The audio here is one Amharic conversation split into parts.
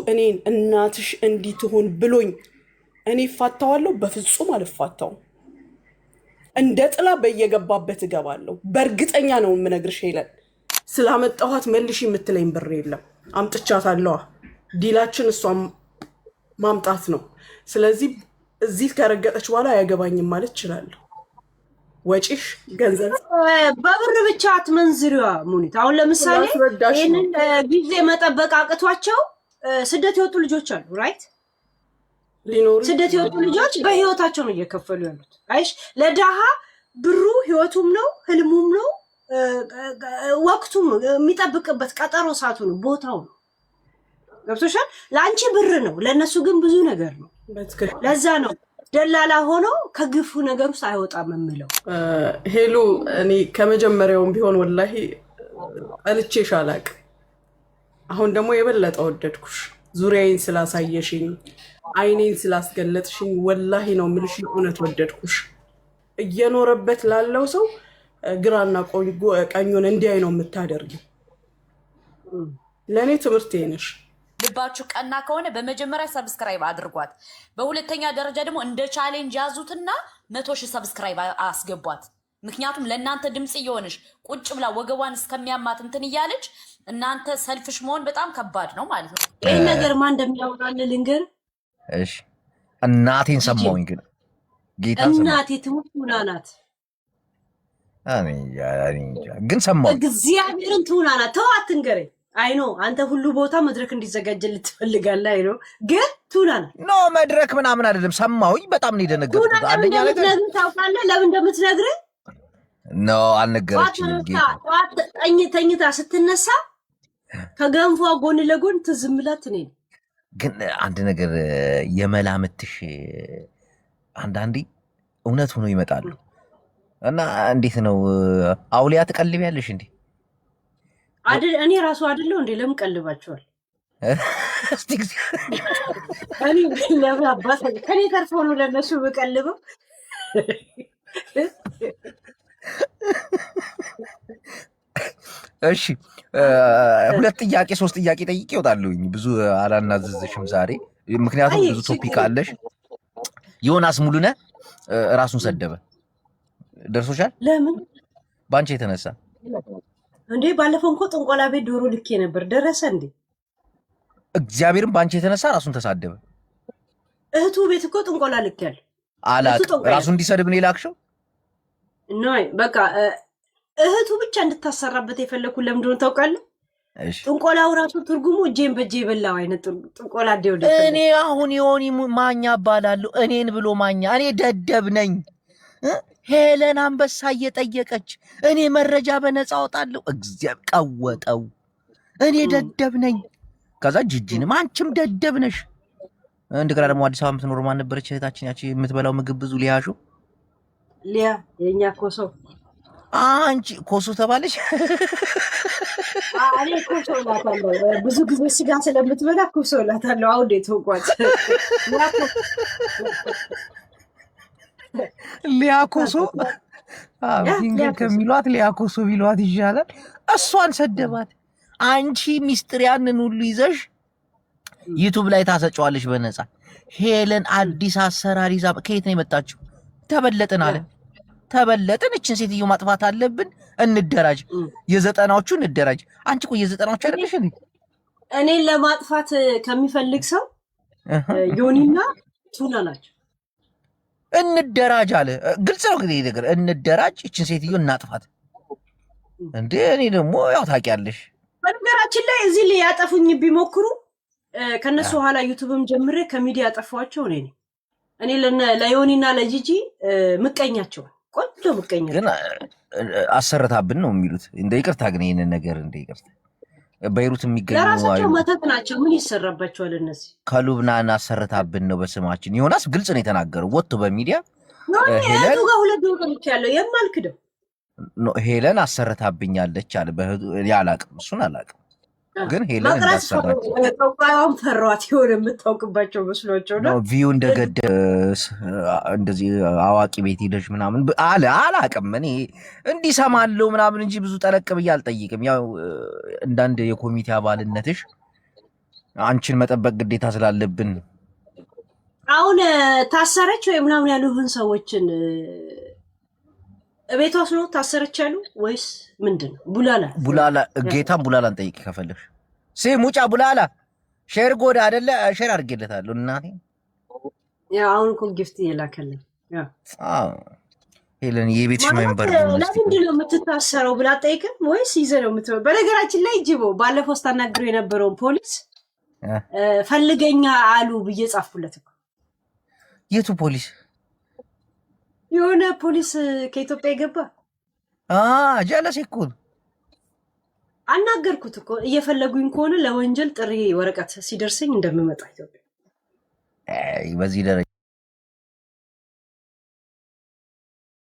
እኔን እናትሽ እንዲትሆን ብሎኝ እኔ እፋታዋለሁ? በፍጹም አልፋታውም። እንደ ጥላ በየገባበት እገባለሁ። በእርግጠኛ ነው የምነግርሽ ሄለን። ስላመጣኋት መልሽ የምትለኝ ብር የለም። አምጥቻታለዋ። ዲላችን እሷም ማምጣት ነው። ስለዚህ እዚህ ከረገጠች በኋላ አያገባኝም ማለት እችላለሁ። ወጪሽ ገንዘብ በብር ብቻ አትመንዝሪዋ ሙኒት። አሁን ለምሳሌ ይህንን ጊዜ መጠበቅ አቅቷቸው ስደት የወጡ ልጆች አሉ፣ ራይት? ስደት የወጡ ልጆች በህይወታቸው ነው እየከፈሉ ያሉት። አይሽ ለድሃ ብሩ ህይወቱም ነው፣ ህልሙም ነው፣ ወቅቱም ነው፣ የሚጠብቅበት ቀጠሮ ሰዓቱ ነው፣ ቦታው ነው። ገብቶሻል? ለአንቺ ብር ነው፣ ለእነሱ ግን ብዙ ነገር ነው። ለዛ ነው ደላላ ሆኖ ከግፉ ነገር ውስጥ አይወጣም የምለው። ሄሉ እኔ ከመጀመሪያውም ቢሆን ወላሂ ጠልቼሽ አላቅም። አሁን ደግሞ የበለጠ ወደድኩሽ። ዙሪያዬን ስላሳየሽኝ፣ አይኔን ስላስገለጥሽኝ ወላሂ ነው የምልሽ፣ እውነት ወደድኩሽ። እየኖረበት ላለው ሰው ግራና ቀኙን እንዲያይ ነው የምታደርጊው። ለእኔ ትምህርቴ ነሽ። ልባችሁ ቀና ከሆነ በመጀመሪያ ሰብስክራይብ አድርጓት። በሁለተኛ ደረጃ ደግሞ እንደ ቻሌንጅ ያዙትና 100,000 ሰብስክራይብ አስገቧት። ምክንያቱም ለእናንተ ድምፅ እየሆነሽ ቁጭ ብላ ወገቧን እስከሚያማት እንትን እያለች እናንተ ሰልፍሽ መሆን በጣም ከባድ ነው ማለት ነው። ይህ ነገር ማን እንደሚያውቃል ልንገር። እሺ እናቴን ሰማሁኝ፣ ግን ጌታ እናቴ ትሙት ሙና ናት። ግን ሰማሁ እግዚአብሔርን ትሙና ናት። ተው አትንገረኝ። አይኖ አንተ ሁሉ ቦታ መድረክ እንዲዘጋጀልህ ትፈልጋለህ። አይኖ ግን ቱና ናት። ኖ መድረክ ምናምን አይደለም። ሰማሁኝ፣ በጣም ነው የደነገጥኩት። አንደኛ ነገር ታውቃለህ ለምን እንደምትነግረኝ? ኖ አልነገረችኝም። ተኝታ ስትነሳ ከገንፏ ጎን ለጎን ትዝምላት። እኔ ግን አንድ ነገር የመላምትሽ አንዳንዴ እውነት ሆኖ ይመጣሉ እና እንዴት ነው አውሊያ ትቀልቢያለሽ እንዴ? እኔ ራሱ አይደለሁ እንዴ? ለምን ቀልባቸዋል? ከኔ ተርፎ ነው ለነሱ ብቀልበው። እሺ ሁለት ጥያቄ ሶስት ጥያቄ ጠይቄ እወጣለሁኝ። ብዙ አላናዘዝሽም ዛሬ፣ ምክንያቱም ብዙ ቶፒክ አለሽ። ዮናስ ሙሉነህ ራሱን ሰደበ። ደርሶሻል? ለምን? ባንቺ የተነሳ እንዴ? ባለፈው እንኳን ጥንቆላ ቤት ዶሮ ልኬ ነበር። ደረሰ እንዴ? እግዚአብሔርም ባንቺ የተነሳ ራሱን ተሳደበ። እህቱ ቤት እኮ ጥንቆላ ልኬያለሁ። አላቅም። ራሱን እንዲሰድብ ነው የላክሽው? ኖይ በቃ እህቱ ብቻ እንድታሰራበት የፈለኩት ለምን እንደሆነ ታውቃለህ? ጥንቆላው ራሱ ትርጉሙ እጄን በእጄ የበላው አይነት ጥንቆላ እንደው እኔ አሁን ዮኒ ማኛ እባላለሁ። እኔን ብሎ ማኛ። እኔ ደደብ ነኝ። ሄለን አንበሳ እየጠየቀች እኔ መረጃ በነፃ አወጣለሁ። እግዚአብሔር ቀወጠው። እኔ ደደብ ነኝ። ከዛ ጅጅንም አንቺም ደደብ ነሽ። እንደገና ደግሞ አዲስ አበባ የምትኖር ማን ነበረች እህታችን ያቺ የምትበላው ምግብ ብዙ ሊያሹ ሊያ የኛ ኮሶ አንቺ ኮሶ ተባለሽ? እኔ ኮሶ እላታለሁ። ብዙ ጊዜ ስጋ ስለምትበላ ኮሶ እላታለሁ። አሁን እንዴት ተውቋት ሊያኮሶ ፊንገር ከሚሏት ሊያኮሶ ቢሏት ይሻላል። እሷን ሰደባት። አንቺ ሚስጥር ያንን ሁሉ ይዘሽ ዩቱብ ላይ ታሰጫዋለሽ በነፃ። ሄለን አዲስ አሰራር ይዛ ከየት ነው የመጣችው? ተበለጥን አለ። ተበለጥን። እችን ሴትዮ ማጥፋት አለብን። እንደራጅ፣ የዘጠናዎቹ እንደራጅ። አንቺ እኮ የዘጠናዎቹ አይደለሽ እንዴ? እኔን ለማጥፋት ከሚፈልግ ሰው ዮኒና ቱና ናቸው። እንደራጅ አለ። ግልጽ ነው ግን ነገር እንደራጅ፣ እችን ሴትዮ እናጥፋት እንዴ። እኔ ደግሞ ያው ታውቂያለሽ፣ በነገራችን ላይ እዚህ ላይ ያጠፉኝ ቢሞክሩ ከነሱ ኋላ ዩቲዩብም ጀምሬ ከሚዲያ ያጠፋቸው እኔ ነኝ። እኔ ለዮኒና ለጂጂ ምቀኛቸው፣ ቆንጆ ምቀኛ። ግን አሰርታብን ነው የሚሉት። እንደ ይቅርታ ግን ይሄንን ነገር እንደ ይቅርታ በይሩት የሚገኙ ለራሳቸው መተት ናቸው። ምን ይሰራባቸዋል እነዚህ? ከሉብናን አሰርታብን ነው በስማችን። ዮናስ ግልጽ ነው የተናገረው ወጥቶ በሚዲያ ሄለን ጋር ሁለት ወገኖች ያለው የማልክደው ሄለን አሰርታብኛለች አለ። ያላቅም እሱን አላቅም፣ ግን ሄለን እንዳሰራች ተቋም ፈሯት ይሆን የምታውቅባቸው መስሏቸው ነው። ቪው እንደገደ እንደዚህ አዋቂ ቤት ሄደሽ ምናምን አለ። አላቅም እኔ እንዲሰማለው ምናምን እንጂ ብዙ ጠለቅ ብዬ አልጠይቅም። ያው እንዳንድ የኮሚቴ አባልነትሽ አንቺን መጠበቅ ግዴታ ስላለብን አሁን ታሰረች ወይ ምናምን ያሉህን ሰዎችን ቤቷ ነው ታሰረች ያሉ ወይስ ምንድነው? ቡላላ ጌታን ቡላላን ጠይቂ ከፈለግሽ። ሙጫ ቡላላ ሼር ጎዳ አይደለ? ሼር አድርጌለታለሁ እናቴ። ያ አሁን እኮ ጊፍት እየላከልኝ ሄለን የቤትሽ ሜምበር ለምንድን ነው የምትታሰረው ብላ ጠይቅም ወይስ ይዘህ ነው የምትበለው? በነገራችን ላይ ጅቦ ባለፈው ስታናግሩ የነበረውን ፖሊስ ፈልገኛ አሉ ብዬ ጻፍኩለት እኮ። የቱ ፖሊስ? የሆነ ፖሊስ ከኢትዮጵያ የገባ ጀለሴ እኮ አናገርኩት እኮ እየፈለጉኝ ከሆነ ለወንጀል ጥሪ ወረቀት ሲደርሰኝ እንደምመጣ ኢትዮጵያ። በዚህ ደረጃ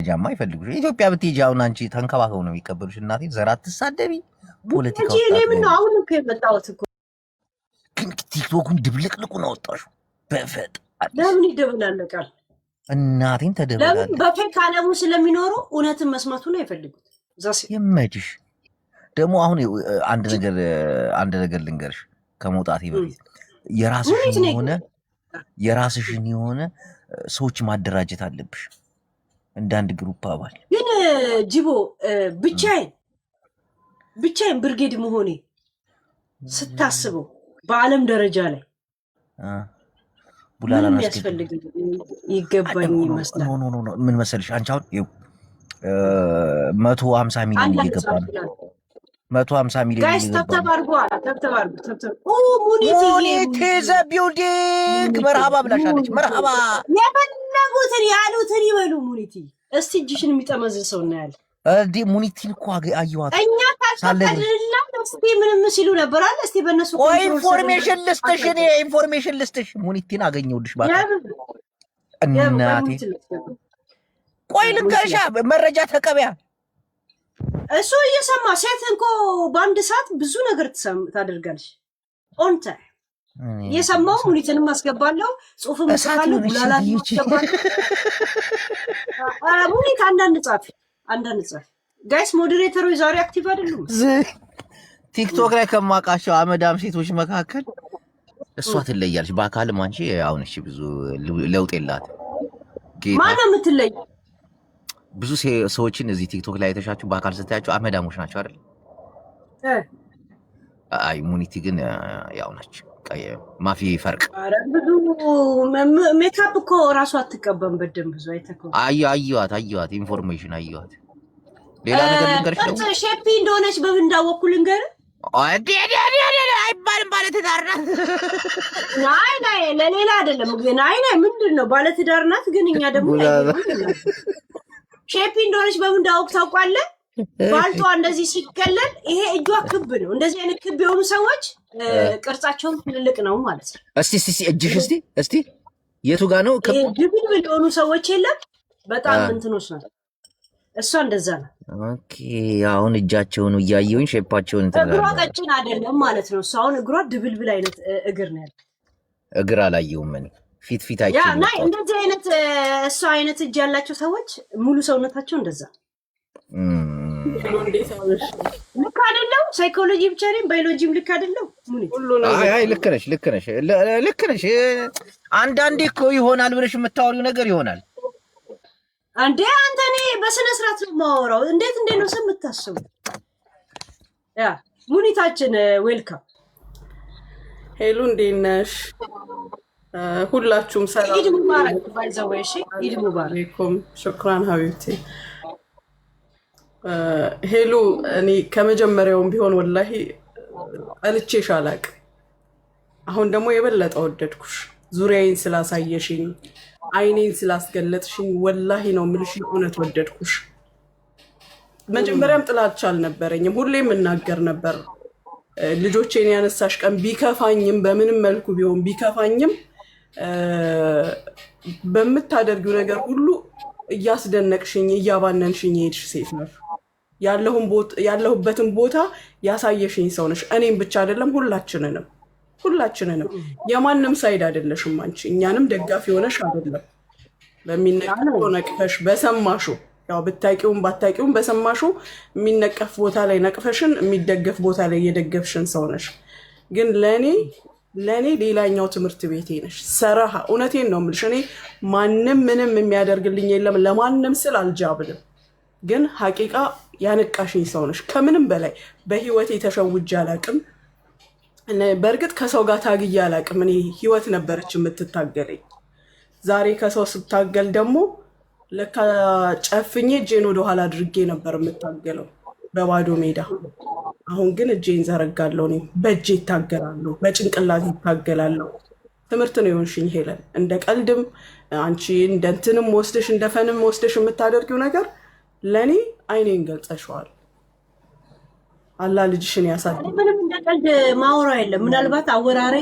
ጃማ ይፈልጉሽ ኢትዮጵያ ብትሄጂ አሁን አንቺ ተንከባከቡ ነው የሚቀበሉሽ። እናቴ ዘር አትሳደቢ። ፖለቲካ እንጂ እኔ ምን ነው አሁን እኮ የመጣሁት እኮ ግን ቲክቶኩን ድብልቅልቁን አወጣሽው። በፈጣሪ ለምን ይደብላለቃል? እናቴን ተደብላለች። ለምን በፌክ ዓለሙ ስለሚኖሩ እውነትን መስማቱን አይፈልጉት። ዛስ ይመችሽ። ደግሞ አሁን አንድ ነገር ልንገርሽ ከመውጣቴ በፊት የራስሽን የሆነ ሰዎች ማደራጀት አለብሽ እንዳንድ ግሩፕ አባል። ግን ጅቦ ብቻዬን ብርጌድ መሆኔ ስታስበው በአለም ደረጃ ላይ ቡላላን ያስፈልግ ይገባኝ ይመስላል። ኖ ምን መሰልሽ አንቺ አሁን 150 ሚሊዮን እየገባ ነው። 150 ሚሊዮን ጋይስ ተብተባርጉ ሙኒቲ ዘ ቢልዲንግ መርሃባ ብላሻለች። መርሃባ የፈለጉትን ያሉትን ይበሉ። ሙኒቲ እስቲ እጅሽን የሚጠመዝዝ ሰው እናያለን። ሙኒቲን እኮ አየኋት። እኛ ታልተቀድልና እስቲ ምንም ሲሉ ነበር አለ። እስቲ በእነሱ ኢንፎርሜሽን ልስጥሽ። ሙኒቲን አገኘሁልሽ ባካ እናቴ። ቆይ ልንገርሻ መረጃ ተቀበያ። እሱ እየሰማ ሴት እንኮ በአንድ ሰዓት ብዙ ነገር ታደርጋለሽ። ኦንተ እየሰማው ሙኒትንም አስገባለሁ፣ ጽሁፍም እጽፋለሁ፣ ቡላላ አስገባለሁ። ሙኒት አንዳንድ ጻፊ ጋይስ ሞዴሬተሮች ዛሬ አክቲቭ አይደሉም። ቲክቶክ ላይ ከማውቃቸው አመዳም ሴቶች መካከል እሷ ትለያለች። በአካልም አንቺ አሁን እሺ ብዙ ለውጥ የላትም። ማነው የምትለይ? ብዙ ሰዎችን እዚህ ቲክቶክ ላይ አይተሻቸው በአካል ስታያቸው አመዳሞች ናቸው አይደል? አይ ሙኒቲ ግን ያው ናቸው። ማፊ ፈርቅ ብዙ ሜካፕ እኮ ራሱ አትቀበም በደንብ ብዙ አይተከው። አየኋት ኢንፎርሜሽን አየኋት። ሌላ ነገር ልንገርሽ ነው ሼፒ እንደሆነች በምን እንዳወኩ ልንገር። አይባልም ባለትዳር ናት። ናይ ለሌላ አይደለም ግን ናይ ምንድን ነው ባለትዳር ናት። ግን እኛ ደግሞ ሼፒ እንደሆነች በምን እንዳወኩ ታውቃለህ? ባልጧ እንደዚህ ሲከለል ይሄ እጇ ክብ ነው። እንደዚህ አይነት ክብ የሆኑ ሰዎች ቅርጻቸውን ትልልቅ ነው ማለት ነው። እስቲ እጅሽ እስቲ የቱ ጋር ነው ክብ? ድብልብል የሆኑ ሰዎች የለም በጣም እንትኖች ናቸው። እሷ እንደዛ ነው። ኦኬ አሁን እጃቸውን እያየሁኝ ሼፓቸውን እግሯ ቀጭን አይደለም ማለት ነው። እሷ አሁን እግሯ ድብልብል አይነት እግር ነው ያለው። እግር አላየሁም እኔ ፊት አይቼ ነው። ናይ እንደዚህ አይነት እሷ አይነት እጅ ያላቸው ሰዎች ሙሉ ሰውነታቸው እንደዛ ልክ አይደለም። ሳይኮሎጂ ብቻ ነኝ ባዮሎጂም ልክ አይደለም። አይ ልክ ነሽ። አንዳንዴ እኮ ይሆናል ብለሽ የምታወሪው ነገር ይሆናል። አንዴ አንተ እኔ በስነ ስርዓት ነው የማወራው። እንዴት ነው ሰው የምታስቡ? ያ ሙኒታችን ዌልካም። ሄሉ እንዴት ነሽ? ሁላችሁም ሰላም። ኢድ ሙባረክ ባይዘው። እሺ ኢድ ሙባረክ አለይኩም። ሹክራን ሀቢብቲ ሄሉ። እኔ ከመጀመሪያውም ቢሆን ወላሂ ጠልቼሽ አላቅም። አሁን ደግሞ የበለጠ ወደድኩሽ። ዙሪያዬን ስላሳየሽኝ፣ አይኔን ስላስገለጥሽኝ ወላሂ ነው የምልሽ። እውነት ወደድኩሽ። መጀመሪያም ጥላቻ አልነበረኝም። ሁሌም እናገር ነበር ልጆቼን ያነሳሽ ቀን ቢከፋኝም፣ በምንም መልኩ ቢሆን ቢከፋኝም በምታደርጊው ነገር ሁሉ እያስደነቅሽኝ እያባነንሽኝ የሄድሽ ሴት ነሽ። ያለሁበትን ቦታ ያሳየሽኝ ሰው ነሽ። እኔም ብቻ አይደለም ሁላችንንም። የማንም ሳይድ አይደለሽም አንቺ። እኛንም ደጋፊ ሆነሽ አይደለም በሚነቀፈው ነቅፈሽ በሰማሹ፣ ያው ብታቂውም ባታቂውም በሰማሹ የሚነቀፍ ቦታ ላይ ነቅፈሽን፣ የሚደገፍ ቦታ ላይ የደገፍሽን ሰው ነሽ። ግን ለእኔ ለኔ ሌላኛው ትምህርት ቤቴ ነሽ ሰራሃ እውነቴን ነው የምልሽ እኔ ማንንም ምንም የሚያደርግልኝ የለም ለማንንም ስል አልጃብልም ግን ሐቂቃ ያነቃሽኝ ሰው ነሽ ከምንም በላይ በህይወቴ ተሸውጄ አላቅም በእርግጥ ከሰው ጋር ታግዬ አላቅም እኔ ህይወት ነበረች የምትታገለኝ ዛሬ ከሰው ስታገል ደግሞ ለካ ጨፍኜ እጄን ወደ ኋላ አድርጌ ነበር የምታገለው በባዶ ሜዳ አሁን ግን እጄን ዘረጋለሁ እኔ በእጄ ይታገላለሁ በጭንቅላት ይታገላለሁ ትምህርት ነው የሆንሽኝ ሄለን እንደ ቀልድም አንቺ እንደ እንትንም ወስደሽ እንደ ፈንም ወስደሽ የምታደርጊው ነገር ለኔ አይኔን ገልጸሽዋል አላህ ልጅሽን ያሳድግ ምንም እንደ ቀልድ ማውራ የለም ምናልባት አወራሬ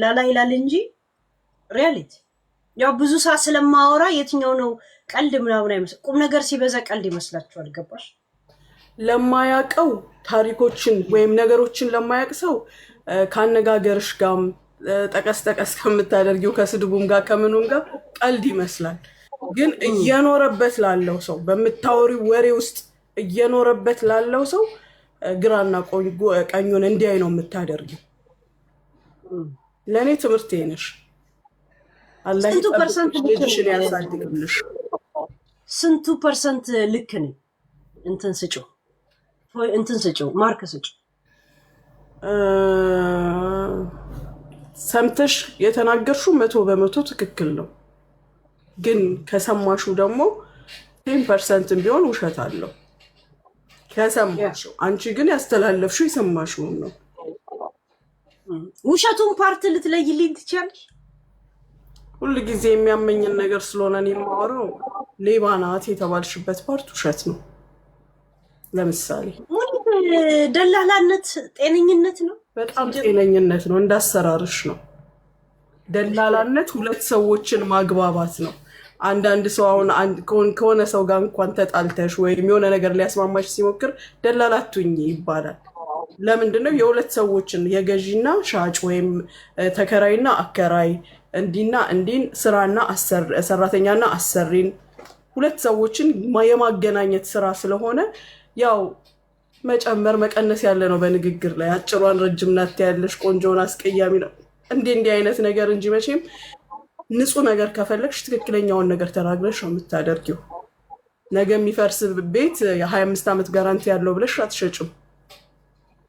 ላላ ይላል እንጂ ሪያሊቲ ያው ብዙ ሰዓት ስለማወራ የትኛው ነው ቀልድ ምናምን አይመስል ቁም ነገር ሲበዛ ቀልድ ይመስላችኋል ገባሽ ለማያቀው ታሪኮችን ወይም ነገሮችን ለማያቅ ሰው ካነጋገርሽ ጋም ጠቀስ ከምታደርጊው ከስድቡም ጋር ከምኑም ጋር ቀልድ ይመስላል ግን እየኖረበት ላለው ሰው በመታወሪው ወሬ ውስጥ እየኖረበት ላለው ሰው ግራና ቀኙን እንዲያይ ነው የምታደርጊው ለኔ ትምህርቴ ነሽ አላህ ልጅሽን ያሳድግልሽ ስንቱ ፐርሰንት ልክ ነኝ እንትን ስጪው ማርክ ስጪው ሰምተሽ የተናገርሽው 100% ትክክል ነው ግን ከሰማሹ ደግሞ 10% ቢሆን ውሸት አለው ከሰማሽው አንቺ ግን ያስተላለፍሽው የሰማሽው ነው ውሸቱን ፓርት ልትለይልኝ ትችያለሽ ሁሉ ጊዜ የሚያመኝን ነገር ስለሆነ ነው የማወራው ሌባ ናት የተባልሽበት ፓርት ውሸት ነው ለምሳሌ ደላላነት ጤነኝነት ነው በጣም ጤነኝነት ነው እንዳሰራርሽ ነው ደላላነት ሁለት ሰዎችን ማግባባት ነው አንዳንድ ሰው አሁን ከሆነ ሰው ጋር እንኳን ተጣልተሽ ወይም የሆነ ነገር ሊያስማማሽ ሲሞክር ደላላቱኝ ይባላል ለምንድነው የሁለት ሰዎችን የገዢና ሻጭ ወይም ተከራይና አከራይ እንዲና እንዲን ስራና ሰራተኛና አሰሪን ሁለት ሰዎችን የማገናኘት ስራ ስለሆነ ያው መጨመር መቀነስ ያለ ነው በንግግር ላይ አጭሯን ረጅም ናት ያለሽ ቆንጆን አስቀያሚ ነው እንዴ አይነት ነገር እንጂ መቼም ንጹህ ነገር ከፈለግሽ ትክክለኛውን ነገር ተናግረሽ ነው የምታደርጊው ነገ የሚፈርስ ቤት የ25 ዓመት ጋራንቲ ያለው ብለሽ አትሸጭም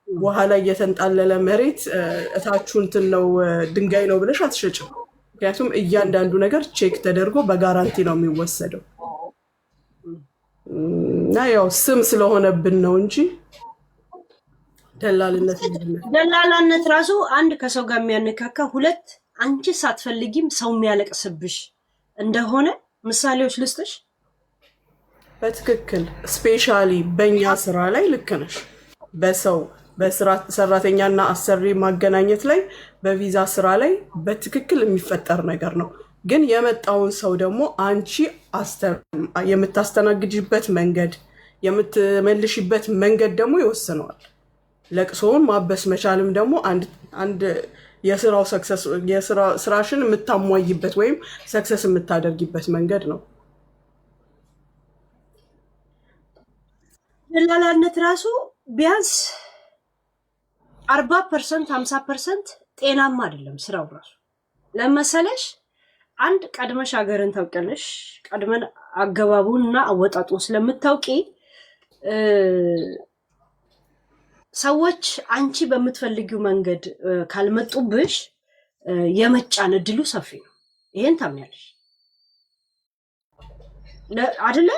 ውሃ ላይ የተንጣለለ መሬት እታቹ እንትን ነው ድንጋይ ነው ብለሽ አትሸጭም ምክንያቱም እያንዳንዱ ነገር ቼክ ተደርጎ በጋራንቲ ነው የሚወሰደው እና ያው ስም ስለሆነብን ነው እንጂ ደላላነት ራሱ አንድ ከሰው ጋር የሚያነካካ ሁለት አንቺ ሳትፈልጊም ሰው የሚያለቅስብሽ እንደሆነ ምሳሌዎች ልስጥሽ በትክክል ስፔሻሊ በእኛ ስራ ላይ ልክ ነሽ በሰው በስራ ሰራተኛና አሰሪ ማገናኘት ላይ በቪዛ ስራ ላይ በትክክል የሚፈጠር ነገር ነው ግን የመጣውን ሰው ደግሞ አንቺ የምታስተናግጂበት መንገድ የምትመልሽበት መንገድ ደግሞ ይወስነዋል ለቅሶውን ማበስ መቻልም ደግሞ አንድ የስራው ሰክሰስ ስራሽን የምታሟይበት ወይም ሰክሰስ የምታደርጊበት መንገድ ነው ደላላነት ራሱ ቢያንስ 40% 50% ጤናማ አይደለም ስራው ራሱ ለመሰለሽ አንድ ቀድመሽ ሀገርን ታውቂያለሽ ቀድመን አገባቡንና አወጣጡን ስለምታውቂ ሰዎች አንቺ በምትፈልጊው መንገድ ካልመጡብሽ የመጫን እድሉ ሰፊ ነው ይሄን ታምኛለሽ አይደለ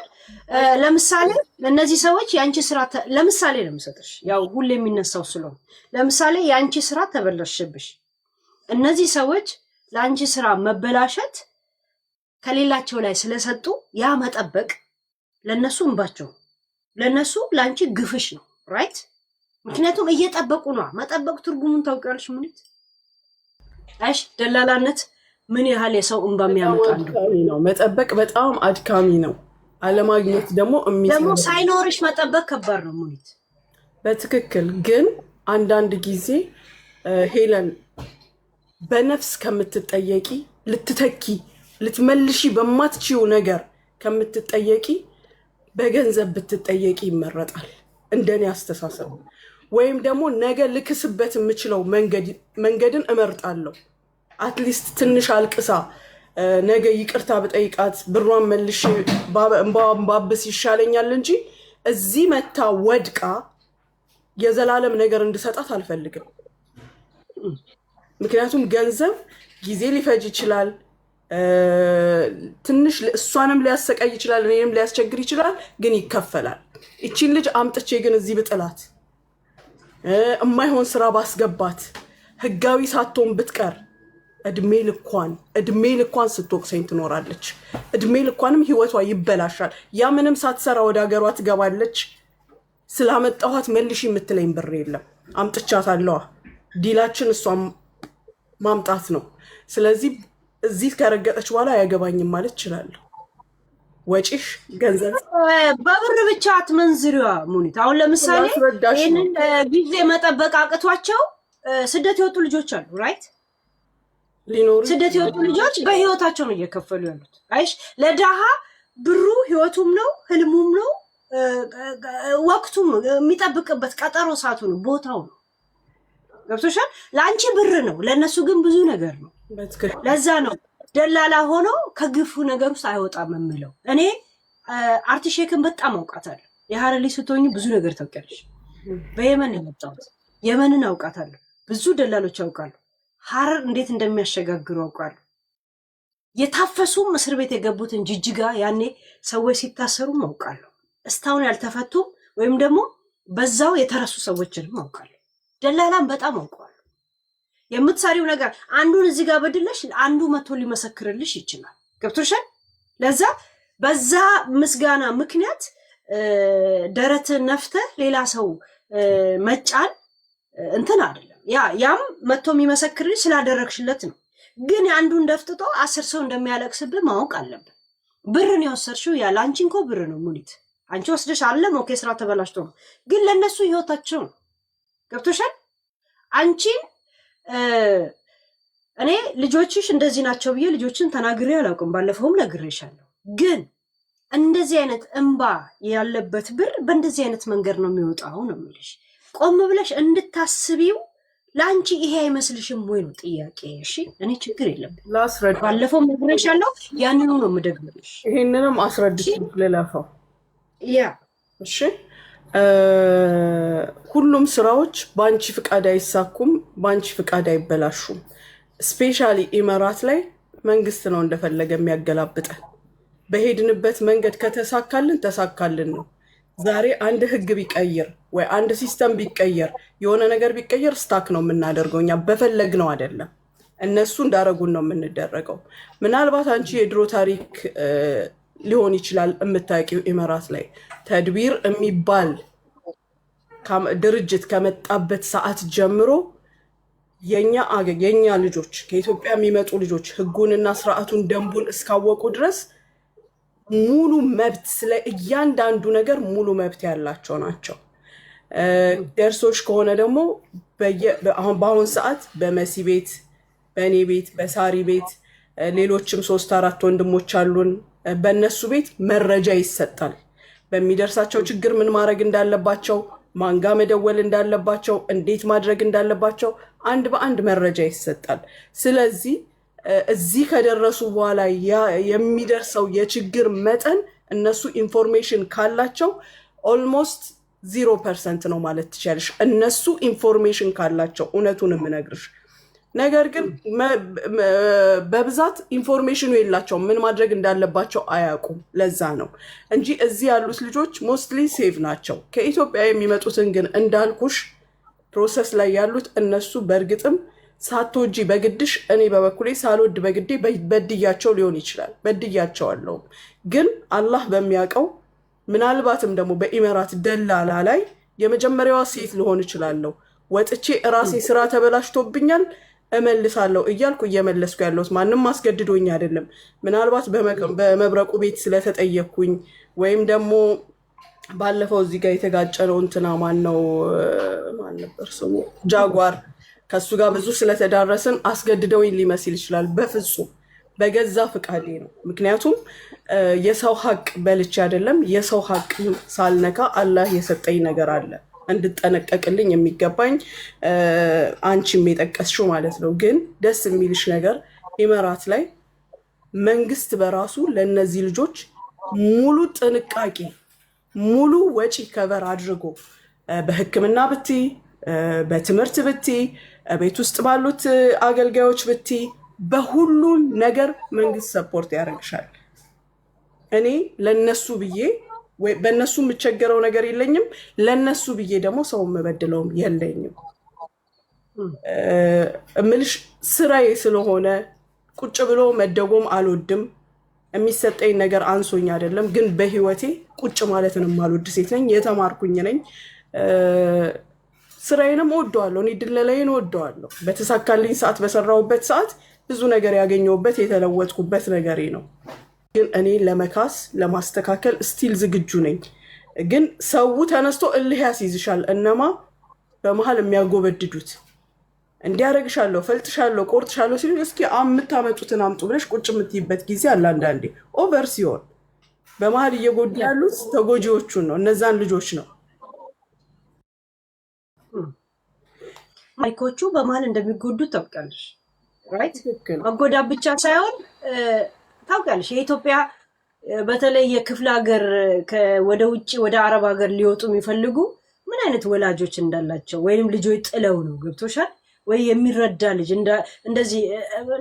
ለምሳሌ እነዚህ ሰዎች ያንቺ ስራ ለምሳሌ ለምሰጥሽ ያው ሁሌ የሚነሳው ስለሆነ ለምሳሌ ያንቺ ስራ ተበላሽብሽ እነዚህ ሰዎች ለአንቺ ስራ መበላሸት ከሌላቸው ላይ ስለሰጡ ያ መጠበቅ ለነሱ እንባቸው ለነሱ ላንቺ ግፍሽ ነው ራይት ምክንያቱም እየጠበቁ ነው መጠበቅ ትርጉሙን ታውቂያለሽ ምንት አይሽ ደላላነት ምን ያህል የሰው እንባ የሚያመጣ ነው መጠበቅ በጣም አድካሚ ነው አለማግኘት ደግሞ ሳይኖርሽ መጠበቅ ከባድ ነው ምንት በትክክል ግን አንዳንድ ጊዜ ሄለን በነፍስ ከምትጠየቂ ልትመልሺ በማትችው ነገር ከምትጠየቂ በገንዘብ ብትጠየቂ ይመረጣል እንደኔ አስተሳሰብ ወይም ደግሞ ነገ ልክስበት የምችለው መንገድን እመርጣለሁ። አትሊስት ትንሽ አልቅሳ ነገ ይቅርታ ብጠይቃት ብሯን መልሼ እንባዋን ባብስ ይሻለኛል እንጂ እዚህ መታ ወድቃ የዘላለም ነገር እንድሰጣት አልፈልግም። ምክንያቱም ገንዘብ ጊዜ ሊፈጅ ይችላል፣ ትንሽ እሷንም ሊያሰቃይ ይችላል፣ እኔንም ሊያስቸግር ይችላል፣ ግን ይከፈላል። እቺን ልጅ አምጥቼ ግን እዚህ ብጥላት፣ እማይሆን ስራ ባስገባት፣ ህጋዊ ሳትሆን ብትቀር እድሜ ልኳን ስትወቅሰኝ ትኖራለች። እድሜ ልኳንም ህይወቷ ይበላሻል። ያ ምንም ሳትሰራ ወደ ሀገሯ ትገባለች። ስላመጣኋት መልሽ የምትለኝ ብር የለም። አምጥቻታለዋ። ዲላችን እሷም ማምጣት ነው። ስለዚህ እዚህ ከረገጠች በኋላ አያገባኝም ማለት እችላለሁ። ወጪሽ ገንዘብ በብር ብቻ አትመንዝሪዋ ሙኒት። አሁን ለምሳሌ ይህንን ጊዜ መጠበቅ አቅቷቸው ስደት የወጡ ልጆች አሉ፣ ራይት? ስደት የወጡ ልጆች በህይወታቸው ነው እየከፈሉ ያሉት። አይሽ ለዳሃ ብሩ ህይወቱም ነው፣ ህልሙም ነው፣ ወቅቱም የሚጠብቅበት ቀጠሮ ሰዓቱ ነው፣ ቦታው ነው። ገብቶሻል? ለአንቺ ብር ነው፣ ለእነሱ ግን ብዙ ነገር ነው። ለዛ ነው ደላላ ሆኖ ከግፉ ነገር ውስጥ አይወጣም የምለው። እኔ አርቲሼክን በጣም አውቃታለሁ። የሀረሪ ስትሆኝ ብዙ ነገር ታውቂያለሽ። በየመን የመጣሁት የመንን አውቃታለሁ። ብዙ ደላሎች አውቃለሁ። ሀረር እንዴት እንደሚያሸጋግሩ አውቃለሁ። የታፈሱም እስር ቤት የገቡትን ጅጅጋ ያኔ ሰዎች ሲታሰሩም አውቃለሁ። እስካሁን ያልተፈቱም ወይም ደግሞ በዛው የተረሱ ሰዎችንም አውቃለሁ። ደላላም በጣም አውቀዋለሁ። የምትሰሪው ነገር አንዱን እዚህ ጋር በድለሽ አንዱ መቶ ሊመሰክርልሽ ይችላል። ገብቶሻል? ለዛ በዛ ምስጋና ምክንያት ደረት ነፍተህ ሌላ ሰው መጫን እንትን አይደለም። ያም መቶ የሚመሰክርልሽ ስላደረግሽለት ነው። ግን አንዱን ደፍጥጦ 10 ሰው እንደሚያለቅስብህ ማወቅ አለብን። ብርን የወሰድሽው ያለ አንቺ እንኮ ብር ነው ሙኒት። አንቺ ወስደሽ አለም ኦኬ፣ ስራ ተበላሽቶ ነው። ግን ለነሱ ህይወታቸው ነው። ገብቶሻል? አንቺን እኔ ልጆችሽ እንደዚህ ናቸው ብዬ ልጆችን ተናግሬ አላውቅም። ባለፈውም ነግሬሻለሁ። ግን እንደዚህ አይነት እንባ ያለበት ብር በእንደዚህ አይነት መንገድ ነው የሚወጣው ነው የምልሽ። ቆም ብለሽ እንድታስቢው ለአንቺ ይሄ አይመስልሽም ወይ ነው ጥያቄ። እሺ እኔ ችግር የለም ላስረዳ። ባለፈውም ነግሬሻለሁ። ያንኑ ነው የምደግምልሽ። ይሄንንም አስረድሽ ልለፈው። ያ እሺ ሁሉም ስራዎች በአንቺ ፍቃድ አይሳኩም፣ በአንቺ ፍቃድ አይበላሹም። ስፔሻሊ ኢመራት ላይ መንግስት ነው እንደፈለገ የሚያገላብጠን። በሄድንበት መንገድ ከተሳካልን ተሳካልን ነው። ዛሬ አንድ ህግ ቢቀይር ወይ አንድ ሲስተም ቢቀየር የሆነ ነገር ቢቀየር ስታክ ነው የምናደርገው። እኛ በፈለግ ነው አይደለም፣ እነሱ እንዳረጉን ነው የምንደረገው። ምናልባት አንቺ የድሮ ታሪክ ሊሆን ይችላል የምታውቂው። ኢመራት ላይ ተድቢር የሚባል ድርጅት ከመጣበት ሰዓት ጀምሮ የኛ ልጆች ከኢትዮጵያ የሚመጡ ልጆች ህጉንና ስርዓቱን ደንቡን እስካወቁ ድረስ ሙሉ መብት ስለ እያንዳንዱ ነገር ሙሉ መብት ያላቸው ናቸው። ደርሶች ከሆነ ደግሞ በአሁን ሰዓት በመሲ ቤት፣ በእኔ ቤት፣ በሳሪ ቤት ሌሎችም 3-4 ወንድሞች አሉን። በእነሱ ቤት መረጃ ይሰጣል። በሚደርሳቸው ችግር ምን ማድረግ እንዳለባቸው፣ ማንጋ መደወል እንዳለባቸው፣ እንዴት ማድረግ እንዳለባቸው አንድ በአንድ መረጃ ይሰጣል። ስለዚህ እዚህ ከደረሱ በኋላ የሚደርሰው የችግር መጠን እነሱ ኢንፎርሜሽን ካላቸው ኦልሞስት 0% ነው ማለት ትችላለሽ። እነሱ ኢንፎርሜሽን ካላቸው እውነቱን የምነግርሽ ነገር ግን በብዛት ኢንፎርሜሽኑ የላቸውም። ምን ማድረግ እንዳለባቸው አያውቁም። ለዛ ነው እንጂ እዚህ ያሉት ልጆች ሞስትሊ ሴቭ ናቸው። ከኢትዮጵያ የሚመጡትን ግን እንዳልኩሽ ፕሮሰስ ላይ ያሉት እነሱ በእርግጥም ሳትወጂ በግድሽ፣ እኔ በበኩሌ ሳልወድ በግዴ በድያቸው ሊሆን ይችላል። በድያቸዋለሁ። ግን አላህ በሚያውቀው ምናልባትም ደግሞ በኢመራት ደላላ ላይ የመጀመሪያዋ ሴት ልሆን እችላለሁ። ወጥቼ እራሴ ስራ ተበላሽቶብኛል እመልሳለሁ እያልኩ እየመለስኩ ያለሁት ማንም አስገድዶኝ አይደለም። ምናልባት በመብረቁ ቤት ስለተጠየቅኩኝ ወይም ደግሞ ባለፈው እዚህ ጋር የተጋጨነው እንትና ማን ነበር ስሙ ጃጓር፣ ከሱ ጋር ብዙ ስለተዳረስን አስገድደውኝ ሊመስል ይችላል። በፍጹም በገዛ ፍቃዴ ነው። ምክንያቱም የሰው ሀቅ በልቼ አይደለም። የሰው ሀቅ ሳልነካ አላህ የሰጠኝ ነገር አለ። እንድጠነቀቅልኝ የሚገባኝ አንቺም የጠቀስሽው ማለት ነው። ግን ደስ የሚልሽ ነገር ኢመራት ላይ መንግስት በራሱ ለእነዚህ ልጆች ሙሉ ጥንቃቄ ሙሉ ወጪ ከቨር አድርጎ በሕክምና ብቲ በትምህርት ብቲ ቤት ውስጥ ባሉት አገልጋዮች ብቲ በሁሉም ነገር መንግስት ሰፖርት ያደርግሻል። እኔ ለነሱ ብዬ በእነሱ የምቸገረው ነገር የለኝም፣ ለነሱ ብዬ ደግሞ ሰው የምበድለውም የለኝም። እምልሽ ስራዬ ስለሆነ ቁጭ ብሎ መደጎም አልወድም። የሚሰጠኝ ነገር አንሶኝ አይደለም፣ ግን በህይወቴ ቁጭ ማለትን የማልወድ ሴት ነኝ። የተማርኩኝ ነኝ። ስራዬንም እወደዋለሁ። እኔ ድለላዬን እወደዋለሁ። በተሳካልኝ ሰዓት በሰራሁበት ሰዓት ብዙ ነገር ያገኘሁበት የተለወጥኩበት ነገሬ ነው። ግን እኔ ለመካስ ለማስተካከል ስቲል ዝግጁ ነኝ። ግን ሰው ተነስቶ እልህ ያስይዝሻል። እነማ በመሀል የሚያጎበድዱት እንዲያደርግሻለሁ፣ ፈልጥሻለሁ፣ ቆርጥሻለሁ ሲሉ እስኪ የምታመጡትን አምጡ ብለሽ ቁጭ የምትይበት ጊዜ አለ። አንዳንዴ ኦቨር ሲሆን በመሀል እየጎዱ ያሉት ተጎጂዎቹን ነው፣ እነዛን ልጆች ነው። ማይኮቹ በመሀል እንደሚጎዱ ታውቂያለሽ። ራይት መጎዳ ብቻ ሳይሆን ታውቂያለሽ የኢትዮጵያ በተለይ የክፍለ ሀገር ወደ ውጭ ወደ አረብ ሀገር ሊወጡ የሚፈልጉ ምን አይነት ወላጆች እንዳላቸው ወይንም ልጆች ጥለው ነው። ገብቶሻል ወይ? የሚረዳ ልጅ እንደዚህ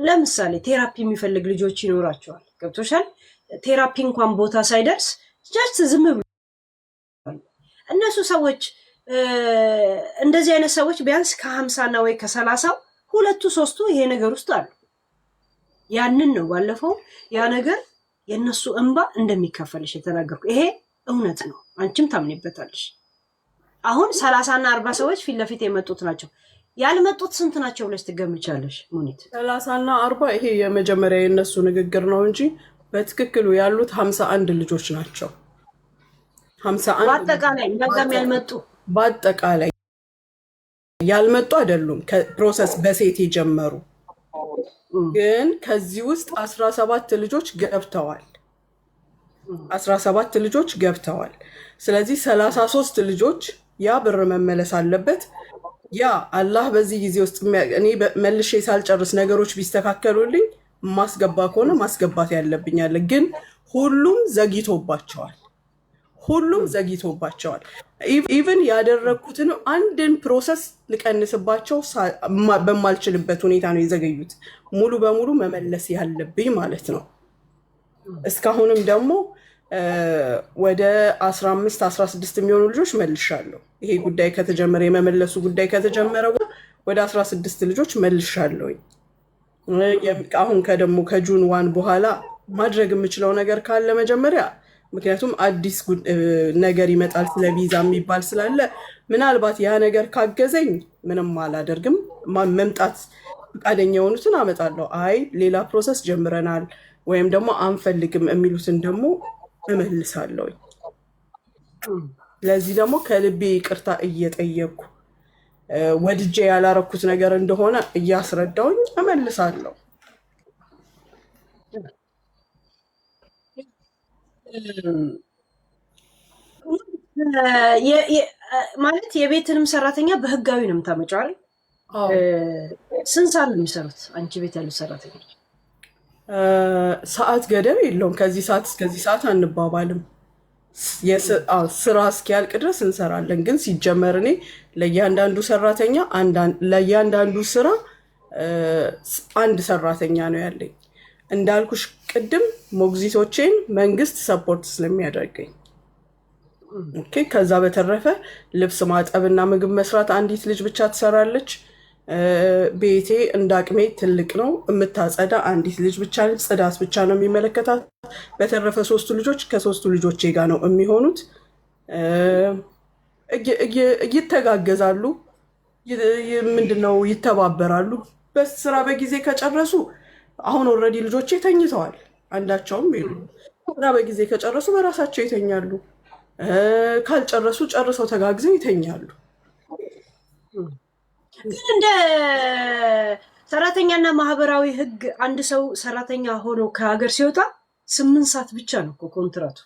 ለምሳሌ ቴራፒ የሚፈልግ ልጆች ይኖራቸዋል። ገብቶሻል? ቴራፒ እንኳን ቦታ ሳይደርስ ጀስት ዝም ብሎ እነሱ ሰዎች እንደዚህ አይነት ሰዎች ቢያንስ ከ50 ወይ ከ30 ሁለቱ ሶስቱ ይሄ ነገር ውስጥ አሉ። ያንን ነው ባለፈው ያ ነገር የነሱ እንባ እንደሚከፈልሽ የተናገርኩ። ይሄ እውነት ነው፣ አንቺም ታምኒበታለሽ። አሁን 30 እና 40 ሰዎች ፊት ለፊት የመጡት ናቸው። ያልመጡት ስንት ናቸው ብለሽ ትገምቻለሽ ሙኒት? 30 እና 40 ይሄ የመጀመሪያ የነሱ ንግግር ነው እንጂ በትክክሉ ያሉት 51 ልጆች ናቸው። 51 በአጠቃላይ እንደዛም ያልመጡ በአጠቃላይ ያልመጡ አይደሉም። ከፕሮሰስ በሴት የጀመሩ ግን ከዚህ ውስጥ 17 ልጆ ገብተዋል። 17 ልጆች ገብተዋል። ስለዚህ 33 ልጆች ያ ብር መመለስ አለበት። ያ አላህ በዚህ ጊዜ ውስጥ እኔ መልሼ ሳልጨርስ ነገሮች ቢስተካከሉልኝ ማስገባ ከሆነ ማስገባት ያለብኝ አለ። ግን ሁሉም ዘግይቶባቸዋል። ኢቭን ያደረግኩትን አንድን ፕሮሰስ ልቀንስባቸው በማልችልበት ሁኔታ ነው የዘገዩት። ሙሉ በሙሉ መመለስ ያለብኝ ማለት ነው። እስካሁንም ደግሞ ወደ 15-16 የሚሆኑ ልጆች መልሻለሁ። ይሄ ጉዳይ ከተጀመረ የመመለሱ ጉዳይ ከተጀመረ ወደ 16 ልጆች መልሻለሁ። አሁን ከደግሞ ከጁን 1 በኋላ ማድረግ የምችለው ነገር ካለ መጀመሪያ ምክንያቱም አዲስ ነገር ይመጣል ስለ ቪዛ የሚባል ስላለ ምናልባት ያ ነገር ካገዘኝ ምንም አላደርግም። መምጣት ፈቃደኛ የሆኑትን አመጣለሁ። አይ ሌላ ፕሮሰስ ጀምረናል ወይም ደግሞ አንፈልግም የሚሉትን ደግሞ እመልሳለሁ። ለዚህ ደግሞ ከልቤ ይቅርታ እየጠየኩ ወድጄ ያላረኩት ነገር እንደሆነ እያስረዳውኝ እመልሳለሁ። ማለት የቤትንም ሰራተኛ በህጋዊ ነው የምታመጪው አይደል? ስንት ሰዓት ነው የሚሰሩት አንቺ ቤት ያሉት ሰራተኞች? ሰዓት ገደብ የለውም። ከዚህ ሰዓት እስከዚህ ሰዓት አንባባልም። ስራ እስኪያልቅ ድረስ እንሰራለን። ግን ሲጀመር እኔ ለእያንዳንዱ ሰራተኛ ለእያንዳንዱ ስራ አንድ ሰራተኛ ነው ያለኝ። እንዳልኩሽ ቅድም ሞግዚቶቼን መንግስት ሰፖርት ስለሚያደርገኝ ከዛ በተረፈ ልብስ ማጠብና ምግብ መስራት አንዲት ልጅ ብቻ ትሰራለች። ቤቴ እንዳቅሜ ትልቅ ነው። የምታጸዳ አንዲት ልጅ ብቻ፣ ጽዳት ብቻ ነው የሚመለከታት። በተረፈ 3 ልጆች ከ3 ልጆቼ ጋር ነው የሚሆኑት። ይተጋገዛሉ፣ ምንድነው ይተባበራሉ። በስራ በጊዜ ከጨረሱ አሁን ኦልሬዲ ልጆቼ ተኝተዋል። አንዳቸውም የሉ። ስራ በጊዜ ከጨረሱ በራሳቸው ይተኛሉ። ካልጨረሱ ጨርሰው ተጋግዘው ይተኛሉ። ግን እንደ ሰራተኛና ማህበራዊ ህግ አንድ ሰው ሰራተኛ ሆኖ ከሀገር ሲወጣ 8 ሰዓት ብቻ ነው ኮንትራቱ።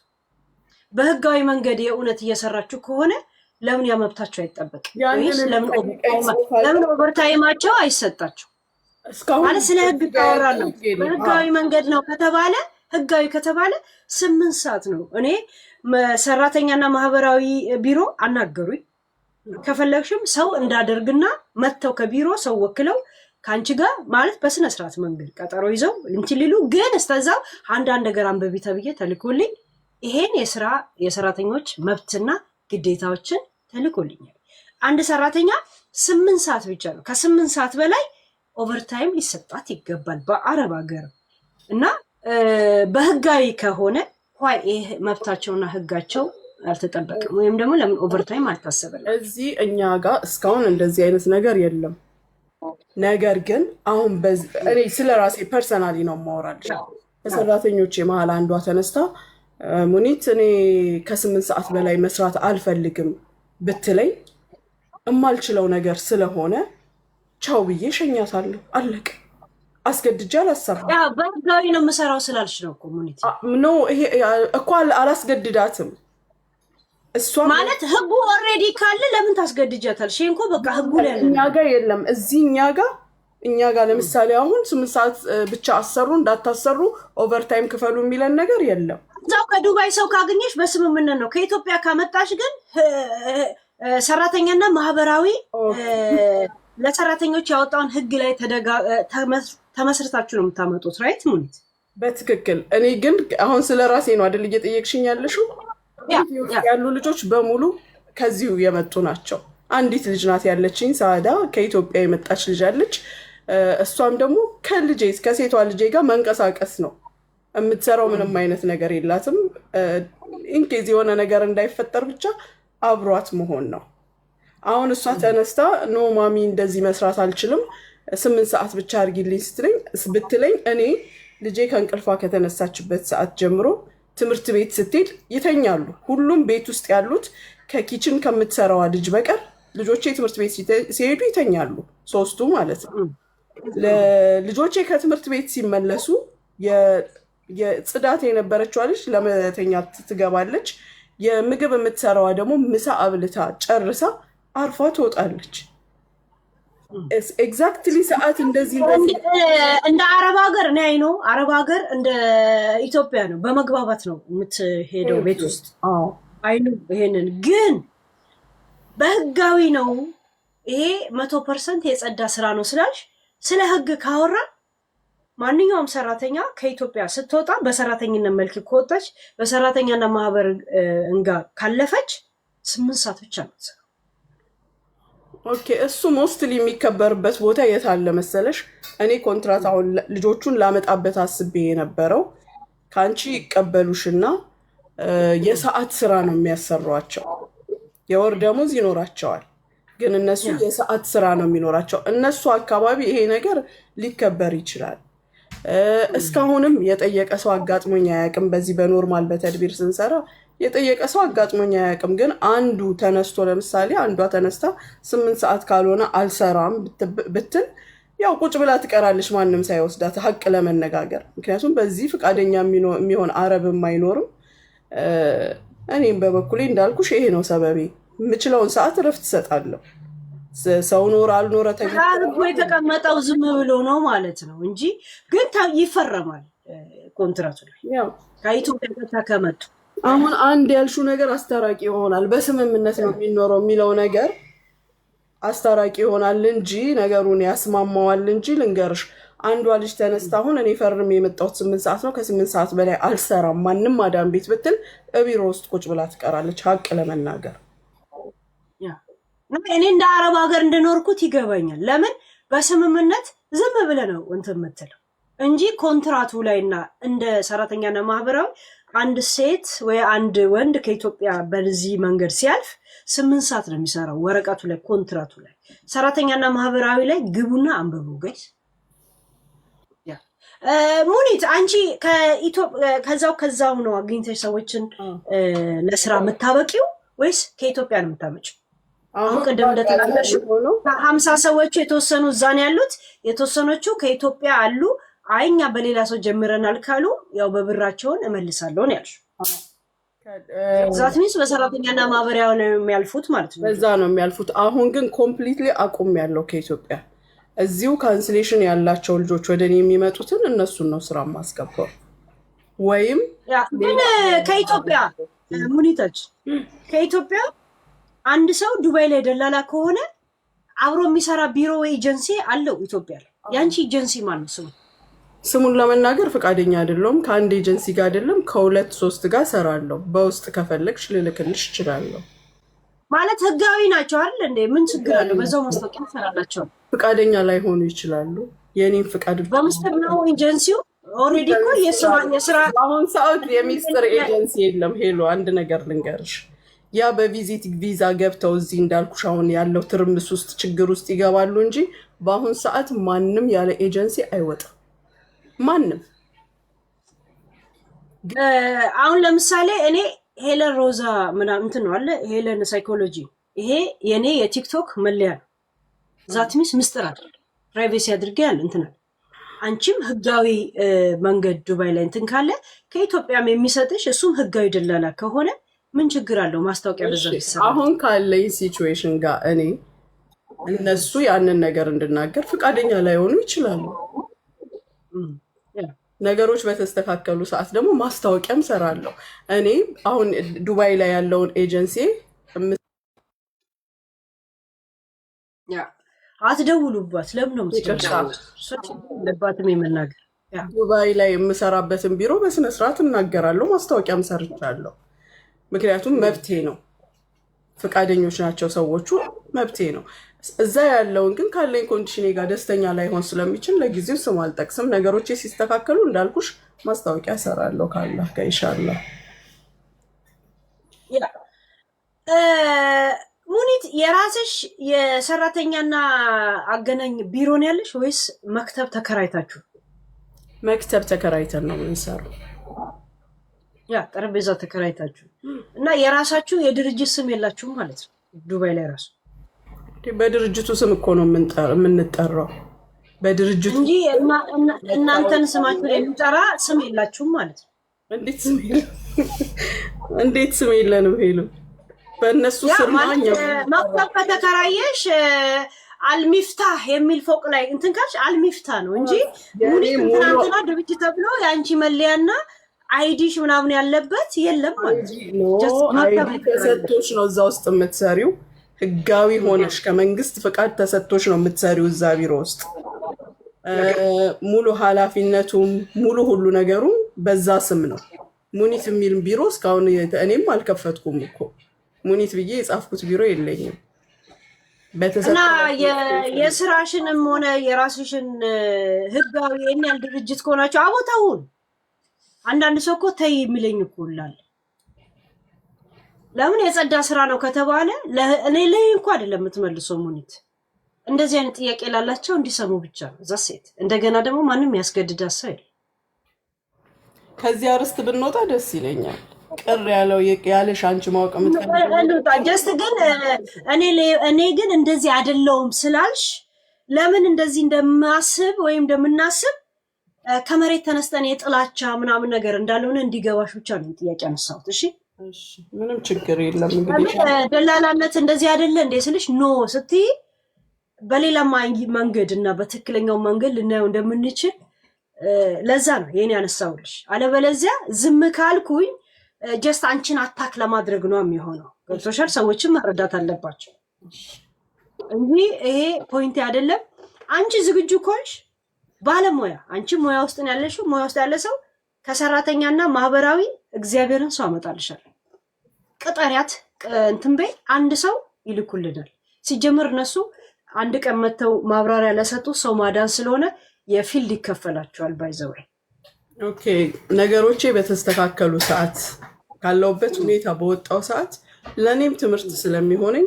በህጋዊ መንገድ የእውነት እየሰራችሁ ከሆነ ለምን ያመብታቸው አይጠበቅም? ወይስ ለምን ኦቨርታይማቸው አይሰጣቸው? ማለት ስለ ህግ ታወራን ነው። በህጋዊ መንገድ ነው ከተባለ ህጋዊ ከተባለ 8 ሰዓት ነው። እኔ ሰራተኛና ማህበራዊ ቢሮ አናገሩኝ። ከፈለግሽም ሰው እንዳደርግና መተው ከቢሮ ሰው ወክለው ካንቺ ጋር ማለት በስነ ስርዓት መንገድ ቀጠሮ ይዘው እንትን ሊሉ ግን እስከዛው አንዳንድ ነገር አንብቢ ተብዬ ተልኮልኝ ይሄን የሰራተኞች መብትና ግዴታዎችን ተልኮልኛል። አንድ ሰራተኛ 8 ሰዓት ብቻ ነው። ከ8 ሰዓት በላይ ኦቨርታይም ሊሰጣት ይገባል በአረብ ሀገር እና በህጋዊ ከሆነ ሆይ ይሄ መብታቸውና ህጋቸው አልተጠበቀም ወይም ደግሞ ለምን ኦቨርታይም አልታሰበለም? እዚህ እኛ ጋር እስካሁን እንደዚህ አይነት ነገር የለም። ነገር ግን አሁን እኔ ስለራሴ ፐርሰናሊ ነው የማወራልሽ። ከሰራተኞች መሀል አንዷ ተነስታ ሙኒት እኔ ከ8 ሰዓት በላይ መስራት አልፈልግም ብትለኝ እማልችለው ነገር ስለሆነ ቻው ብዬ ሸኛታለሁ። አለቀ። አስገድጄ አላሰራም። በህጋዊ ነው የምሰራው ስላልሽ ነው ኮሙኒቲ ኖ ይሄ እኮ አላስገድዳትም። እሷ ማለት ህጉ ኦልሬዲ ካለ ለምን ታስገድጃታለሽ? እኮ በቃ ህጉ ላይ እኛ ጋር የለም። እዚህ እኛ ጋር ለምሳሌ አሁን 8 ሰዓት ብቻ አሰሩ እንዳታሰሩ ኦቨርታይም ክፈሉ የሚለን ነገር የለም። እዛው ከዱባይ ሰው ካገኘሽ በስምምነት ነው። ከኢትዮጵያ ካመጣሽ ግን ሰራተኛና ማህበራዊ ለሰራተኞች ያወጣውን ህግ ላይ ተመስርታችሁ ነው የምታመጡት። ራይት ሙኒት? በትክክል። እኔ ግን አሁን ስለራሴ ነው አይደል እየጠየቅሽኝ ያለሽው? ያሉ ልጆች በሙሉ ከዚሁ የመጡ ናቸው። አንዲት ልጅ ናት ያለችኝ ሳዳ፣ ከኢትዮጵያ የመጣች ልጅ አለች። እሷም ደግሞ ከሴቷ ልጄ ጋር መንቀሳቀስ ነው የምትሰራው። ምንም አይነት ነገር የላትም። ኢንኬዝ የሆነ ነገር እንዳይፈጠር ብቻ አብሯት መሆን ነው። አሁን እሷ ተነስታ ኖ ማሚ እንደዚህ መስራት አልችልም 8 ሰዓት ብቻ አድርጊልኝ ብትለኝ እኔ ልጄ ከእንቅልፏ ከተነሳችበት ሰዓት ጀምሮ ትምህርት ቤት ስትሄድ ይተኛሉ። ሁሉም ቤት ውስጥ ያሉት ከኪችን ከምትሰራዋ ልጅ በቀር ልጆቼ ትምህርት ቤት ሲሄዱ ይተኛሉ፣ 3ቱ ማለት ነው። ልጆቼ ከትምህርት ቤት ሲመለሱ የጽዳት የነበረችዋ ልጅ ለመተኛት ትገባለች። የምግብ የምትሰራዋ ደግሞ ምሳ አብልታ ጨርሳ አርፋ ትወጣለች። ኤግዛክትሊ ሰዓት እንደዚህ እንደ አረብ ሀገር እኔ አይኖ አረብ ሀገር እንደ ኢትዮጵያ ነው፣ በመግባባት ነው የምትሄደው ቤት ውስጥ አይኖ። ይሄንን ግን በህጋዊ ነው ይሄ 100% የጸዳ ስራ ነው ስላልሽ ስለ ህግ ካወራ ማንኛውም ሰራተኛ ከኢትዮጵያ ስትወጣ በሰራተኝነት መልክ ከወጣች በሰራተኛና ማህበር እንጋ ካለፈች 8 ሰዓት ብቻ ነው። ኦኬ፣ እሱ ሞስትሊ የሚከበርበት ቦታ የት አለ መሰለሽ? እኔ ኮንትራት አሁን ልጆቹን ላመጣበት አስቤ የነበረው ከአንቺ ይቀበሉሽና የሰዓት ስራ ነው የሚያሰሯቸው። የወር ደሞዝ ይኖራቸዋል፣ ግን እነሱ የሰዓት ስራ ነው የሚኖራቸው። እነሱ አካባቢ ይሄ ነገር ሊከበር ይችላል። እስካሁንም የጠየቀ ሰው አጋጥሞኝ አያውቅም። በዚህ በኖርማል በተድቢር ስንሰራ የጠየቀ ሰው አጋጥሞኝ አያውቅም። ግን አንዱ ተነስቶ ለምሳሌ አንዷ ተነስታ 8 ሰዓት ካልሆነ አልሰራም ብትል ያው ቁጭ ብላ ትቀራለች፣ ማንም ሳይወስዳት ሀቅ ለመነጋገር። ምክንያቱም በዚህ ፈቃደኛ የሚሆን አረብም አይኖርም። እኔም በበኩሌ እንዳልኩሽ ይሄ ነው ሰበቤ። የምችለውን ሰዓት እረፍት እሰጣለሁ። ሰው ኖረ አልኖረ ተግባሩ የተቀመጠው ዝም ብሎ ነው ማለት ነው እንጂ ግን ይፈረማል ኮንትራቱ ላይ ያው ከኢትዮጵያ ተከመጡ። አሁን አንድ ያልሹ ነገር አስታራቂ ይሆናል፣ በስምምነት ነው የሚኖረው የሚለው ነገር አስታራቂ ይሆናል እንጂ ነገሩን ያስማማዋል እንጂ ልንገርሽ፣ አንዷ ልጅ ተነስታ አሁን እኔ ፈርም የመጣሁት 8 ሰዓት ነው ከ8 ሰዓት በላይ አልሰራም ማንም ማዳም ቤት ብትል ቢሮ ውስጥ ቁጭ ብላ ትቀራለች። ሀቅ ለመናገር እኔ እንደ አረብ ሀገር እንደኖርኩት ይገባኛል። ለምን በስምምነት ዝም ብለህ ነው እንትን የምትለው እንጂ ኮንትራቱ ላይና እንደ ሰራተኛና ማህበራዊ አንድ ሴት ወይ አንድ ወንድ ከኢትዮጵያ በዚህ መንገድ ሲያልፍ 8 ሰዓት ነው የሚሰራው ወረቀቱ ላይ ኮንትራቱ ላይ። ሰራተኛና ማህበራዊ ላይ ግቡና አንብቡ ጋይስ። ሙኒት አንቺ ከዛው ነው አግኝተሽ ሰዎችን ለስራ የምታበቂው ወይስ ከኢትዮጵያ ነው የምታመጪው? አሁን ቀደም እንደተናገርሽ 50 ሰዎች የተወሰኑ እዛን ያሉት የተወሰኖቹ ከኢትዮጵያ አሉ። አይኛ በሌላ ሰው ጀምረናል ካሉ ያው በብራቸውን እመልሳለሁ ነው ያልሽ። ዛት ሚንስ በሰራተኛና ማህበራዊ ነው የሚያልፉት ማለት ነው። በዛ ነው የሚያልፉት። አሁን ግን ኮምፕሊትሊ አቁም ያለው ከኢትዮጵያ እዚሁ ካንስሌሽን ያላቸው ልጆች ወደ እኔ የሚመጡትን እነሱን ነው ስራ ማስገባው። ወይም ግን ከኢትዮጵያ ሙኒቶች ከኢትዮጵያ አንድ ሰው ዱባይ ላይ ደላላ ከሆነ አብሮ የሚሰራ ቢሮ ወይ ኤጀንሲ አለው ኢትዮጵያ ላይ። ያንቺ ኤጀንሲ ማለት ነው? ስሙን ለመናገር ፈቃደኛ አይደለም። ከአንድ ኤጀንሲ ጋር አይደለም ከ2-3 ጋር ሰራለሁ። በውስጥ ከፈለግሽ ልልክልሽ እችላለሁ። ማለት ህጋዊ ናቸው አይደል እንዴ? ምን ችግር አለው? በዛው ማስታወቂያ ሰራላቸው። ፈቃደኛ ላይሆኑ ይችላሉ። የኔን ፍቃድ በምስጢር ነው ኤጀንሲው። ኦልሬዲ እኮ የስራ አሁን ሰዓት የሚስጥር ኤጀንሲ የለም። ሄሎ አንድ ነገር ልንገርሽ፣ ያ በቪዚት ቪዛ ገብተው እዚህ እንዳልኩሽ አሁን ያለው ትርምስ ውስጥ ችግር ውስጥ ይገባሉ እንጂ በአሁን ሰዓት ማንም ያለ ኤጀንሲ አይወጣም። ማንም አሁን ለምሳሌ እኔ ሄለን ሮዛ ምናምን እንትን ነው አለ ሄለን ሳይኮሎጂ፣ ይሄ የኔ የቲክቶክ መለያ ነው። ዛት ሚንስ ምስጥር አይደል ፕራይቬሲ አድርጌ ያለ እንትን ነው። አንቺም ህጋዊ መንገድ ዱባይ ላይ እንትን ካለ ከኢትዮጵያም የሚሰጥሽ እሱም ህጋዊ ደላላ ከሆነ ምን ችግር አለው? ማስታወቂያ በዛ ይሰራል። አሁን ካለኝ ሲቹዌሽን ጋር እኔ እነሱ ያንን ነገር እንድናገር ፈቃደኛ ላይሆኑ ይችላሉ። ነገሮች በተስተካከሉ ሰዓት ደግሞ ማስታወቂያም ሰራለሁ። እኔ አሁን ዱባይ ላይ ያለውን ኤጀንሲ አትደውሉባት። ለምን ነው ለባትም የመናገር ዱባይ ላይ የምሰራበትን ቢሮ በስነስርዓት እናገራለሁ። ማስታወቂያም ሰርቻለሁ። ምክንያቱም መብቴ ነው። ፈቃደኞች ናቸው ሰዎቹ፣ መብቴ ነው። እዛ ያለውን ግን ካለኝ ኮንዲሽኔ ጋር ደስተኛ ላይሆን ስለሚችል ለጊዜው ስም አልጠቅስም። ነገሮች ሲስተካከሉ እንዳልኩሽ ማስታወቂያ ሰራለሁ ካላህ ጋር ኢንሻአላህ። ሙኒት የራስሽ የሰራተኛና አገናኝ ቢሮ ነው ያለሽ ወይስ መክተብ ተከራይታችሁ? መክተብ ተከራይተን ነው የምንሰራው። ጠረጴዛ ተከራይታችሁ እና የራሳችሁ የድርጅት ስም የላችሁም ማለት ነው? ዱባይ ላይ ራሱ በድርጅቱ ስም እኮ ነው የምንጠራው። በድርጅቱ እንጂ እናንተን ስማችሁ የሚጠራ ስም የላችሁም ማለት ነው? እንዴት ስም የለንም? ሄሉ በእነሱ ስም መክተብ ከተከራየሽ አልሚፍታህ የሚል ፎቅ ላይ እንትን ካልሽ አልሚፍታህ ነው እንጂ ሙኒት እንትና ድርጅት ተብሎ የአንቺ መለያና አይዲሽ ምናምን ያለበት የለም ማለት ነው። አይዲ ተሰጥቶሽ ነው እዛ ውስጥ የምትሰሪው። ህጋዊ ሆነሽ ከመንግስት ፍቃድ ተሰጥቶሽ ነው የምትሰሪው እዛ ቢሮ ውስጥ። ሙሉ ኃላፊነቱም ሙሉ ሁሉ ነገሩም በዛ ስም ነው። ሙኒት የሚል ቢሮ እስካሁን እኔም አልከፈትኩም እኮ። ሙኒት ብዬ የጻፍኩት ቢሮ የለኝም። እና የስራሽንም ሆነ የራስሽን ህጋዊ የሚያል ድርጅት ከሆናቸው አቦታውን አንዳንድ ሰው እኮ ተይ የሚለኝ እኮ ላል ለምን የጸዳ ስራ ነው ከተባለ እኔ ላይ እንኳን አይደለም የምትመልሰው ሙኒት። እንደዚህ አይነት ጥያቄ ላላቸው እንዲሰሙ ብቻ ነው እዛ ሴት። እንደገና ደግሞ ማንም ያስገድዳት ሰው የለም። ከዚህ አርስት ብንወጣ ደስ ይለኛል። ቅር ያለው ያለሽ አንቺ ማወቅ የምትፈልጊው ጀስት ግን እኔ ግን እንደዚህ አይደለውም ስላልሽ ለምን እንደዚህ እንደማስብ ወይም እንደምናስብ ከመሬት ተነስተን የጥላቻ ምናምን ነገር እንዳልሆነ እንዲገባሽ ብቻ ነው ጥያቄ አነሳሁት። እሺ ምንም ችግር የለም። እንግዲህ ደላላነት እንደዚህ አይደለ እንዴ ስልሽ ኖ ስትይ በሌላ መንገድ እና በትክክለኛው መንገድ ልናየው እንደምንችል ለዛ ነው የኔ ያነሳውልሽ። አለበለዚያ ዝም ካልኩኝ ጀስት አንቺን አታክ ለማድረግ ነው የሚሆነው። ገብቶሻል? ሰዎችን መረዳት አለባቸው እንጂ ይሄ ፖይንት አይደለም። አንቺ ዝግጁ ከሆንሽ ባለሙያ አንቺ ሙያ ውስጥ ነው ያለሽው። ሙያ ውስጥ ያለ ሰው ከሰራተኛና ማህበራዊ እግዚአብሔርን ሰው አመጣልሻል። ቅጠሪያት እንትን በይ አንድ ሰው ይልኩልናል። ሲጀምር እነሱ አንድ ቀን መተው ማብራሪያ ለሰጡ ሰው ማዳን ስለሆነ የፊልድ ይከፈላቸዋል። ባይዘው ኦኬ። ነገሮቼ በተስተካከሉ ሰዓት ካለውበት ሁኔታ በወጣው ሰዓት ለኔም ትምህርት ስለሚሆነኝ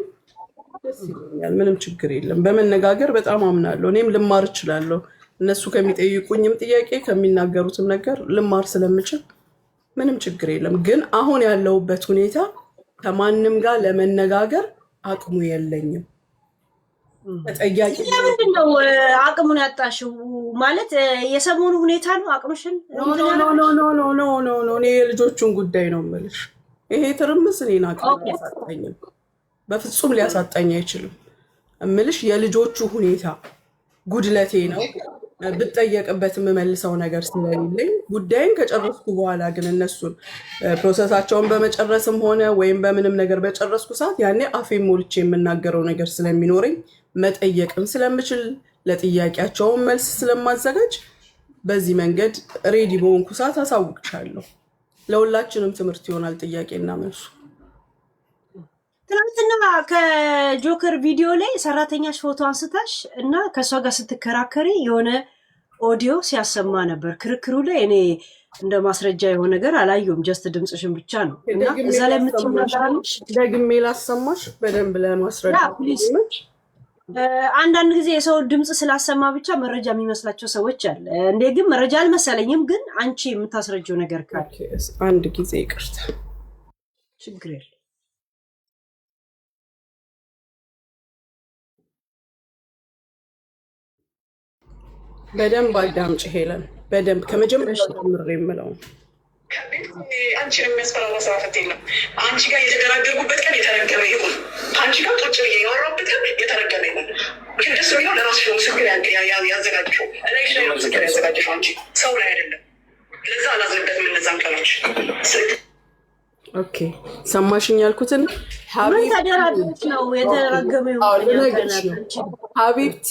ደስ ይለኛል። ምንም ችግር የለም። በመነጋገር በጣም አምናለሁ። እኔም ልማር እችላለሁ። እነሱ ከሚጠይቁኝም ጥያቄ ከሚናገሩትም ነገር ልማር ስለምችል ምንም ችግር የለም። ግን አሁን ያለውበት ሁኔታ ከማንም ጋር ለመነጋገር አቅሙ የለኝም። ተጠያቂ ለምንድን ነው አቅሙን ያጣሽው? ማለት የሰሞኑ ሁኔታ ነው አቅምሽን? ኖ እኔ የልጆቹን ጉዳይ ነው የምልሽ። ይሄ ትርምስ እኔን አቅም ሊያሳጣኝም በፍጹም ሊያሳጣኝ አይችልም። እምልሽ የልጆቹ ሁኔታ ጉድለቴ ነው። ብጠየቅበት የምመልሰው ነገር ስለሌለኝ ጉዳይን ከጨረስኩ በኋላ ግን እነሱን ፕሮሰሳቸውን በመጨረስም ሆነ ወይም በምንም ነገር በጨረስኩ ሰዓት ያኔ አፌን ሞልቼ የምናገረው ነገር ስለሚኖረኝ መጠየቅም ስለምችል ለጥያቄያቸውን መልስ ስለማዘጋጅ በዚህ መንገድ ሬዲ በሆንኩ ሰዓት አሳውቅሻለሁ። ለሁላችንም ትምህርት ይሆናል ጥያቄና መልሱ። ትናንትና ከጆከር ቪዲዮ ላይ ሰራተኛሽ ፎቶ አንስታሽ እና ከእሷ ጋር ስትከራከሪ የሆነ ኦዲዮ ሲያሰማ ነበር። ክርክሩ ላይ እኔ እንደ ማስረጃ የሆነ ነገር አላየሁም። ጀስት ድምፅሽን ብቻ ነው እና እዛ ላይ የምትናገራለሽ። ደግሜ ላሰማሽ በደንብ ለማስረጃ ፕሊዝ። አንዳንድ ጊዜ የሰው ድምፅ ስላሰማ ብቻ መረጃ የሚመስላቸው ሰዎች አለ። እንዴ ግን መረጃ አልመሰለኝም። ግን አንቺ የምታስረጀው ነገር ካለ አንድ ጊዜ ይቅርታ። ችግር የለም። በደንብ አዳምጪ ሄለን፣ በደንብ ከመጀመሪያ ጀምሬ የምለው አንቺን የሚያስፈራራ ስራ ፈት የለም። አንቺ ጋር የተደራደርጉበት ቀን የተረገመ ይሁን። አንቺ ጋር ቁጭ ብዬ ያወራበት ቀን የተረገመ ይሁን። ግን ደስ የሚለው ለራስሽ ነው ምስክር ያዘጋጀሽው፣ እላይሽ ላይ ነው ምስክር ያዘጋጀሽው አንቺ ሰው ላይ አይደለም። ለዛ አላዝንበትም እነዛን ቀኖች። ኦኬ ሰማሽኝ ያልኩትን ተደራደርች ነው የተረገመ ይሁን። ሀቢብቲ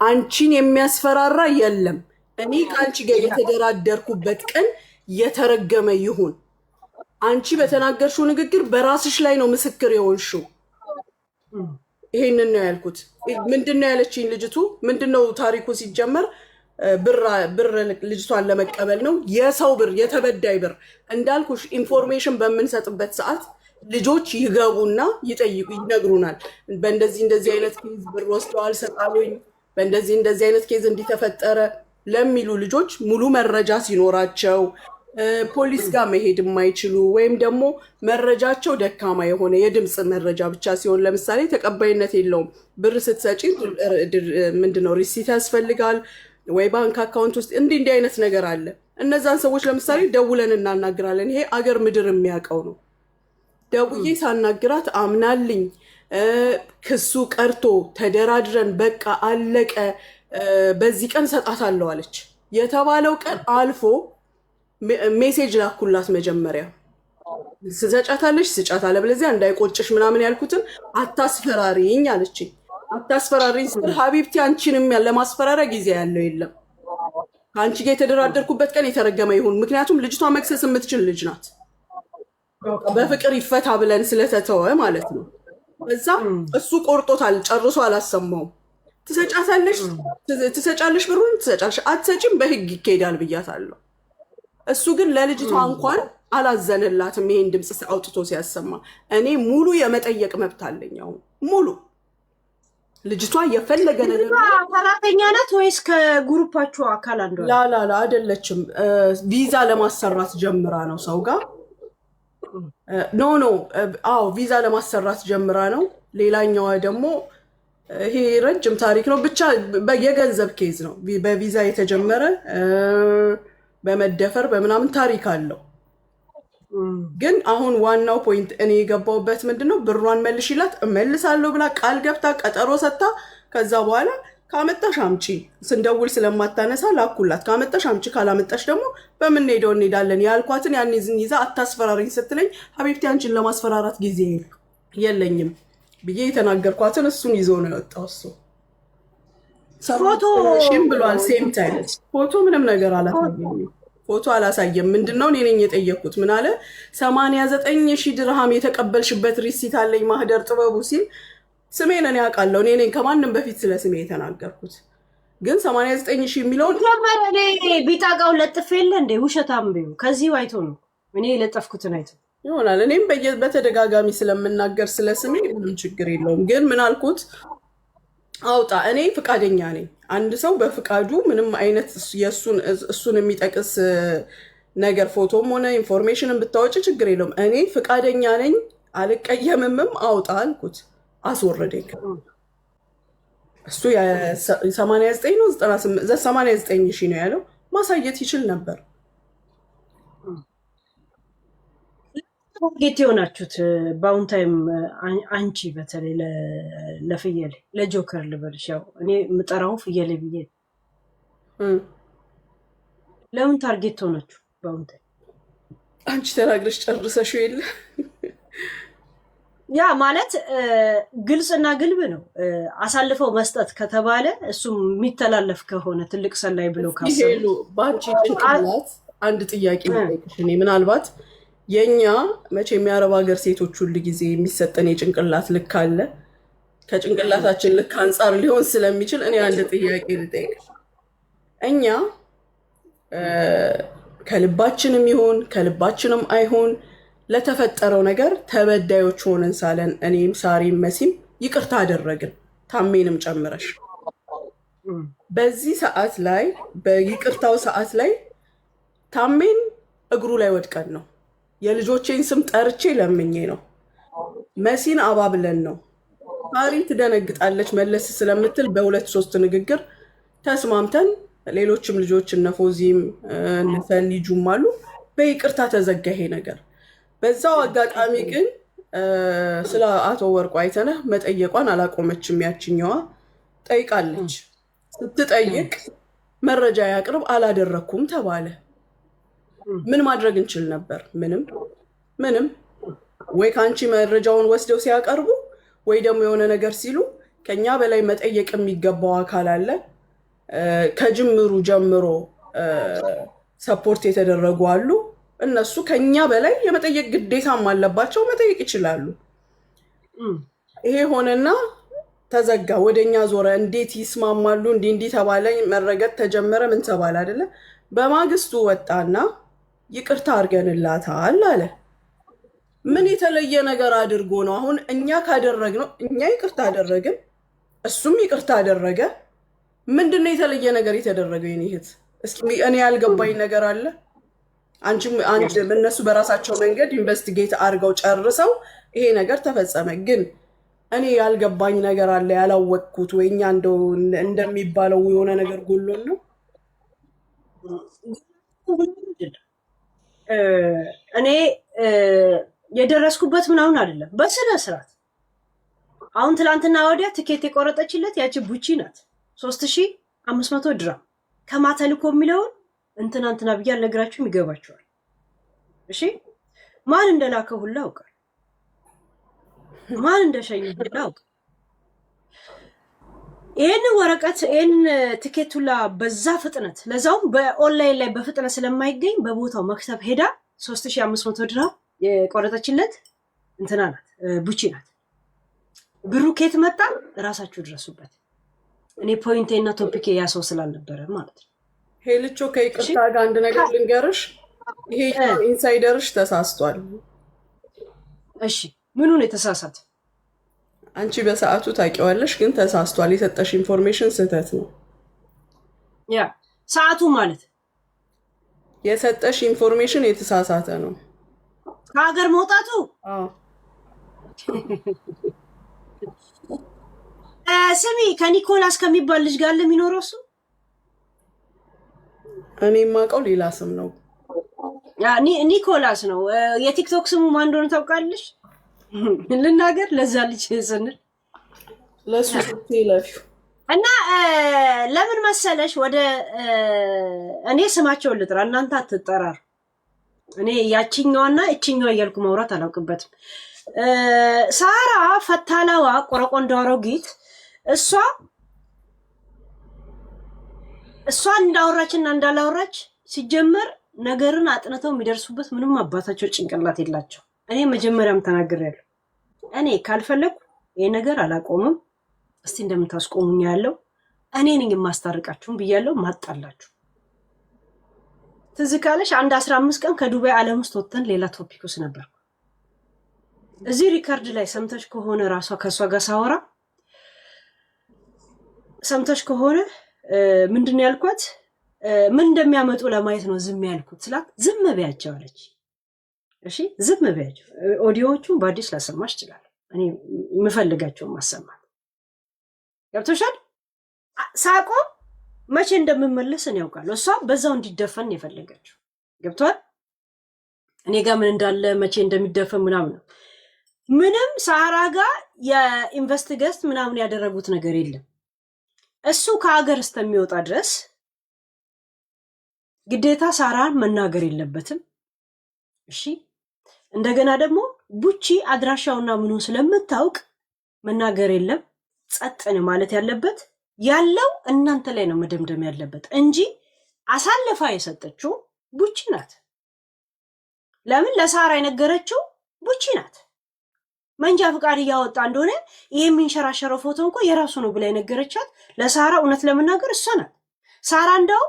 አንቺን የሚያስፈራራ የለም። እኔ ከአንቺ ጋር የተደራደርኩበት ቀን የተረገመ ይሁን። አንቺ በተናገርሽው ንግግር በራስሽ ላይ ነው ምስክር የሆንሽው። ይሄንን ነው ያልኩት። ምንድነው ያለችኝ ልጅቱ? ምንድነው ታሪኩ ሲጀመር ብር ልጅቷን ለመቀበል ነው። የሰው ብር፣ የተበዳይ ብር እንዳልኩሽ ኢንፎርሜሽን በምንሰጥበት ሰዓት ልጆች ይገቡና ይጠይቁ ይነግሩናል። በእንደዚህ አይነት ኬዝ ብር ወስደዋል ሰጣሉኝ፣ በእንደዚህ አይነት ኬዝ እንዲተፈጠረ ለሚሉ ልጆች ሙሉ መረጃ ሲኖራቸው ፖሊስ ጋር መሄድ የማይችሉ ወይም ደግሞ መረጃቸው ደካማ የሆነ የድምፅ መረጃ ብቻ ሲሆን፣ ለምሳሌ ተቀባይነት የለውም። ብር ስትሰጪ ምንድነው ሪሲት ያስፈልጋል ወይ ባንክ አካውንት ውስጥ እንዲህ አይነት ነገር አለ። እነዛን ሰዎች ለምሳሌ ደውለን እናናግራለን። ይሄ አገር ምድር የሚያውቀው ነው። ደውዬ ሳናግራት አምናልኝ ክሱ ቀርቶ ተደራድረን በቃ አለቀ በዚህ ቀን ሰጣታለሁ አለች። የተባለው ቀን አልፎ ሜሴጅ ላኩላት። መጀመሪያ ስጫታለች ስጫት አለበለዚያ እንዳይቆጭሽ ምናምን ያልኩትን አታስፈራሪኝ አለችኝ። አታስፈራሪኝ ስል ሀቢብቲ አንቺንም ለማስፈራሪያ ጊዜ ያለው የለም። ከአንቺ ጋር የተደራደርኩበት ቀን የተረገመ ይሁን። ምክንያቱም ልጅቷ መክሰስ የምትችል ልጅ ናት። በፍቅር ይፈታ ብለን ስለተተወ ማለት ነው። እዛ እሱ ቆርጦታል፣ ጨርሶ አላሰማውም። ትሰጫለሽ ብሩን ትሰጫለሽ፣ አትሰጪም በህግ ይካሄዳል ብያታለሁ። እሱ ግን ለልጅቷ እንኳን አላዘንላትም። ይሄን ድምፅ አውጥቶ ሲያሰማ እኔ ሙሉ የመጠየቅ መብት አለኝ። አሁን ሙሉ ልጅቷ የፈለገ ነገር ሰራተኛ ናት ወይስ ከግሩፓችሁ አካል አንዷ? ላላላ አይደለችም። ቪዛ ለማሰራት ጀምራ ነው ሰው ጋር ኖ አዎ ቪዛ ለማሰራት ጀምራ ነው። ሌላኛዋ ደግሞ ይሄ ረጅም ታሪክ ነው። ብቻ የገንዘብ ኬዝ ነው። በቪዛ የተጀመረ በመደፈር በምናምን ታሪክ አለው። ግን አሁን ዋናው ፖይንት እኔ የገባውበት ምንድነው ብሯን መልሽላት እመልሳለሁ ብላ ቃል ገብታ ቀጠሮ ሰጥታ ከዛ በኋላ ካመጣሽ አምጪ ስንደውል ስለማታነሳ ላኩላት። ካመጣሽ አምጪ ካላመጣሽ ደግሞ በምንሄደው እንሄዳለን ያልኳትን ያን ይዛ አታስፈራሪኝ ስትለኝ ሀቢብቲ አንቺን ለማስፈራራት ጊዜ የለኝም ብዬ የተናገርኳትን እሱን ይዞ ነው የወጣው። እሱ ፎቶ ብሏል። ሴም ታይም ፎቶ ምንም ነገር አላሳየኝም። ፎቶ አላሳየም። ምንድነው እኔ ነኝ የጠየኩት። ምን አለ 89,000 ድርሃም የተቀበልሽበት ሪሲት አለኝ ማህደር ጥበቡ ሲል ስሜን እኔ አውቃለሁ። እኔ ነኝ ከማንም በፊት ስለ ስሜ የተናገርኩት። ግን 89,000 የሚለውን እኔ ቢጣቃውን ለጥፍ የለ እንዴ ውሸታም ቢው ከዚህ አይቶ ነው እኔ የለጠፍኩትን አይቶ ይሆናል። እኔም በተደጋጋሚ ስለምናገር ስለ ስሜ ምንም ችግር የለውም። ግን ምን አልኩት አውጣ። እኔ ፍቃደኛ ነኝ። አንድ ሰው በፍቃዱ ምንም አይነት እሱን የሚጠቅስ ነገር ፎቶም ሆነ ኢንፎርሜሽንን ብታወጭ ችግር የለውም። እኔ ፍቃደኛ ነኝ፣ አልቀየምምም። አውጣ አልኩት። አስወረደኝ። እሱ 89 ነው 89,000 ነው ያለው። ማሳየት ይችል ነበር። ታርጌት የሆናችሁት በአሁን ታይም አንቺ በተለይ ለፍየሌ ለጆከር ልበልሽ፣ ያው እኔ የምጠራው ፍየሌ ብዬ ለምን ታርጌት ሆናችሁ በአሁን ታይም? አንቺ ተናግረሽ ጨርሰሽው የለ ያ ማለት ግልጽና ግልብ ነው። አሳልፈው መስጠት ከተባለ እሱም የሚተላለፍ ከሆነ ትልቅ ሰላይ ብሎ ካሰሉ በአንቺ ጭንቅላት አንድ ጥያቄ ልጠይቅሽ። እኔ ምናልባት የኛ መቼም የአረብ ሀገር ሴቶች ሁሉ ጊዜ የሚሰጠን የጭንቅላት ልክ አለ። ከጭንቅላታችን ልክ አንጻር ሊሆን ስለሚችል እኔ አንድ ጥያቄ ልጠይቅሽ። እኛ ከልባችንም ይሁን ከልባችንም አይሆን ለተፈጠረው ነገር ተበዳዮች ሆነን ሳለን እኔም ሳሪም መሲም ይቅርታ አደረግን፣ ታሜንም ጨምረሽ። በዚህ ሰዓት ላይ በይቅርታው ሰዓት ላይ ታሜን እግሩ ላይ ወድቀን ነው፣ የልጆቼን ስም ጠርቼ ለምኜ ነው፣ መሲን አባብለን ነው። ሳሪ ትደነግጣለች መለስ ስለምትል በሁለት ሶስት ንግግር ተስማምተን ሌሎችም ልጆች እነ ፎዚም እነ ሰኒ ጁም አሉ፣ በይቅርታ ተዘጋ ይሄ ነገር። በዛው አጋጣሚ ግን ስለ አቶ ወርቁ አይተነህ መጠየቋን አላቆመችም። ያችኛዋ ጠይቃለች። ስትጠይቅ መረጃ ያቅርብ አላደረኩም ተባለ። ምን ማድረግ እንችል ነበር? ምንም። ወይ ከአንቺ መረጃውን ወስደው ሲያቀርቡ ወይ ደግሞ የሆነ ነገር ሲሉ ከኛ በላይ መጠየቅ የሚገባው አካል አለ። ከጅምሩ ጀምሮ ሰፖርት የተደረጉ አሉ። እነሱ ከኛ በላይ የመጠየቅ ግዴታም አለባቸው፣ መጠየቅ ይችላሉ። ይሄ ሆነና ተዘጋ፣ ወደኛ ዞረ። እንዴት ይስማማሉ? እንዲህ ተባለ፣ መረገጥ ተጀመረ። ምን ተባለ አይደለ? በማግስቱ ወጣና ይቅርታ አድርገንላታል አለ። ምን የተለየ ነገር አድርጎ ነው? አሁን እኛ ካደረግነው እኛ ይቅርታ አደረግን፣ እሱም ይቅርታ አደረገ። ምንድነው የተለየ ነገር የተደረገው? የኔ እህት እስኪ እኔ ያልገባኝ ነገር አለ። አንቺም እነሱ በራሳቸው መንገድ ኢንቨስቲጌት አድርገው ጨርሰው ይሄ ነገር ተፈጸመ። ግን እኔ ያልገባኝ ነገር አለ፣ ያላወቅኩት። ወይ እኛ እንደሚባለው የሆነ ነገር ጎሎን ነው። እኔ የደረስኩበት ምናምን አይደለም፣ በስነ ስርዓት አሁን ትላንትና ወዲያ ትኬት የቆረጠችለት ያቺ ቡቺ ናት። 3500 ድራም ከማተልኮ የሚለውን እንትና ብዬ አልነግራችሁም፣ ይገባችኋል። እሺ ማን እንደላከው ሁላ አውቃል፣ ማን እንደሸኘ ሁላ አውቃል። ይህን ወረቀት ይህን ትኬት ሁላ በዛ ፍጥነት፣ ለዛውም በኦንላይን ላይ በፍጥነት ስለማይገኝ በቦታው መክተብ ሄዳ 3500 ድራም የቆረጠችለት እንትና ናት፣ ቡቺ ናት። ብሩ ኬት መጣ? እራሳችሁ ድረሱበት። እኔ ፖይንቴ እና ቶፒኬ ያ ሰው ስላልነበረ ማለት ነው። ሄልቾ ከይቅርታ ጋር አንድ ነገር ልንገርሽ፣ ይሄ ኢንሳይደርሽ ተሳስቷል። እሺ ምኑን የተሳሳተ? አንቺ በሰዓቱ ታውቂዋለሽ፣ ግን ተሳስቷል። የሰጠሽ ኢንፎርሜሽን ስህተት ነው። ያ ሰዓቱ ማለት የሰጠሽ ኢንፎርሜሽን የተሳሳተ ነው። ከሀገር መውጣቱ ስሚ፣ ከኒኮላስ ከሚባል ልጅ ጋር ለሚኖረው እሱ እኔ የማውቀው ሌላ ስም ነው። ኒኮላስ ነው። የቲክቶክ ስሙ ማን እንደሆነ ታውቃለሽ? ልናገር ለዛ ልጅ ስንል ለሱ ይለፍ እና ለምን መሰለሽ ወደ እኔ ስማቸውን ልጥራ፣ እናንተ አትጠራር። እኔ ያቺኛዋና እቺኛዋ እያልኩ ማውራት አላውቅበትም። ሳራ ፈታላዋ ቆረቆንዶ አሮጊት እሷ እንዳወራችና እንዳላወራች ሲጀመር ነገርን አጥንተው የሚደርሱበት ምንም አባታቸው ጭንቅላት የላቸው። እኔ መጀመሪያም ተናግሬያለሁ። እኔ ካልፈለኩ ይሄ ነገር አላቆምም፣ እስቲ እንደምታስቆሙኝ ያለው እኔ ነኝ የማስታርቃችሁም ብያለሁ። ማጣላችሁ ትዝ ካለሽ አንድ 15 ቀን ከዱባይ ዓለም ውስጥ ወጥተን ሌላ ቶፒክ ውስጥ ነበርኩ። እዚህ ሪካርድ ላይ ሰምተሽ ከሆነ ራሷ ከሷ ጋር ሳወራ ሰምተሽ ከሆነ ምንድን ያልኳት ምን እንደሚያመጡ ለማየት ነው ዝም ያልኩት ስላት ዝም በያቸው አለች። እሺ ዝም በያቸው። ኦዲዮዎቹን በአዲስ ላሰማሽ ይችላል። እኔ የምፈልጋቸውን ማሰማት ገብቶሻል። ሳቆም መቼ እንደምመለስ እኔ ያውቃለሁ። እሷ በዛው እንዲደፈን የፈለገችው ገብቷል። እኔ ጋር ምን እንዳለ መቼ እንደሚደፈን ምናምን ነው። ምንም ሳራ ጋር የኢንቨስት ገስት ምናምን ያደረጉት ነገር የለም። እሱ ከሀገር እስከሚወጣ ድረስ ግዴታ ሳራን መናገር የለበትም። እሺ እንደገና ደግሞ ቡቺ አድራሻውና ምኑ ስለምታውቅ መናገር የለም። ጸጥ ነው ማለት ያለበት። ያለው እናንተ ላይ ነው መደምደም ያለበት እንጂ አሳልፋ የሰጠችው ቡቺ ናት። ለምን ለሳራ የነገረችው ቡቺ ናት። መንጃ ፍቃድ እያወጣ እንደሆነ ይሄ የሚንሸራሸረው ፎቶ እንኳ የራሱ ነው ብላ የነገረቻት ለሳራ እውነት ለመናገር እሷ ናት። ሳራ እንደው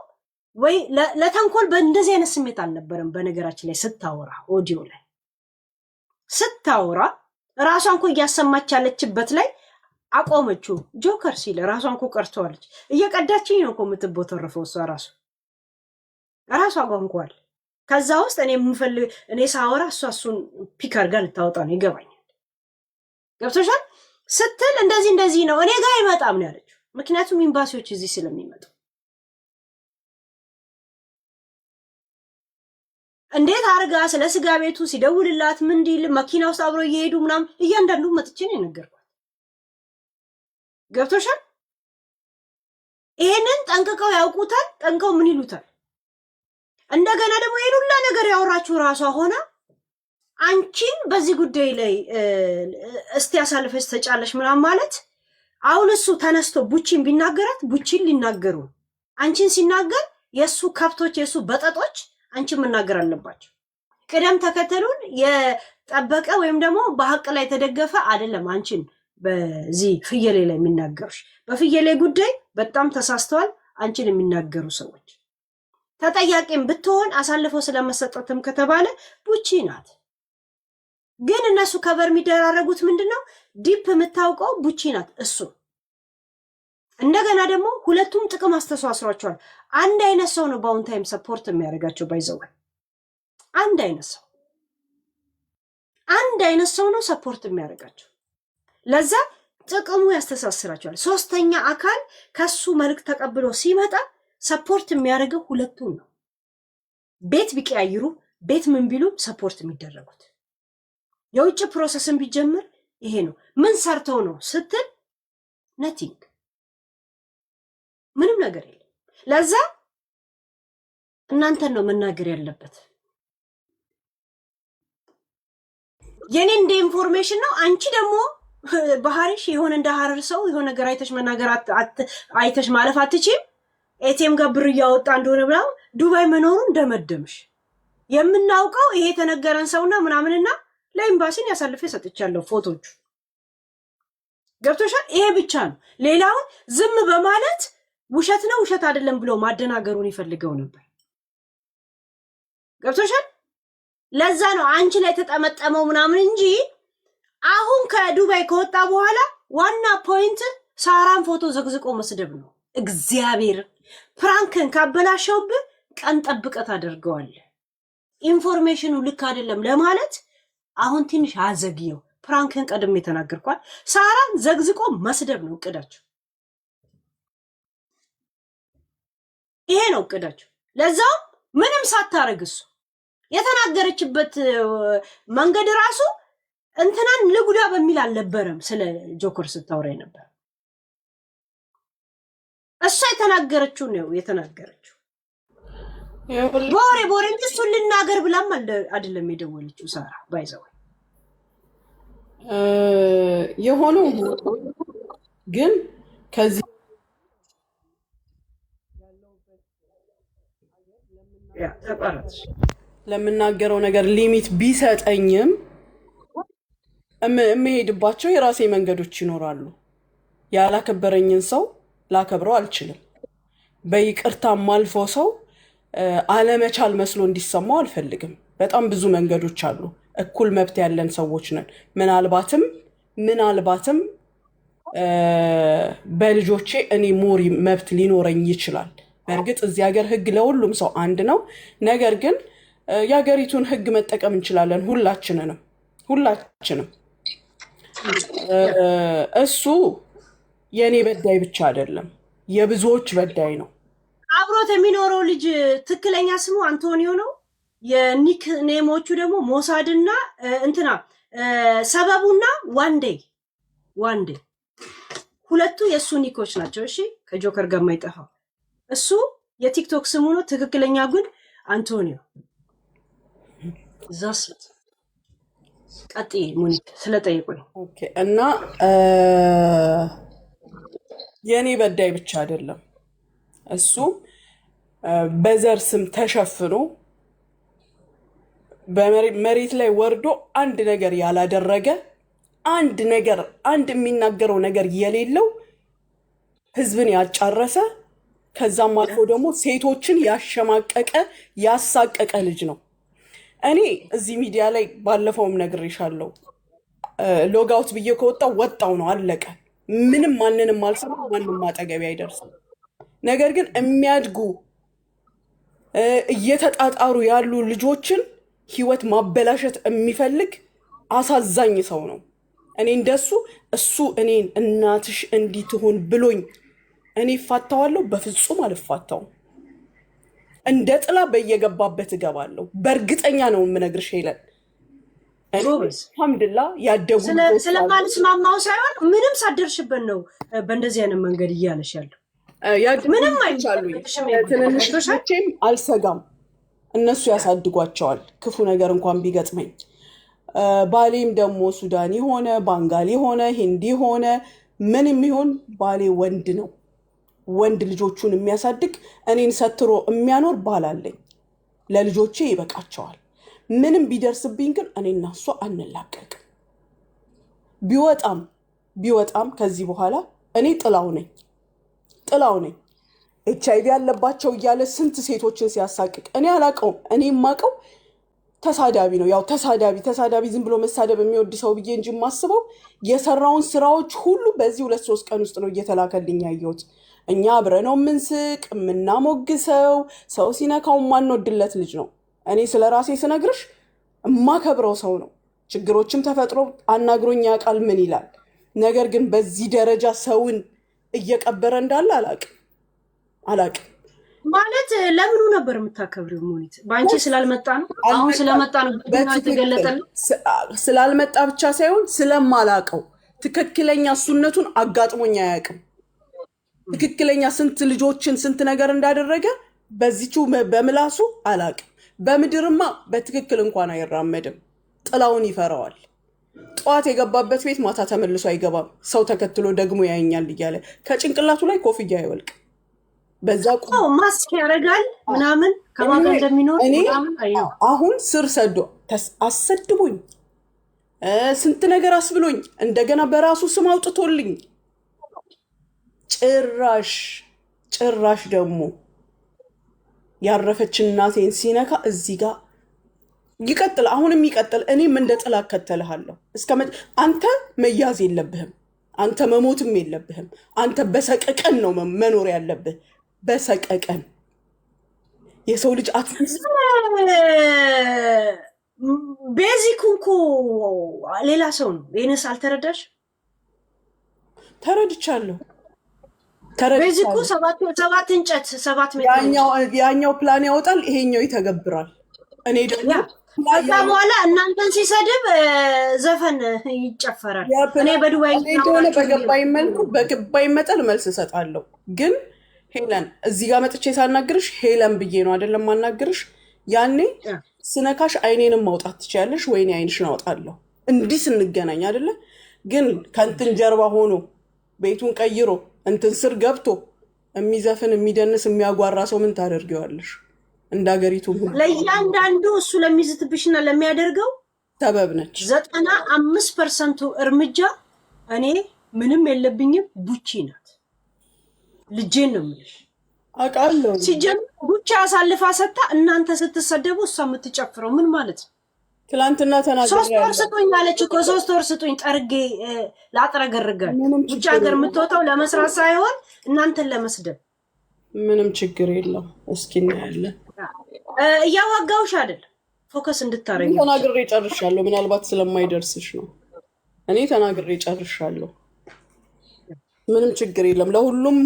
ወይ ለተንኮል በእንደዚህ አይነት ስሜት አልነበረም። በነገራችን ላይ ስታወራ ኦዲዮ ላይ ስታወራ ራሷን እኮ እያሰማች ያለችበት ላይ አቆመችው። ጆከር ሲል ራሷን እኮ ቀርተዋለች። እየቀዳችኝ ነው እኮ የምትቦተረፈው እሷ ራሷ ጓንኳል። ከዛ ውስጥ እኔ ሳወራ እሷ እሱን ፒከር ጋር ልታወጣ ነው ይገባኛል። ገብቶሻል ስትል እንደዚህ ነው እኔ ጋር አይመጣም ነው ያለችው። ምክንያቱም ኤምባሲዎች እዚህ ስለሚመጡ እንዴት አርጋ ስለ ስጋ ቤቱ ሲደውልላት ምን እንዲል መኪና ውስጥ አብሮ እየሄዱ ምናምን እያንዳንዱ መጥቼ ነው የነገርኳት። ገብቶሻል ይሄንን ጠንቅቀው ያውቁታል። ጠንቀው ምን ይሉታል። እንደገና ደግሞ ይሄን ሁላ ነገር ያወራችሁ ራሷ ሆና አንቺን በዚህ ጉዳይ ላይ እስቲ ያሳልፈሽ ተጫለሽ ምናምን ማለት አሁን እሱ ተነስቶ ቡቺን ቢናገራት ቡቺን ሊናገሩ አንቺን ሲናገር የሱ ከብቶች የሱ በጠጦች አንቺን መናገር አለባቸው። ቅደም ተከተሉን የጠበቀ ወይም ደግሞ በሐቅ ላይ ተደገፈ አይደለም። አንቺን በዚህ ፍየሌ ላይ የሚናገሩሽ በፍየሌ ጉዳይ በጣም ተሳስተዋል። አንቺን የሚናገሩ ሰዎች ተጠያቂም ብትሆን አሳልፈው ስለመሰጠትም ከተባለ ቡቺ ናት። ግን እነሱ ከበር የሚደራረጉት ምንድነው? ዲፕ የምታውቀው ቡቺ ናት እሱ። እንደገና ደግሞ ሁለቱም ጥቅም አስተሳስሯቸዋል። አንድ አይነት ሰው ነው በአሁን ታይም ሰፖርት የሚያደርጋቸው ባይዘው አንድ አይነት ሰው ነው ሰፖርት የሚያደርጋቸው። ለዛ ጥቅሙ ያስተሳስራቸዋል። ሶስተኛ አካል ከሱ መልክ ተቀብሎ ሲመጣ ሰፖርት የሚያደርገው ሁለቱም ነው። ቤት ቢቀያይሩ ቤት ምን ቢሉ ሰፖርት የሚደረጉት የውጭ ፕሮሰስን ቢጀምር ይሄ ነው። ምን ሰርተው ነው ስትል ነቲንግ ምንም ነገር የለም። ለዛ እናንተን ነው መናገር ያለበት። የኔ እንደ ኢንፎርሜሽን ነው። አንቺ ደግሞ ባህሪሽ የሆነ እንደ ሀረር ሰው የሆነ ነገር አይተሽ መናገር አይተሽ ማለፍ አትችይም። ኤቲኤም ጋር ብር እያወጣ እንደሆነ ብላ ዱባይ መኖሩን እንደመደምሽ የምናውቀው ይሄ የተነገረን ሰውና ምናምንና ለኤምባሲን ያሳልፈ ሰጥቻለሁ ፎቶቹ። ገብቶሻል? ይሄ ብቻ ነው። ሌላውን ዝም በማለት ውሸት ነው ውሸት አይደለም ብሎ ማደናገሩን ይፈልገው ነበር። ገብቶሻል? ለዛ ነው አንቺ ላይ ተጠመጠመው ምናምን እንጂ አሁን ከዱባይ ከወጣ በኋላ ዋና ፖይንት ሳራን ፎቶ ዘግዝቆ መስደብ ነው። እግዚአብሔር ፕራንክን ካበላሸውብህ ቀን ጠብቀት አድርገዋለህ። ኢንፎርሜሽኑ ልክ አይደለም ለማለት አሁን ትንሽ አዘግየው። ፕራንክን ቀድሜ ተናገርኳል። ሳራን ዘግዝቆ መስደብ ነው እቅዳቸው። ይሄ ነው እቅዳቸው። ለዛው ምንም ሳታረግ እሱ የተናገረችበት መንገድ ራሱ እንትናን ልጉዳ በሚል አልነበረም። ስለ ጆከር ስታወራ ነበር። እሷ የተናገረችው ነው የተናገረችው። ቦሬ እሱን ልናገር ብላም አይደለም የደወለችው ሳራ ባይዘው የሆነው ግን ከዚህ ለምናገረው ነገር ሊሚት ቢሰጠኝም የምሄድባቸው የራሴ መንገዶች ይኖራሉ። ያላከበረኝን ሰው ላከብረው አልችልም። በይቅርታ ማልፈው ሰው አለመቻል መስሎ እንዲሰማው አልፈልግም። በጣም ብዙ መንገዶች አሉ። እኩል መብት ያለን ሰዎች ነን። ምናልባትም በልጆቼ እኔ ሞሪ መብት ሊኖረኝ ይችላል። በእርግጥ እዚህ ሀገር ህግ ለሁሉም ሰው አንድ ነው። ነገር ግን የሀገሪቱን ህግ መጠቀም እንችላለን ሁላችንም። እሱ የእኔ በዳይ ብቻ አይደለም፣ የብዙዎች በዳይ ነው። አብሮት የሚኖረው ልጅ ትክክለኛ ስሙ አንቶኒዮ ነው። የኒክ ኔሞቹ ደግሞ ሞሳድና እንትና ሰበቡና ዋንዴ ሁለቱ የሱ ኒኮች ናቸው። እሺ ከጆከር ጋር የማይጠፋው እሱ የቲክቶክ ስሙ ነው። ትክክለኛ ግን አንቶኒዮ ዛስት ቀጥይ ሙኒክ ስለጠይቁኝ። ኦኬ። እና የኔ በዳይ ብቻ አይደለም እሱ በዘር ስም ተሸፍኖ በመሬት ላይ ወርዶ አንድ ነገር ያላደረገ አንድ የሚናገረው ነገር የሌለው ህዝብን ያጫረሰ ከዛም አልፎ ደግሞ ሴቶችን ያሸማቀቀ ያሳቀቀ ልጅ ነው። እኔ እዚህ ሚዲያ ላይ ባለፈውም ነግሬሻለሁ። ሎጋውት ብዬ ወጣው ነው አለቀ። ምንም ማንንም አልሰማም፣ ማንም አጠገቢ አይደርስም። ነገር ግን የሚያድጉ እየተጣጣሩ ያሉ ልጆችን ህይወት ማበላሸት የሚፈልግ አሳዛኝ ሰው ነው። እኔ እንደሱ እሱ እኔን እናትሽ እንዲህ ትሆን ብሎኝ እኔ እፋታዋለሁ? በፍጹም አልፋታውም። እንደ ጥላ በየገባበት እገባለሁ። በእርግጠኛ ነው የምነግርሽ ሄለን። አልሐምዱሊላህ ያደጉ ስለማልስማማው ሳይሆን ምንም ሳደርሽበት ነው በእንደዚህ አይነት መንገድ እያለሽ ያለው። ምንም አይቻሉኝ ትንንሾቼም አልሰጋም፣ እነሱ ያሳድጓቸዋል። ክፉ ነገር እንኳን ቢገጥመኝ ባሌም ደግሞ ሱዳኒ ሆነ ባንጋሊ ሆነ ሂንዲ ሆነ ምንም ይሁን ባሌ ወንድ ነው። ወንድ ልጆቹን የሚያሳድግ እኔን ሰትሮ የሚያኖር ባል አለኝ። ለልጆቼ ይበቃቸዋል። ምንም ቢደርስብኝ ግን እኔና እሷ አንላቀቅም። ቢወጣም ከዚህ በኋላ እኔ ጥላው ነኝ። HIV ያለባቸው እያለ ስንት ሴቶችን ሲያሳቅቅ እኔ አላቀውም። እኔ የማቀው ተሳዳቢ ነው። ያው ተሳዳቢ ዝም ብሎ መሳደብ የሚወድ ሰው ብዬ እንጂ የማስበው የሰራውን ስራዎች ሁሉ በዚህ 2-3 ቀን ውስጥ ነው እየተላከልኝ ያየሁት። እኛ አብረነው የምንስቅ የምናሞግሰው ሰው ሲነካው ማንወድለት ልጅ ነው። እኔ ስለ ራሴ ስነግርሽ የማከብረው ሰው ነው። ችግሮችም ተፈጥሮ አናግሮኝ ያውቃል ምን ይላል። ነገር ግን በዚህ ደረጃ ሰውን እየቀበረ እንዳለ አላቅም። ማለት ለምኑ ነበር የምታከብሪው? ሙኒት በአንቺ ስላልመጣ ነው? አሁን ስለመጣ ነው የተገለጠልኝ? ስላልመጣ ብቻ ሳይሆን ስለማላቀው ትክክለኛ እሱነቱን አጋጥሞኝ አያውቅም። ትክክለኛ ስንት ልጆችን ስንት ነገር እንዳደረገ በዚቹ በምላሱ አላቅም። በምድርማ በትክክል እንኳን አይራመድም። ጥላውን ይፈራዋል። ጠዋት የገባበት ቤት ማታ ተመልሶ አይገባም። ሰው ተከትሎ ደግሞ ያየኛል እያለ ከጭንቅላቱ ላይ ኮፍያ አይወልቅ። በዛ ማስክ ያደርጋል ምናምን ከማን እንደሚኖር አሁን ስር ሰዶ አሰድቦኝ ስንት ነገር አስብሎኝ እንደገና በራሱ ስም አውጥቶልኝ ጭራሽ ደግሞ ያረፈች እናቴን ሲነካ እዚህ ጋር ይቀጥል። አሁንም ይቀጥል። እኔም እንደ ጥላ እከተልሃለሁ። አንተ መያዝ የለብህም። አንተ መሞትም የለብህም። አንተ በሰቀቀን ነው መኖር ያለብህ። በሰቀቀን የሰው ልጅ ቤዚኩ እኮ ሌላ ሰው ነው። ይህንስ አልተረዳሽ? ተረድቻለሁ። ቤዚኩ 7 እንጨት 7 ሜትር ያኛው ፕላን ያወጣል፣ ይሄኛው ይተገብራል። እኔ ደግሞ ከዛ በኋላ እናንተን ሲሰድብ ዘፈን ይጨፈራል። እኔ በዱባይ እንደሆነ በገባኝ መጠን መልስ እሰጣለሁ። ግን ሄለን እዚህ ጋር መጥቼ ሳናግርሽ ሄለን ብዬ ነው አይደለም ማናግርሽ። ያኔ ስነካሽ አይኔንም ማውጣት ትችያለሽ፣ ወይኔ አይንሽን አውጣለሁ። እንዲህ ስንገናኝ አይደለ? ግን ከእንትን ጀርባ ሆኖ ቤቱን ቀይሮ እንትን ስር ገብቶ የሚዘፍን የሚደንስ የሚያጓራ ሰው ምን ታደርጊዋለሽ? እንደ ሀገሪቱ ለእያንዳንዱ እሱ ለሚዝትብሽና ለሚያደርገው ሰበብ ነች። 95% እርምጃ እኔ ምንም የለብኝም። ቡቺ ናት። ልጄን ነው የምልሽ። አውቃለሁ። ሲጀምር ቡቺ አሳልፋ ሰጣ። እናንተ ስትሰደቡ እሷ የምትጨፍረው ምን ማለት ነው? ትላንትና ተናገረ። 3 ወር ስጡኝ አለች እኮ 3 ወር ስጡኝ ጠርጌ ላጥረገርጋል። ውጭ ሀገር የምትወጣው ለመስራት ሳይሆን እናንተን ለመስደብ። ምንም ችግር የለም። እስኪ እናያለን። እያዋጋውሽ አይደል? ፎከስ እንድታረጊ ተናግሬ ጨርሻለሁ። ምናልባት ስለማይደርስሽ ነው። እኔ ተናግሬ ጨርሻለሁ። ምንም ችግር የለም። ለሁሉም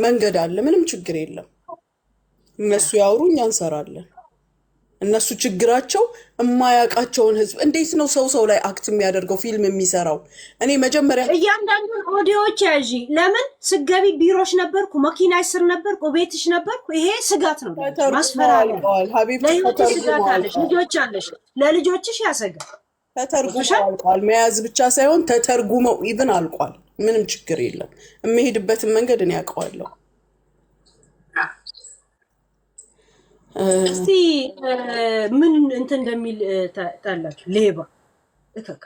መንገድ አለ። ምንም ችግር የለም። እነሱ ያውሩ፣ እኛ እንሰራለን። እነሱ ችግራቸው የማያውቃቸውን ህዝብ እንዴት ነው ሰው ላይ አክት የሚያደርገው ፊልም የሚሰራው? እኔ መጀመሪያ እያንዳንዱን ኦዲዮዎች ያዥ። ለምን ስገቢ ቢሮሽ ነበርኩ፣ መኪና ስር ነበርኩ፣ ቤትሽ ነበርኩ። ይሄ ስጋት ነው፣ ማስፈራሪያ። ለህይወትሽ ስጋት አለሽ፣ ልጆች አለሽ፣ ለልጆችሽ ያሰጋል። ተተርጉመው አልቋል። መያዝ ብቻ ሳይሆን ተተርጉመው ኢቭን አልቋል። ምንም ችግር የለም። የምሄድበትን መንገድ እኔ ያውቀዋለሁ። እስቲ ምን እንትን እንደሚል ታላችሁ። ሌባ እከካ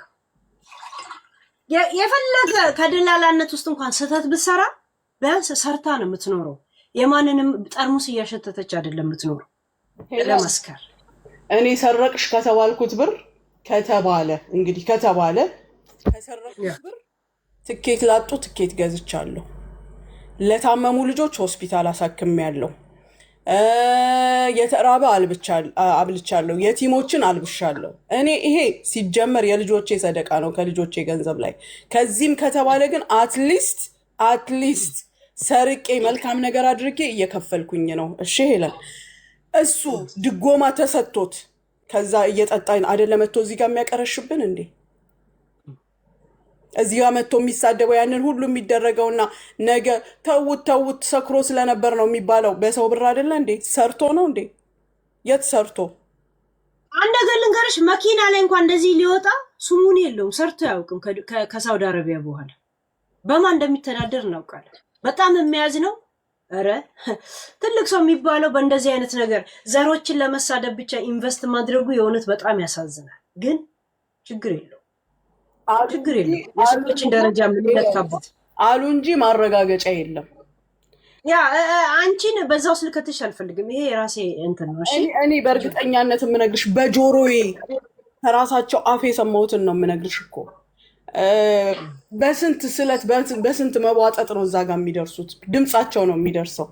የፈለገ ከደላላነት ውስጥ እንኳን ስህተት ብትሰራ ቢያንስ ሰርታ ነው የምትኖረው። የማንንም ጠርሙስ እያሸተተች አይደለም የምትኖረው። ለመስከር እኔ ሰረቅሽ ከተባልኩት ብር ከተባለ እንግዲህ ከተባለ ከሰረቅሽ ብር ትኬት ላጡ ትኬት ገዝቻለሁ። ለታመሙ ልጆች ሆስፒታል አሳክሜያለሁ። የተራበ አብልቻለሁ። የቲሞችን አልብሻለሁ። እኔ ይሄ ሲጀመር የልጆቼ ሰደቃ ነው ከልጆቼ ገንዘብ ላይ። ከዚህም ከተባለ ግን አትሊስት ሰርቄ መልካም ነገር አድርጌ እየከፈልኩኝ ነው። እሺ ሄለን እሱ ድጎማ ተሰጥቶት ከዛ እየጠጣኝ አይደለ መጥቶ እዚህ ጋር የሚያቀረሽብን እንዴ? እዚህ ጋር መጥቶ የሚሳደበው ያንን ሁሉ የሚደረገውና ነገ ተውት ሰክሮ ስለነበር ነው የሚባለው በሰው ብር አይደለ እንዴ? ሰርቶ ነው እንዴ? የት ሰርቶ? አንድ ነገር ልንገርሽ፣ መኪና ላይ እንኳን እንደዚህ ሊወጣ ስሙን የለውም፣ ሰርቶ አያውቅም። ከሳውዲ አረቢያ በኋላ በማን እንደሚተዳደር እናውቃለን። በጣም የሚያዝ ነው። ኧረ ትልቅ ሰው የሚባለው በእንደዚህ አይነት ነገር ዘሮችን ለመሳደብ ብቻ ኢንቨስት ማድረጉ የእውነት በጣም ያሳዝናል። ግን ችግር የለው የሰዎችን ደረጃ የምንለካበት አሉ እንጂ ማረጋገጫ የለም። ያ አንቺን በዛው ስልከትሽ አልፈልግም። ይሄ የራሴ እንትን ነው። እኔ በእርግጠኛነት የምነግርሽ በጆሮዬ ከራሳቸው አፍ የሰማሁትን ነው የምነግርሽ እኮ። በስንት ስለት በስንት መቧጠጥ ነው እዛ ጋር የሚደርሱት። ድምፃቸው ነው የሚደርሰው።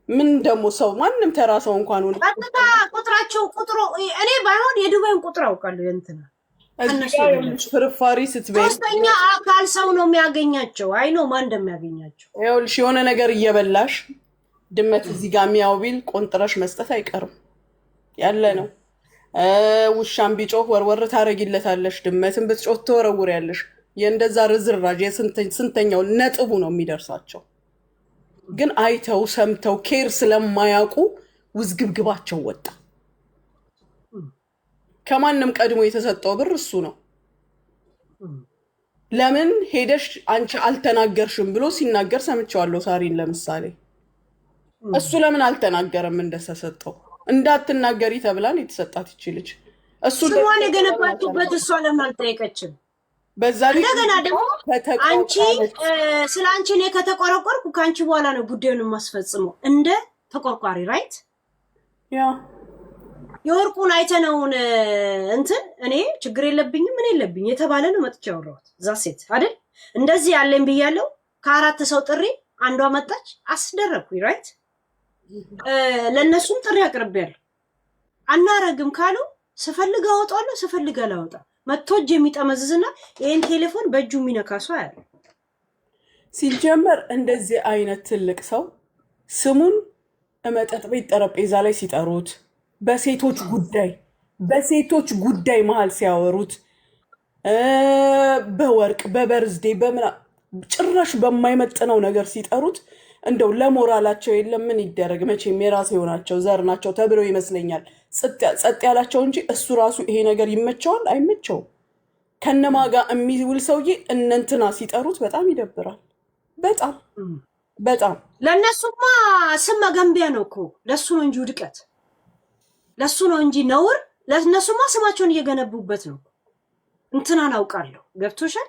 ምን ደግሞ ሰው ማንም ተራ ሰው እንኳን ሆነ ቁጥራቸው እኔ ባይሆን የዱባይን ቁጥር አውቃለሁ። የእንትና ፍርፋሪ ስትበይ ሶስተኛ አካል ሰው ነው የሚያገኛቸው። አይ ነው ማን እንደሚያገኛቸው። ይኸውልሽ የሆነ ነገር እየበላሽ ድመት እዚህ ጋር የሚያው ቢል ቆንጥረሽ መስጠት አይቀርም ያለ ነው። ውሻን ቢጮህ ወርወር ታረጊለታለሽ። ድመትን ብትጮህ ትወረውሪያለሽ። የእንደዛ ርዝራዥ ስንተኛው ነጥቡ ነው የሚደርሳቸው። ግን አይተው ሰምተው ኬር ስለማያውቁ ውዝግብግባቸው ወጣ። ከማንም ቀድሞ የተሰጠው ብር እሱ ነው። ለምን ሄደሽ አንቺ አልተናገርሽም ብሎ ሲናገር ሰምቼዋለሁ። ሳሪን ለምሳሌ እሱ ለምን አልተናገረም እንደተሰጠው? እንዳትናገሪ ተብላን የተሰጣት ይችልች እሱ ስሟን የገነባችሁበት እሷ ለምን አልጠየቀችም? በዛ ላይ እንደገና ደግሞ አንቺ ስለ አንቺ እኔ ከተቆረቆርኩ ከአንቺ በኋላ ነው ጉዳዩን የማስፈጽመው እንደ ተቆርቋሪ ራይት። ያ የወርቁን አይተነውን እንትን እኔ ችግር የለብኝም ምን የለብኝ የተባለ ነው መጥቼ ያወራሁት። እዛ ሴት አይደል እንደዚህ ያለኝ ብያለሁ። ከ4 ሰው ጥሪ አንዷ መጣች አስደረኩኝ ራይት። ለነሱም ጥሪ አቅርቤያለሁ። አናረግም ካሉ ስፈልግ አወጣለሁ ስፈልግ አላወጣም። መጥቶ እጅ የሚጠመዝዝና ይሄን ቴሌፎን በእጁ የሚነካ ሰው ያለ ሲጀመር እንደዚህ አይነት ትልቅ ሰው ስሙን መጠጥ ቤት ጠረጴዛ ላይ ሲጠሩት በሴቶች ጉዳይ መሀል ሲያወሩት በወርቅ በበርዝዴ በምና ጭራሽ በማይመጥነው ነገር ሲጠሩት እንደው ለሞራላቸው የለም። ምን ይደረግ መቼም የራሴ የሆናቸው ዘር ናቸው ተብለው ይመስለኛል ጸጥ ያላቸው እንጂ እሱ ራሱ ይሄ ነገር ይመቸዋል አይመቸውም። ከነማጋ የሚውል ሰውዬ እነንትና ሲጠሩት በጣም ይደብራል። በጣም ለእነሱማ ስም መገንቢያ ነው እኮ። ለሱ ነው እንጂ ውድቀት፣ ለሱ ነው እንጂ ነውር። ለእነሱማ ስማቸውን እየገነቡበት ነው። እንትናን አውቃለሁ። ገብቶሻል?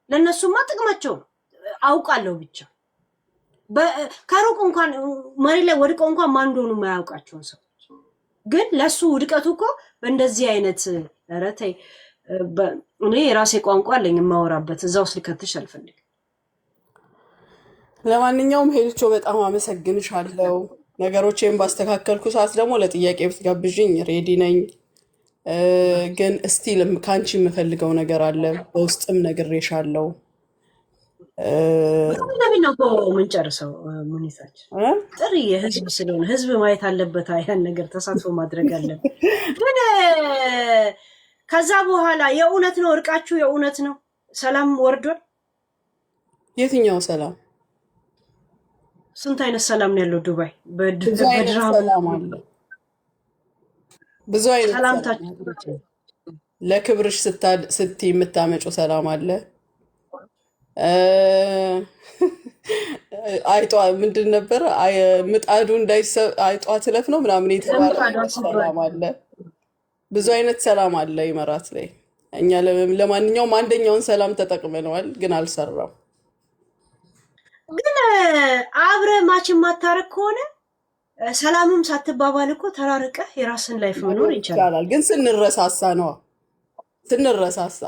ለእነሱማ ጥቅማቸው ነው አውቃለሁ። ብቻ ከሩቅ እንኳን መሬት ላይ ወድቀው እንኳን ማን እንደሆኑ የማያውቃቸውን ሰዎች ግን ለሱ ውድቀቱ እኮ በእንደዚህ አይነት ኧረ ተይ። እኔ የራሴ ቋንቋ አለኝ የማወራበት። እዛው ስልከትሽ አልፈልግም። ለማንኛውም ሄልቾ በጣም አመሰግንሻለሁ። ነገሮቼን ባስተካከልኩ ሰዓት ደግሞ ለጥያቄ ብትጋብዥኝ ሬዲ ነኝ። ግን እስቲልም ከአንቺ የምፈልገው ነገር አለ። በውስጥም ነግሬሻለሁ። ለምን ነው ምን ጨርሰው ሙኒታችን ጥሪ የህዝብ ስለሆነ ህዝብ ማየት አለበት። ያን ነገር ተሳትፎ ማድረግ አለበት። ግን ከዛ በኋላ የእውነት ነው እርቃችሁ የእውነት ነው ሰላም ወርዷል? የትኛው ሰላም? ስንት አይነት ሰላም ነው ያለው ዱባይ? ብዙ አይነት ሰላም አለ። ብዙ አይነት ሰላምታችሁ ለክብርሽ ስትይ የምታመጪው ሰላም አለ። አይጧ ምንድን ነበረ? ምጣዱ አይጧ ትለፍ ነው ምናምን የተባለ ሰላም አለ። ብዙ አይነት ሰላም አለ ኢመራት ላይ። እኛ ለማንኛውም አንደኛውን ሰላም ተጠቅመነዋል፣ ግን አልሰራም። ግን አብረ ማች ማታረቅ ከሆነ ሰላምም ሳትባባል እኮ ተራርቀህ የራስን ላይፍ መኖር ይቻላል። ግን ስንረሳሳ ነዋ። ስንረሳሳ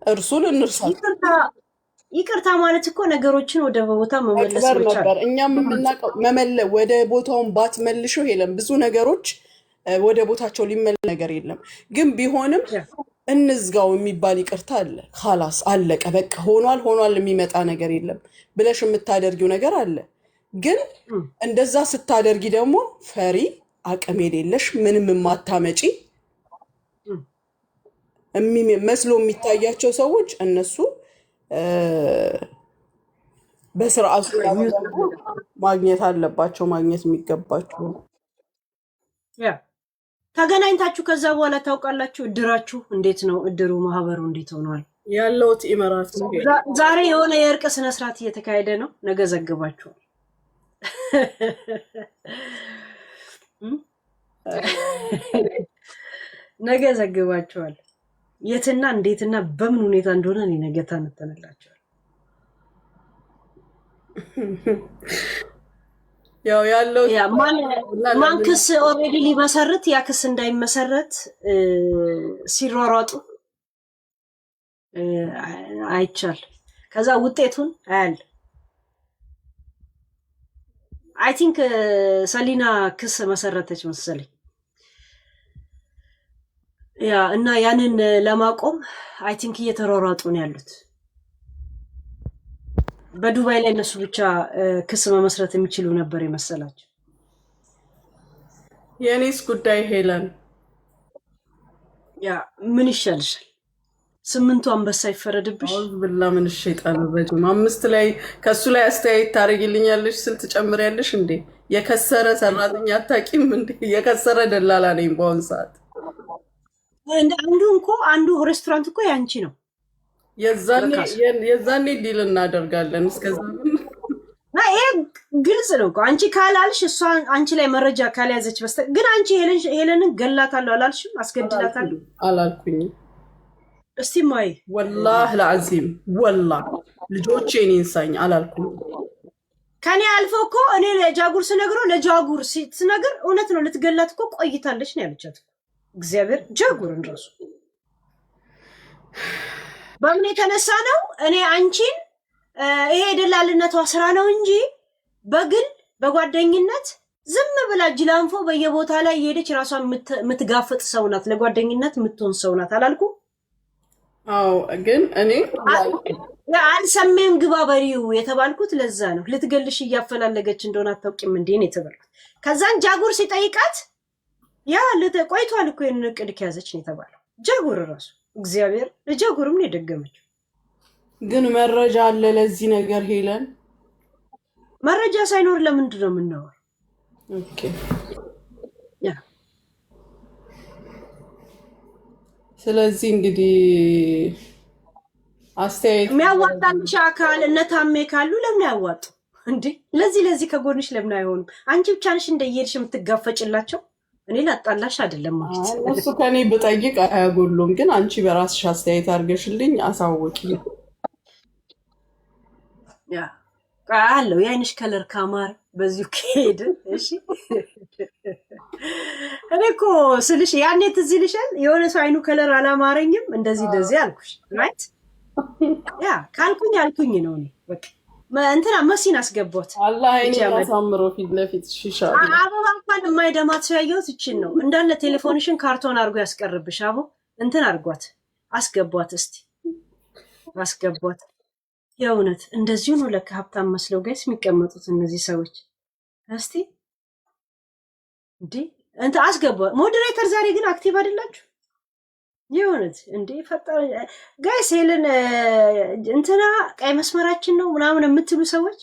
እርሱን እንርሳሳ። ይቅርታ ማለት እኮ ነገሮችን ወደ ቦታ መመለስ ነበር። እኛም የምናውቀው ወደ ቦታውን ባትመልሽው የለም ብዙ ነገሮች ወደ ቦታቸው ሊመለስ ነገር የለም። ግን ቢሆንም እንዝጋው የሚባል ይቅርታ አለ። خلاص አለቀ በቃ ሆኗል የሚመጣ ነገር የለም ብለሽ የምታደርጊው ነገር አለ። ግን እንደዛ ስታደርጊ ደግሞ ፈሪ አቅም የሌለሽ ምንም የማታመጪ መስሎ የሚታያቸው ሰዎች እነሱ በስርዓቱ ማግኘት አለባቸው፣ ማግኘት የሚገባቸው። ተገናኝታችሁ ከዛ በኋላ ታውቃላችሁ እድራችሁ እንዴት ነው? እድሩ ማህበሩ እንዴት ሆኗል? ያለውት ኢመራት ነው። ዛሬ የሆነ የእርቅ ስነ ስርዓት እየተካሄደ ነው። ነገ ዘግባችኋል። ነገ ዘግባችኋል። የትና እንዴትና በምን ሁኔታ እንደሆነ እኔ ነገ ታነተንላችኋል። ያው ያለው ማን ክስ ኦልሬዲ ሊመሰርት ያ ክስ እንዳይመሰረት ሲሯሯጡ አይቻል። ከዛ ውጤቱን አያል አይ ቲንክ ሰሊና ክስ መሰረተች መሰለኝ። ያ እና ያንን ለማቆም አይ ቲንክ እየተሯሯጡ ነው ያሉት። በዱባይ ላይ እነሱ ብቻ ክስ መመስረት የሚችሉ ነበር የመሰላቸው። የኔስ ጉዳይ ሄለን ያ ምን ይሻልሻል? 8 አንበሳ ይፈረድብሽ። ብላ ምን ሸይጣን ረጅም 5 ላይ ከሱ ላይ አስተያየት ታረጊልኛለሽ ስል ትጨምሪያለሽ እንዴ? የከሰረ ሰራተኛ አታቂም እንዴ? የከሰረ ደላላ ነኝ በአሁን ሰዓት። አንዱ ሬስቶራንት እኮ ያንቺ ነው። የዛኔ ዲል እናደርጋለን። እስከዛ ይሄ ግልጽ ነው እኮ አንቺ ካላልሽ እሷ አንቺ ላይ መረጃ ካልያዘች በስተቀር። ግን አንቺ ሄለንን ገላታለሁ አላልሽም? አስገድላታለሁ አላልኩኝም። እስቲ ማይ ወላሂ ለአዚም ወላሂ ልጆቼን ይንሳኝ አላልኩም። ከኔ አልፎ እኮ እኔ ለጃጉር ስነግረው ለጃጉር ስነግር እውነት ነው ልትገላት እኮ ቆይታለች ነው ያለቻት። እግዚአብሔር ጃጉርን ራሱ በምን የተነሳ ነው እኔ አንቺን ይሄ ደላልነቷ ስራ ነው እንጂ በግል በጓደኝነት ዝም ብላ ጅላንፎ በየቦታ ላይ የሄደች ራሷን የምትጋፍጥ ሰው ናት። ለጓደኝነት የምትሆን ሰው ናት አላልኩ? አዎ ግን እኔ አልሰሜም ግባ በሪው የተባልኩት ለዛ ነው። ልትገልሽ እያፈላለገች እንደሆነ አታውቂም እንዴ ነው የተባልኩት። ከዛን ጃጉር ሲጠይቃት ያ ቆይቷል እኮ የሆነ እቅድ ከያዘች ነው የተባለው። ጃጉር ራሱ እግዚአብሔር ለጃጉርም ነው የደገመችው። ግን መረጃ አለ ለዚህ ነገር ሄለን። መረጃ ሳይኖር ለምንድን ነው የምናወራው? ኦኬ ያ ስለዚህ እንግዲህ አስተያየት የሚያዋጣልሽ አካል እነታሜ ካሉ ለምን ያዋጡ እንዴ? ለዚህ ከጎንሽ ለምን አይሆንም? አንቺ ብቻ ነሽ እንደየሄድሽ የምትጋፈጭላቸው። እኔ ላጣላሽ አይደለም ማለት እሱ ከኔ ብጠይቅ አያጎሉም። ግን አንቺ በራስሽ አስተያየት አድርገሽልኝ አሳውቂ። ያ አለው የአይንሽ ከለር ካማር በዚሁ ከሄድ እሺ። እኔ እኮ ስልሽ ያኔ ትዝ ይልሻል የሆነ ሰው አይኑ ከለር አላማረኝም እንደዚህ አልኩሽ ራይት። ያ ካልኩኝ ነው እኔ በቃ እንትና መሲን አስገቧት። አላህ አይኔ ያሳምሮ ፊት ለፊት ሺሻ አበባ እንኳን የማይደማት ሰው ያየሁት እቺን ነው። እንዳለ ቴሌፎንሽን ካርቶን አድርጎ ያስቀርብሽ። አቦ እንትን አድርጓት አስገቧት፣ እስቲ አስገቧት። የእውነት እንደዚሁ ነው ለካ ሀብታም መስለው ጋይስ የሚቀመጡት እነዚህ ሰዎች። እስቲ እንዴ እንት አስገባ ሞዴሬተር። ዛሬ ግን አክቲቭ አይደላችሁ የእውነት እንዴ ፈጣሪ ጋይስ። ሄለን እንትና ቀይ መስመራችን ነው ምናምን የምትሉ ሰዎች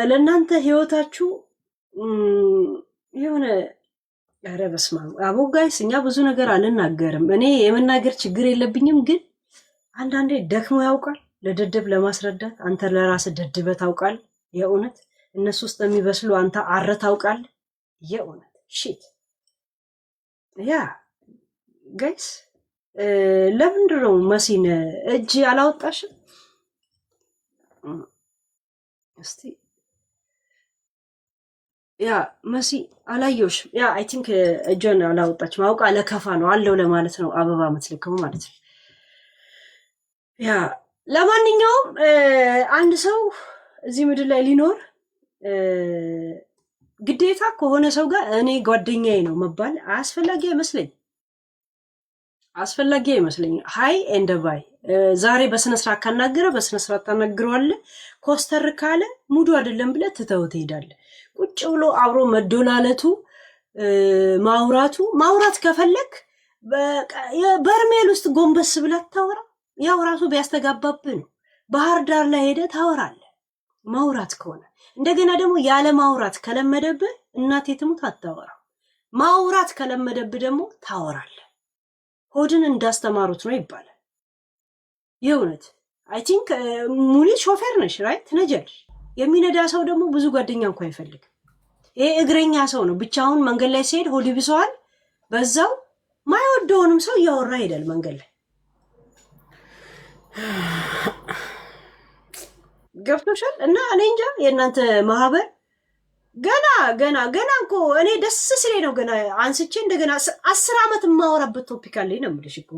ለእናንተ ህይወታችሁ የሆነ ኧረ በስመ አብ አቦ ጋይስ። እኛ ብዙ ነገር አልናገርም። እኔ የመናገር ችግር የለብኝም፣ ግን አንዳንዴ ደክሞ ያውቃል ለደደብ ለማስረዳት። አንተ ለራስህ ደድበህ ታውቃለህ። የእውነት እነሱ ውስጥ የሚበስሉ አንተ አረ ታውቃለህ። የእውነት ሺት ያ ጋይስ። ለምንድን ነው መሲን እጅ አላወጣሽም? እስቲ ያ መሲ አላየሁሽም። ያ አይ ቲንክ እጇን አላወጣችም። አውቃ ለከፋ ነው አለው ለማለት ነው አበባ የምትልከው ማለት ነው። ያ ለማንኛውም አንድ ሰው እዚህ ምድር ላይ ሊኖር ግዴታ ከሆነ ሰው ጋር እኔ ጓደኛዬ ነው መባል አስፈላጊ አይመስለኝ። ሀይ ኤንድ ባይ ዛሬ በስነስርዓት ካናገረ በስነስርዓት ታናግረዋለህ። ኮስተር ካለ ሙዱ አይደለም ብለህ ትተው ትሄዳለህ። ቁጭ ብሎ አብሮ መዶላለቱ ማውራት ከፈለክ በርሜል ውስጥ ጎንበስ ብለህ ታወራ። ያው ራሱ ቢያስተጋባብህ ነው። ባህር ዳር ላይ ሄደህ ታወራለህ ማውራት ከሆነ። እንደገና ደግሞ ያለ ማውራት ከለመደብህ እናቴ ትሙት አታወራ። ማውራት ከለመደብህ ደግሞ ታወራለህ። ሆድን እንዳስተማሩት ነው ይባላል። የእውነት አይ ቲንክ ሙኒት ሾፌር ነሽ ራይት? ትነጃለሽ። የሚነዳ ሰው ደግሞ ብዙ ጓደኛ እንኳ አይፈልግም። ይሄ እግረኛ ሰው ነው። ብቻውን መንገድ ላይ ሲሄድ ሆድ ይብሰዋል። በዛው ማይወደውንም ሰው እያወራ ይሄዳል መንገድ ላይ። ገብቶሻል? እና እኔ እንጃ የእናንተ ማህበር ገና እኮ እኔ ደስ ስሌ ነው ገና አንስቼ እንደገና 10 ዓመት የማወራበት ቶፒክ አለኝ ነው የምልሽ እኮ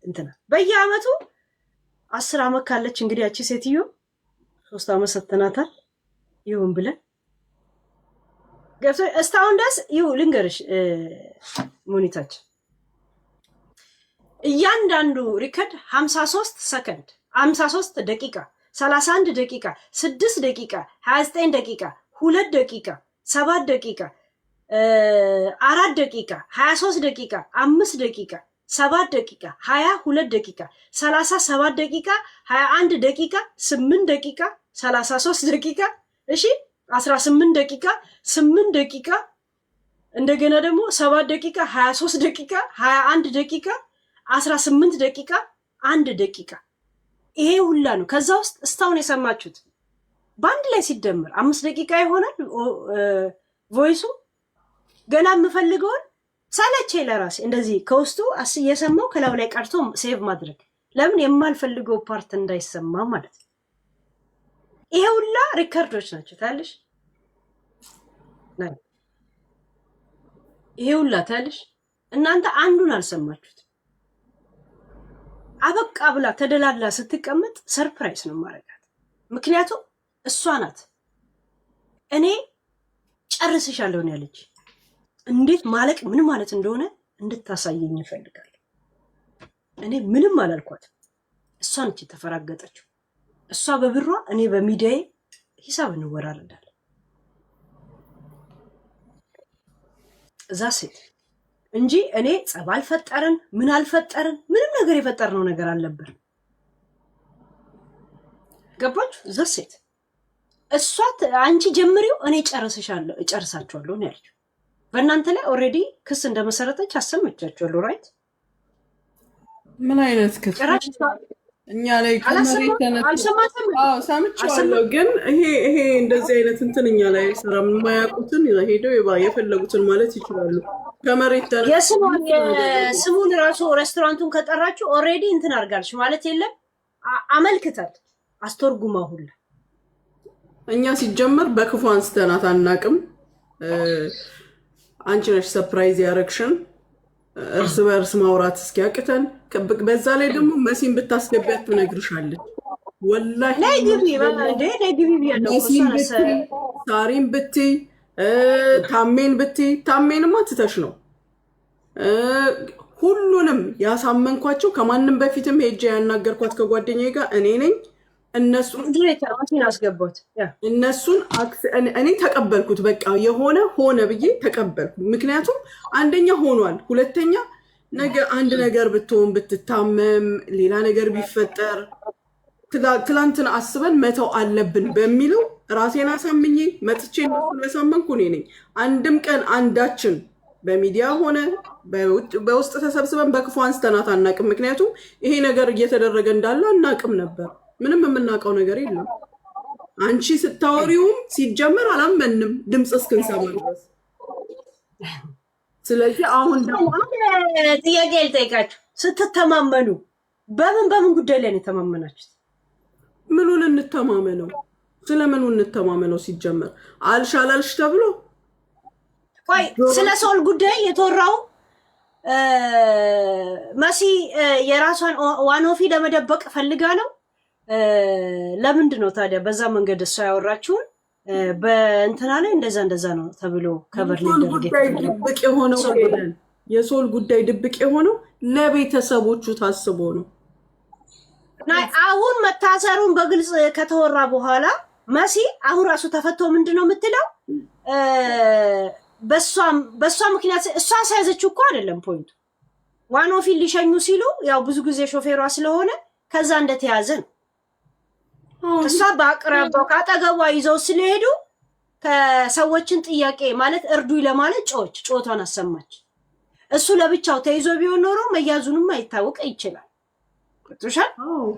እንትና በየአመቱ 10 ዓመት ካለች እንግዲህ ያቺ ሴትዮ 3 ዓመት ሰጥተናታል ይሁን ብለን ገብቶ እስካሁን ድረስ ልንገርሽ ሞኒታችን እያንዳንዱ ሪከርድ 53 ሰከንድ 53 ደቂቃ 31 ደቂቃ 6 ደቂቃ 29 ደቂቃ 2 ደቂቃ 7 ደቂቃ 4 ደቂቃ 23 ደቂቃ 5 ደቂቃ 7 ደቂቃ 22 ደቂቃ 37 ደቂቃ 21 ደቂቃ 8 ደቂቃ 33 ደቂቃ እሺ 18 ደቂቃ 8 ደቂቃ እንደገና ደግሞ 7 ደቂቃ 23 ደቂቃ 21 ደቂቃ 18 ደቂቃ 1 ደቂቃ ይሄ ሁላ ነው። ከዛ ውስጥ እስካሁን የሰማችሁት በአንድ ላይ ሲደመር 5 ደቂቃ ይሆናል። ቮይሱ ገና የምፈልገውን ሳለቼ ለራሴ እንደዚህ ከውስጡ እየሰማው ከላው ላይ ቀርቶ ሴቭ ማድረግ ለምን የማልፈልገው ፓርት እንዳይሰማ ማለት ነው። ይሄ ሁላ ሪከርዶች ናቸው ታልሽ ይሄ ሁላ ታልሽ እናንተ አንዱን አልሰማችሁት። አበቃ ብላ ተደላላ ስትቀመጥ ሰርፕራይዝ ነው ማረጋት። ምክንያቱም እሷ ናት እኔ ጨርስሻለሁ ነው ያለች። እንዴት ማለቅ ምን ማለት እንደሆነ እንድታሳየኝ ይፈልጋል። እኔ ምንም አላልኳት። እሷ ነች የተፈራገጠችው። እሷ በብሯ እኔ በሚዲያዬ ሂሳብ እንወራረዳለን። እዛ ሴት እንጂ እኔ ጸብ አልፈጠርን ምን አልፈጠርን ምንም ነገር የፈጠርነው ነገር አልነበር። ገባችሁ? እዛ ሴት እሷ አንቺ ጀምሪው እኔ እጨርሳችኋለሁ ነው ያለችው። በእናንተ ላይ ኦልሬዲ ክስ እንደመሰረተች አሰመቻችኋለሁ። ራይት? ምን አይነት ክስ? እኛ ላይ ከመሬት ሰምቻለሁ። ግን ይሄ እንደዚህ አይነት እንትን እኛ ላይ ስራ የማያውቁትን ሄደው የፈለጉትን ማለት ይችላሉ። ከመሬት ስሙን ራሱ ሬስቶራንቱን ከጠራችሁ ኦልሬዲ እንትን አድርጋለች ማለት የለም አመልክታል አስተርጉማ ሁላ። እኛ ሲጀመር በክፉ አንስተናት አናቅም። አንቺ ነሽ ሰርፕራይዝ ያረግሽን እርስ በእርስ ማውራት እስኪያቅተን። በዛ ላይ ደግሞ መሲን ብታስገቢያት ትነግርሻለች። ወላሂ መሲን ብትይ ሳሪን ብትይ ታሜን ብትይ ታሜንማ ትተሽ ነው ሁሉንም ያሳመንኳቸው ከማንም በፊትም ሄጄ ያናገርኳት ከጓደኛዬ ጋር እኔ ነኝ። እነሱን እኔ ተቀበልኩት። በቃ የሆነ ሆነ ብዬ ተቀበልኩ። ምክንያቱም አንደኛ ሆኗል፣ ሁለተኛ ነገ አንድ ነገር ብትሆን ብትታመም፣ ሌላ ነገር ቢፈጠር ትላንትን አስበን መተው አለብን በሚለው ራሴን አሳምኜ መጥቼ እነሱን ያሳመንኩ እኔ ነኝ። አንድም ቀን አንዳችን በሚዲያ ሆነ በውስጥ ተሰብስበን በክፉ አንስተናት አናቅም። ምክንያቱም ይሄ ነገር እየተደረገ እንዳለ አናቅም ነበር። ምንም የምናውቀው ነገር የለም። አንቺ ስታወሪውም ሲጀመር አላመንም ድምፅ እስክንሰማ ድረስ። ስለዚህ አሁን ደግሞ ጥያቄ ልጠይቃችሁ። ስትተማመኑ በምን ጉዳይ ላይ ነው የተማመናችሁት? ምኑን እንተማመነው? ስለምኑ እንተማመነው? ሲጀመር አልሽ አላልሽ ተብሎ ቆይ ስለ ሶል ጉዳይ የተወራው መሲ የራሷን ዋኖፊ ለመደበቅ ፈልጋ ነው። ለምንድን ነው ታዲያ በዛ መንገድ እሷ ያወራችሁን በእንትና ላይ እንደዛ ነው ተብሎ ከበር ድብቅ የሆነው? የሶል ጉዳይ ድብቅ የሆነው ለቤተሰቦቹ ታስቦ ነው። አሁን መታሰሩን በግልጽ ከተወራ በኋላ መሲ አሁን ራሱ ተፈቶ ምንድን ነው የምትለው? በሷ ምክንያት እሷ ሳያዘችው እኮ አይደለም ፖይንቱ። ዋኖፊን ሊሸኙ ሲሉ ያው ብዙ ጊዜ ሾፌሯ ስለሆነ ከዛ እንደተያዘ ነው። እሷ በአቅራቢያው ካጠገቧ ይዘው ስለሄዱ ከሰዎችን ጥያቄ ማለት እርዱኝ ለማለት ጮቷን አሰማች። እሱ ለብቻው ተይዞ ቢሆን ኖሮ መያዙንም አይታወቅ ይችላል። ቁጥሻል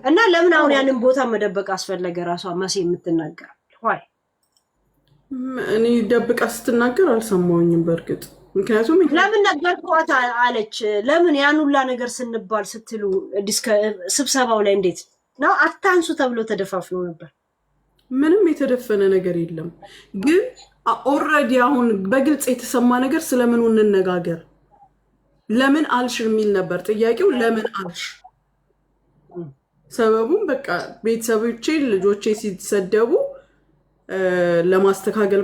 እና ለምን አሁን ያንን ቦታ መደበቅ አስፈለገ? ራሷ መሲ የምትናገር ወይ እኔ ደብቃ ስትናገር አልሰማሁኝም በእርግጥ። ምክንያቱም ለምን ነገርኳት አለች። ለምን ያን ሁላ ነገር ስንባል ስትሉ ስብሰባው ላይ እንዴት ነው አታንሱ ተብሎ ተደፋፍኖ ነበር? ምንም የተደፈነ ነገር የለም። ግን ኦልሬዲ አሁን በግልጽ የተሰማ ነገር ስለምኑ እንነጋገር፣ ለምን አልሽ የሚል ነበር ጥያቄው። ለምን አልሽ ሰበቡም በቃ ቤተሰቦቼ ልጆቼ ሲሰደቡ ለማስተካከል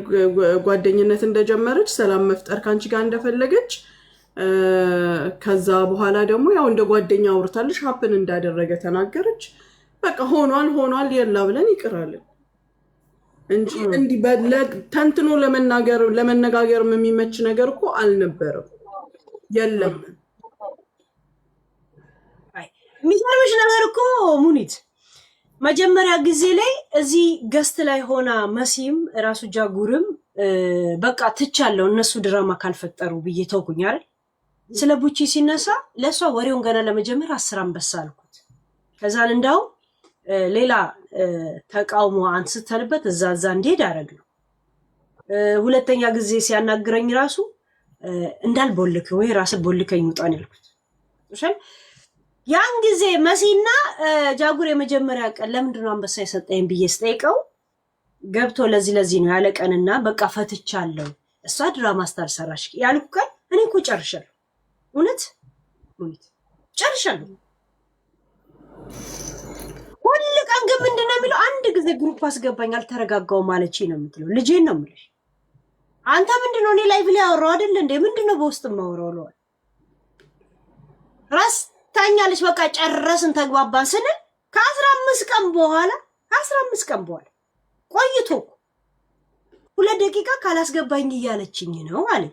ጓደኝነት እንደጀመረች ሰላም መፍጠር ካንቺ ጋር እንደፈለገች ከዛ በኋላ ደግሞ ያው እንደ ጓደኛ አውርታለች ሀፕን እንዳደረገ ተናገረች። በቃ ሆኗል የላ ብለን ይቅራለን እንጂ እንዲህ ተንትኖ ለመነጋገር የሚመች ነገር እኮ አልነበረም። የለም የሚገርምሽ ነገር እኮ ሙኒት መጀመሪያ ጊዜ ላይ እዚህ ገስት ላይ ሆና መሲም ራሱ ጃጉርም በቃ ትቻለው እነሱ ድራማ ካልፈጠሩ ብዬ ተውኩኝ አይደል። ስለ ቡቺ ሲነሳ ለሷ ወሬውን ገና ለመጀመር 10 አንበሳ አልኩት። ከዛን እንዳው ሌላ ተቃውሞ አንስተንበት እዛ እንዲሄድ አረግ ነው። ሁለተኛ ጊዜ ሲያናግረኝ ራሱ እንዳልቦልክ ወይ ራስ ቦልከኝ ውጣን ያልኩት። እሺ ያን ጊዜ መሲና ጃጉር የመጀመሪያ ቀን ለምንድነው አንበሳ የሰጠኝ ብዬ ስጠይቀው ገብቶ ለዚህ ነው ያለቀንና በቃ ፈትቻለሁ እሷ ድራማ ስታልሰራሽ ያልኩ ቀን እኔ እኮ ጨርሻለሁ። እውነት ጨርሻለሁ። ሁሉ ቀን ግን ምንድነው የሚለው አንድ ጊዜ ግሩፕ አስገባኝ አልተረጋጋው ማለች ነው የምትለው። ልጄን ነው የምልሽ። አንተ ምንድነው እኔ ላይቭ ላይ አወራው አይደል እንዴ? ምንድነው በውስጥ ማወራው ነው? ራስ ታኛለች። በቃ ጨረስን ተግባባን ስንል ከ15 ቀን በኋላ ቆይቶ 2 ደቂቃ ካላስገባኝ እያለችኝ ነው አለ።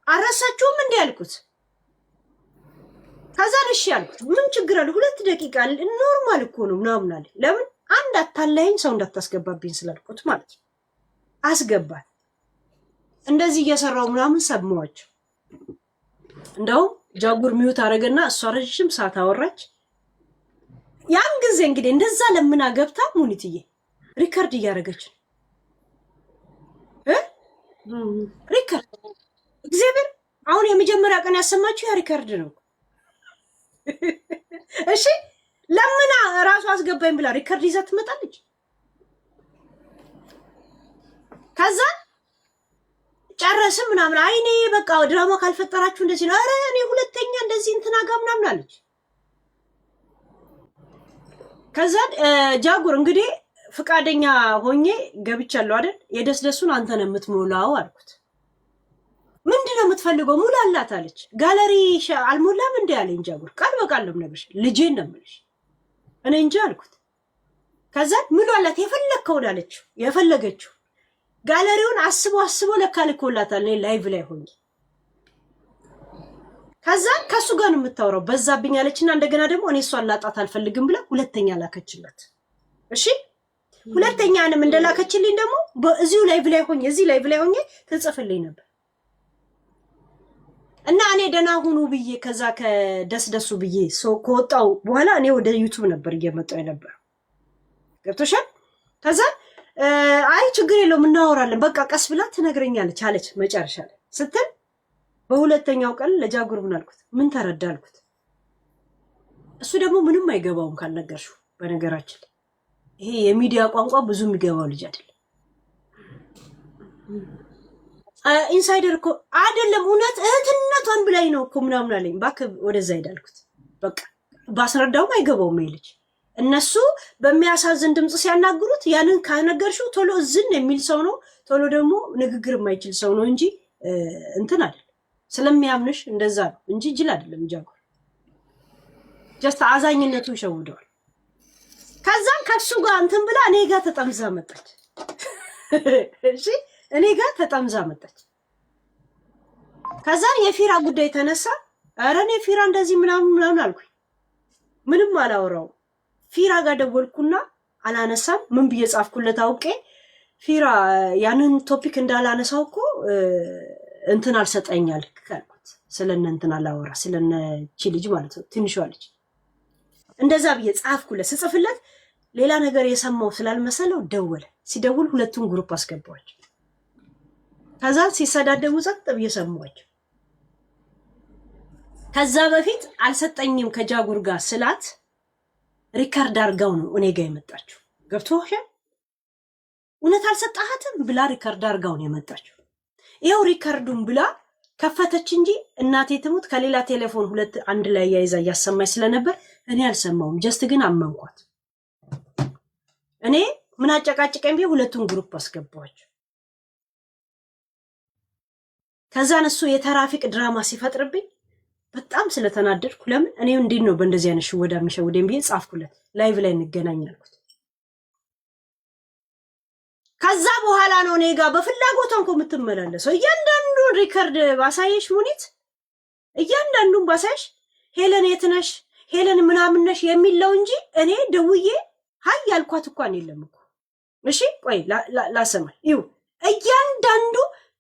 አረሳችሁም እንዴ ያልኩት። ከዛን እሺ ያልኩት ምን ችግር አለ 2 ደቂቃ ኖርማል እኮ ነው ምናምን አለ። ለምን አንድ አታላይኝ ሰው እንዳታስገባብኝ ስላልኩት ማለት ነው። አስገባት። እንደዚህ እየሰራው ምናምን ሰማዋቸው። እንደው ጃጉር ሚውት አረገና እሷ ረጅም ሰዓት አወራች። ያን ጊዜ እንግዲህ እንደዛ ለምና ገብታ ሙኒትዬ ሪከርድ እያደረገች ሪከርድ እግዚአብሔር አሁን የመጀመሪያ ቀን ያሰማችሁ ያ ሪከርድ ነው። እሺ ለምና ራሱ አስገባኝ ብላ ሪከርድ ይዛ ትመጣለች። ከዛ ጨረስም ምናምን አይኔ በቃ ድራማ ካልፈጠራችሁ እንደዚህ ነው። አረ እኔ ሁለተኛ እንደዚህ እንትና ጋር ምናምን አለች። ከዛ ጃጉር እንግዲህ ፍቃደኛ ሆኜ ገብቻለሁ አይደል? የደስደሱን አንተ ነህ የምትሞላው አልኩት። ምንድነው የምትፈልገው? ሙላላት አለች። ጋለሪ አልሞላም እንዴ አለኝ ጃጉር። ቃል በቃል ነው የምነግርሽ፣ ልጄን ነው የምልሽ። እኔ እንጂ አልኩት። ከዛ ሙላላት የፈለግከውን አለችው። የፈለገችው ጋለሪውን አስቦ ለካ ልኮላታል። እኔ ላይቭ ላይ ሆኜ ከዛ ከሱ ጋር ነው የምታወራው በዛብኝ አለችና እንደገና ደግሞ እኔ እሷን ላጣት አልፈልግም ብላ ሁለተኛ ላከችላት። እሺ ሁለተኛንም እንደላከችልኝ ደግሞ በዚሁ ላይቭ ላይ ሆኜ እዚህ ላይቭ ላይ ሆኜ ትጽፍልኝ ነበር እና እኔ ደህና ሁኑ ብዬ ከዛ ከደስደሱ ብዬ ከወጣው በኋላ እኔ ወደ ዩቲዩብ ነበር እየመጣሁ ነበር። ገብቶሻል? ከዛ አይ ችግር የለውም እናወራለን በቃ ቀስ ብላ ትነግረኛለች አለች። መጨረሻ ላይ ስትል በሁለተኛው ቀን ለጃጉር ምን አልኩት? ምን ተረዳ አልኩት። እሱ ደግሞ ምንም አይገባውም ካልነገርሽው። በነገራችን ይሄ የሚዲያ ቋንቋ ብዙ የሚገባው ልጅ አይደለም። ኢንሳይደር እኮ አይደለም እውነት እህትነቷን ብላኝ ነው እኮ ምናምን አለኝ። እባክህ ወደዛ ሄዳልኩት። በቃ ባስረዳውም አይገባውም ይሄ ልጅ። እነሱ በሚያሳዝን ድምጽ ሲያናግሩት ያንን ካነገርሽው ቶሎ ዝን የሚል ሰው ነው፣ ቶሎ ደግሞ ንግግር የማይችል ሰው ነው እንጂ እንትን አይደለም። ስለሚያምንሽ እንደዛ ነው እንጂ ጅል አይደለም። ጃጉር ጀስት አዛኝነቱ ሸውደዋል። ከዛም ከሱ ጋር እንትን ብላ እኔ ጋር ተጠምዛ መጣች። እሺ እኔ ጋር ተጠምዛ መጣች። ከዛን የፊራ ጉዳይ ተነሳ። ኧረ እኔ ፊራ እንደዚህ ምናምን አልኩኝ። ምንም አላወራው። ፊራ ጋር ደወልኩና አላነሳም። ምን ብዬ ጻፍኩለት አውቄ ፊራ ያንን ቶፒክ እንዳላነሳው እኮ እንትን አልሰጠኛል ካልኩት። ስለነ እንትን አላወራ ስለነ ቺ ልጅ ማለት ነው ትንሿ ልጅ እንደዛ ብዬ ጻፍኩለት። ስጽፍለት ሌላ ነገር የሰማው ስላልመሰለው ደወለ። ሲደውል ሁለቱን ግሩፕ አስገባዋቸው። ከዛ ሲሰዳደቡ ጸጥ ብዬ ሰማዋቸው። ከዛ በፊት አልሰጠኝም ከጃጉር ጋር ስላት ሪካርድ አርጋው ነው እኔ ጋር የመጣችው። ገብቶሻል? እውነት አልሰጣሃትም ብላ ሪካርድ አርጋው ነው የመጣችው። ይሄው ሪካርዱን ብላ ከፈተች እንጂ እናቴ ትሙት ከሌላ ቴሌፎን ሁለት አንድ ላይ ያይዛ ያሰማኝ ስለነበር እኔ አልሰማውም። ጀስት ግን አመንኳት። እኔ ምን አጨቃጭቀኝ ብዬ ሁለቱን ግሩፕ አስገባዋቸው። ከዛን እሱ የተራፊቅ ድራማ ሲፈጥርብኝ በጣም ስለተናደድኩ ለምን እኔ እንዴት ነው በእንደዚህ አይነት ሽወዳ የሚሸውደኝ ብዬ ጻፍኩለት። ላይቭ ላይ እንገናኝ አልኩት። ከዛ በኋላ ነው እኔ ጋር በፍላጎቷ እንኳን የምትመላለሰው። እያንዳንዱን ሪከርድ ባሳየሽ ሙኒት፣ እያንዳንዱን ባሳየሽ ሄለን የት ነሽ ሄለን ምናምን ነሽ የሚለው እንጂ እኔ ደውዬ ሃይ ያልኳት እንኳን የለም እኮ። እሺ ቆይ ላሰማኝ። ይው እያንዳንዱ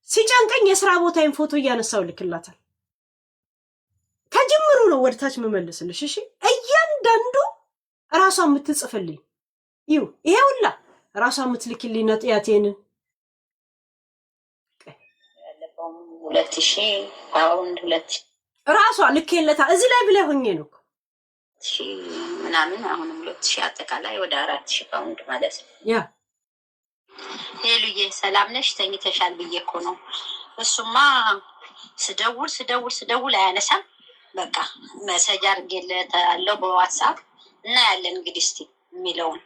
ሲጨንቀኝ የሥራ ቦታዬን ፎቶ እያነሳው ልክላታል። ከጅምሩ ነው ወደታች መመለስልሽ። እሺ እያንዳንዱ ራሷ የምትጽፍልኝ ይው ይሄውላ ራሷ የምትልክልኝ ነጥያቴን 2000 ፓውንድ 2000 ራሷ ልኬለታ እዚህ ላይ ብለ ሆኜ ነው እሺ ምናምን አሁንም 2000 አጠቃላይ ወደ 4000 ፓውንድ ማለት ነው። ያ ሄሉዬ ሰላም ነሽ? ተኝተሻል ብዬ እኮ ነው። እሱማ ስደውል አያነሳም። በቃ መሰጃ አድርጌለታለሁ በዋትስአፕ እና ያለን እንግዲህ እስቲ የሚለውን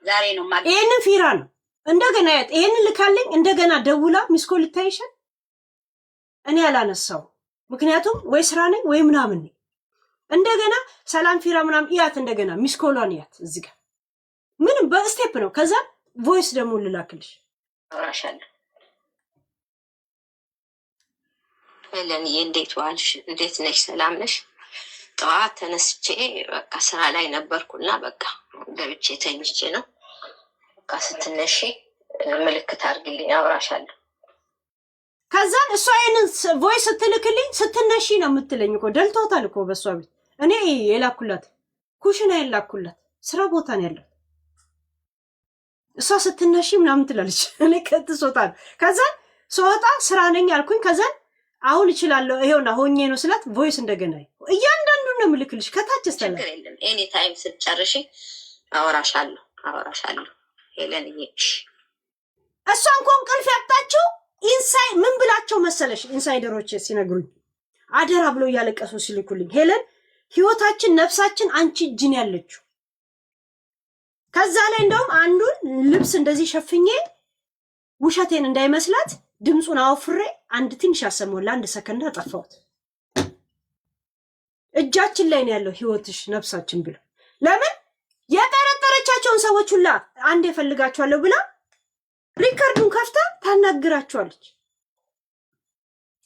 ዛሬ ነው ማለት ይሄንን ፊራ ነው እንደገና ይሄንን ልካለኝ እንደገና ደውላ ሚስኮል ልታይሻል። እኔ አላነሳው ምክንያቱም ወይ ስራ ነኝ ወይ ምናምን ነኝ። እንደገና ሰላም ፊራ ምናምን ያት እንደገና ሚስኮሏን ያት እዚህ ጋር ምንም በስቴፕ ነው። ከዛ ቮይስ ደግሞ ልላክልሽ አወራሻለሁ። ሄለን እንዴት ዋልሽ? እንዴት ነሽ? ሰላም ነሽ? ጠዋት ተነስቼ በቃ ስራ ላይ ነበርኩና በቃ ገብቼ ተኝቼ ነው። በቃ ስትነሺ ምልክት አድርግልኝ አወራሻለሁ። ከዛ እሷ አይነን ቮይስ ስትልክልኝ ስትነሺ ነው የምትለኝ እኮ ደልቶታል እኮ በሷ ቤት። እኔ የላኩላት ኩሽና የላኩላት ስራ ቦታ ነው ያለው። እሷ ስትነሺ ምናምን ትላለች። እኔ ከትሶታል። ከዛ ስወጣ ስራ ነኝ አልኩኝ። ከዛ አሁን እችላለሁ ይሄውና ሆኜ ነው ስላት ቮይስ እንደገና እያንዳንዱን ነው የምልክልሽ ከታችስተላ ችግር የለም። ኤኒ ታይም ስትጨርሺ አወራሻለሁ ሄለን ይሄሽ እሷ እንኳን ቀልፍ ያጣችው ኢንሳይ ምን ብላቸው መሰለሽ ኢንሳይደሮች ሲነግሩኝ አደራ ብለው እያለቀሱ ሲልኩልኝ ሄለን ህይወታችን ነፍሳችን አንቺ እጅን ያለችው። ከዛ ላይ እንደውም አንዱን ልብስ እንደዚህ ሸፍኜ ውሸቴን እንዳይመስላት ድምፁን አውፍሬ አንድ ትንሽ አሰማው ለአንድ ሰከንድ አጠፋሁት። እጃችን ላይ ነው ያለው ህይወትሽ ነፍሳችን ብሎ ለምን የጠረጠረቻቸውን ሰዎች ሁላ አንድ እፈልጋቸዋለሁ ብላ ሪከርዱን ከፍታ ታናግራቸዋለች።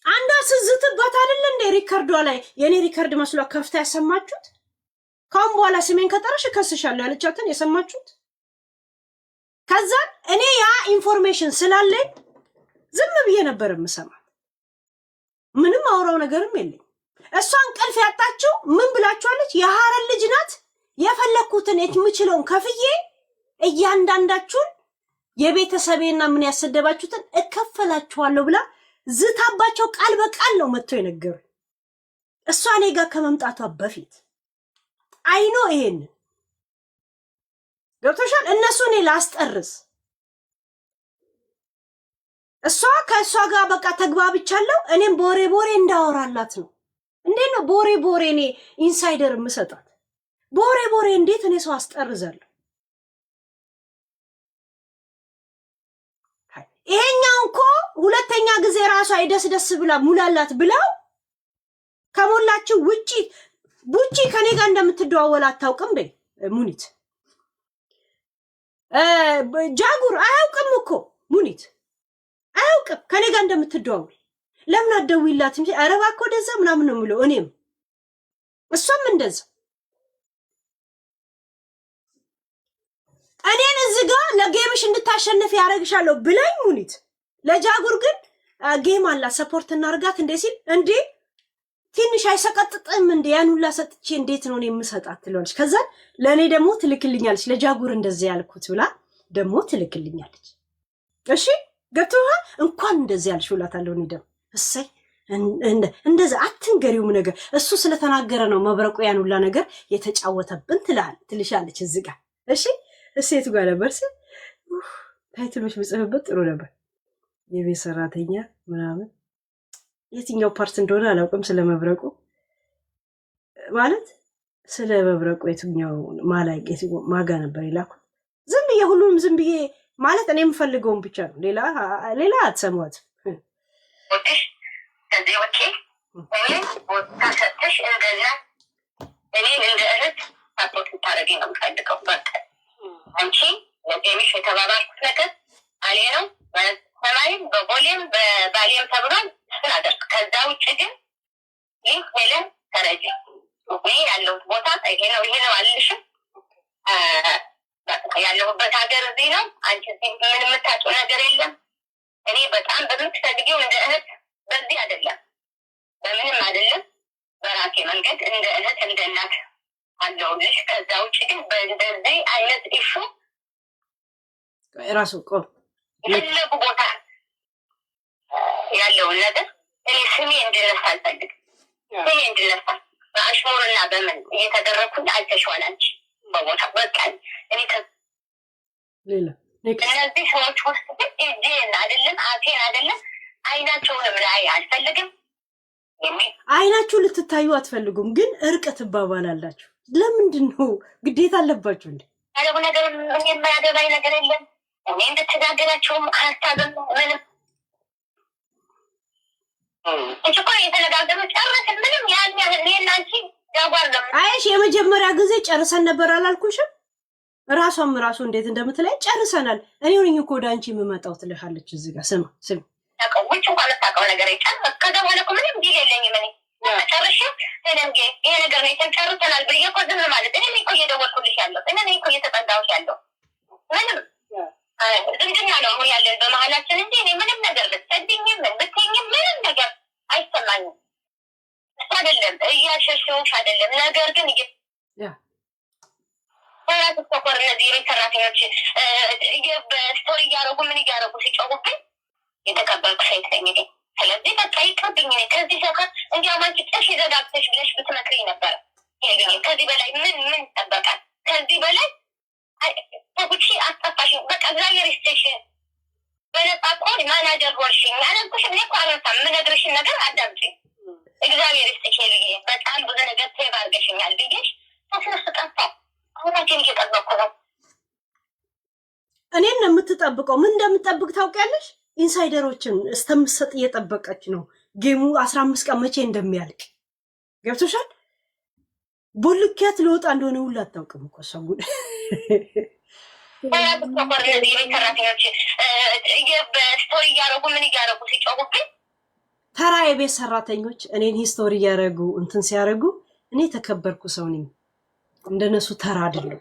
አንዷ ስዝትባት አይደል እንደ ሪከርዷ ላይ የኔ ሪከርድ መስሏ ከፍታ ያሰማችሁት። ካሁን በኋላ ስሜን ከጠረሽ ከስሻለሁ ያለቻትን የሰማችሁት። ከዛ እኔ ያ ኢንፎርሜሽን ስላለኝ ዝም ብዬ ነበር የምሰማት። ምንም አውራው ነገርም የለኝ። እሷን ቀልፍ ያጣችው ምን ብላችኋለች? የሐረር ልጅ ናት። የፈለኩትን የምችለውን ከፍዬ እያንዳንዳችሁን የቤተሰቤና ምን ያሰደባችሁትን እከፈላችኋለሁ ብላ ዝታባቸው ቃል በቃል ነው መጥቶ የነገሩኝ። እሷ እኔ ጋር ከመምጣቷ በፊት አይኖ ይሄን ገብቶሻል። እነሱ እኔ ላስጠርስ እሷ ከእሷ ጋር በቃ ተግባብቻለሁ። እኔም ቦሬ እንዳወራላት ነው። እንዴት ነው ቦሬ እኔ ኢንሳይደር የምሰጣት? ቦሬ እንዴት እኔ ሰው አስጠርዛለሁ? ይሄኛው እኮ ሁለተኛ ጊዜ ራሷ አይደስደስ ብላ ሙላላት ብለው ከሞላችሁ ውጪ ቡጪ ከኔ ጋር እንደምትደዋወል አታውቅም በይ ሙኒት። ጃጉር አያውቅም እኮ ሙኒት አያውቅም ከኔ ጋር እንደምትደዋወል። ለምን አትደውይላትም? ኧረ እባክህ ወደዛ ምናምን ነው የምለው እኔም እሷም እንደዛ። እኔን እዚህ ጋር ለጌምሽ እንድታሸንፍ ያደርግሻለሁ ብላኝ ሙኒት። ለጃጉር ግን ጌም አላት ሰፖርት እናርጋት እንዴ ሲል እንዴ ትንሽ አይሰቀጥጥም እንዴ ያን ሁላ ሰጥቼ እንዴት ነው እኔ የምሰጣት ትላለች። ከዛ ለእኔ ደግሞ ትልክልኛለች። ለጃጉር እንደዚህ ያልኩት ብላ ደግሞ ትልክልኛለች። እሺ ገብቶሃል? እንኳን እንደዚህ ያልሽ ውላታለሁ። እኔ ደግሞ እሰይ እንደዛ አትንገሪውም ነገር እሱ ስለተናገረ ነው መብረቁ ያን ሁላ ነገር የተጫወተብን ትልሻለች እዚህ ጋር። እሺ እሴቱ ጋር ነበር ሲል ታይትሎች ብጽፍበት ጥሩ ነበር። የቤት ሰራተኛ ምናምን የትኛው ፓርት እንደሆነ አላውቅም። ስለ መብረቁ ማለት ስለ መብረቁ የትኛው ማጋ ነበር የላኩት። ዝም ብዬ ሁሉንም ዝም ብዬ ማለት እኔ የምፈልገውን ብቻ ነው። ሌላ አትሰሟትም። ከዚህ ውጪ እኔ ቦታ ሰጥተሽ እንደዛ እኔን እንደ እህት ሳፖርት ልታደርጊ ነው የምፈልገው። በቃ አንቺ ለጌምሽ የተባባልኩት ነገር አሌ ነው በሰማይም በቦሌም በባሌም ተብሏል። እሱን አደርግ። ከዛ ውጭ ግን ይህ ሄለን ተረጂ ይህ ያለሁት ቦታ ይሄ ነው አልልሽም። ያለሁበት ሀገር እዚህ ነው። አንቺ እዚህ ምን የምታውቂው ነገር የለም። እኔ በጣም በምትፈልጊው እንደ እህት በዚህ አይደለም በምንም አይደለም በራሴ መንገድ እንደ እህት እንደ እናት አለሁልሽ። ከዛ ውጭ ግን በእንደዚህ አይነት ኢሹ ራሱ ቆም የፈለጉ ቦታ ያለውን ነገር እኔ ስሜ እንድነሳ አልፈልግም። ስሜ እንድነሳ በአሽሙርና በምን እየተደረግኩኝ አይተሽዋል አንቺ በቦታ በቃ እኔ እነዚህ ሰዎች ውስጥ ግን እጄን አይደለም አፌን አይደለም አይናቸውንም ላይ አልፈልግም። አይናችሁ ልትታዩ አትፈልጉም፣ ግን እርቅ ትባባላላችሁ። ለምንድን ነው ግዴታ አለባችሁ እንዴ? ያለው ነገር የማያገባኝ ነገር የለም። እኔ እንድትናገራቸውም አያስታገም ምንም እንጂ እኮ የተነጋገሩ ጨርሰን ምንም ያን ያህል እኔና አንቺ ጃጓር ነው። አይሽ የመጀመሪያ ጊዜ ጨርሰን ነበር አላልኩሽም? ራሷም ራሱ እንዴት እንደምትለኝ ጨርሰናል። እኔ ሆነኝ እኮ ወደ አንቺ የምመጣው ትልሃለች። እዚህ ጋር ስማ ውጭ እንኳን ታውቀው ነገር ይጨርስ። ከዛ በኋላ እኮ ምንም ጊዜ የለኝም እኔ ጨርሼ ስለንጌ ይሄ ነገር ነው ጨርሰናል ብዬ እኮ ዝም ማለት እኔ እኮ እየደወልኩልሽ ያለው እኔ እኮ እየተጠጋሁሽ ያለው ምንም ዝምድና ነው አሁን ያለን በመሀላችን እንጂ እኔ ምንም ነገር ብትሰድኝም ብትይኝም ምንም ነገር አይሰማኝም። እሱ አይደለም እያሸሸሁሽ አይደለም። ነገር ግን ራሱ ተኮር እነዚህ የቤት ሰራተኞች በስቶሪ እያደረጉ ምን እያደረጉ ሲጮሁብኝ የተቀበልኩ ሴት ነኝ እኔ። ስለዚህ በቃ ይቅርብኝ። እኔ ከዚህ ሰፈር እንዲያውም አንቺ ጥሽ ዘጋግተሽ ብለሽ ብትመክሪኝ ነበረ። ከዚህ በላይ ምን ይጠበቃል? ከዚህ በላይ ተጉቺ አስጠፋሽኝ። በቃ እግዚአብሔር ይስጥሽ። በነጻ ኮድ ማናጀር ሆንሽኝ። አለኩሽም እኔ እኮ አልረሳም። የምነግርሽን ነገር አዳምጪኝ። እግዚአብሔር ይስጥሽ ልዬ በጣም ብዙ ነገር ሴቭ አድርገሽኛል ብዬሽ ተስነሱ ጠፋ። አሁናችን እየጠበቅኩ ነው። እኔን ነው የምትጠብቀው። ምን እንደምትጠብቅ ታውቂያለሽ? ኢንሳይደሮችን እስተምሰጥ እየጠበቀች ነው። ጌሙ 15 ቀን መቼ እንደሚያልቅ ገብቶሻል? ቦልኪያት ለወጣ እንደሆነ ሁሉ አታውቅም እኮ ሰሙን ስቶሪ እያደረጉ ምን እያደረጉ ሲጮጉብኝ ተራ የቤት ሰራተኞች እኔን ሂስቶሪ እያደረጉ እንትን ሲያደርጉ እኔ ተከበርኩ ሰው ነኝ። እንደነሱ ተራ አይደለም።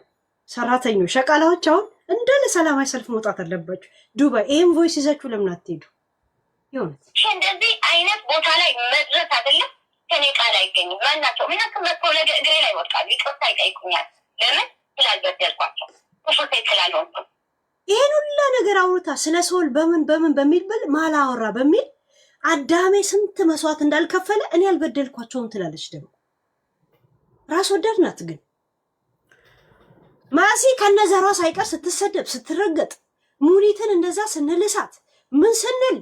ሰራተኞች ሸቃላዎች አሁን እንደለ ሰላማዊ ሰልፍ መውጣት አለባችሁ። ዱባይ ይሄን ቮይስ ይዛችሁ ለምን አትሄዱ? ይሁን እንደዚህ አይነት ቦታ ላይ መድረስ አይደለም ከኔ ቃል አይገኝም። ማናቸው ምናምን መጥቶ ነገ እግሬ ላይ ወጣሉ። ይቅርታ ይጠይቁኛል። ለምን ስላልበደልኳቸው ቁሱቴ ስላልሆንኩ ይሄን ሁላ ነገር አውርታ ስለ ሶል በምን በሚል ማላወራ በሚል አዳሜ ስንት መስዋዕት እንዳልከፈለ እኔ አልበደልኳቸውም ትላለች። ደግሞ ራስ ወዳድ ናት። ግን ማሲ ከነዘሯ ሳይቀር ስትሰደብ ስትረገጥ ሙኒትን እንደዛ ስንልሳት ምን ስንል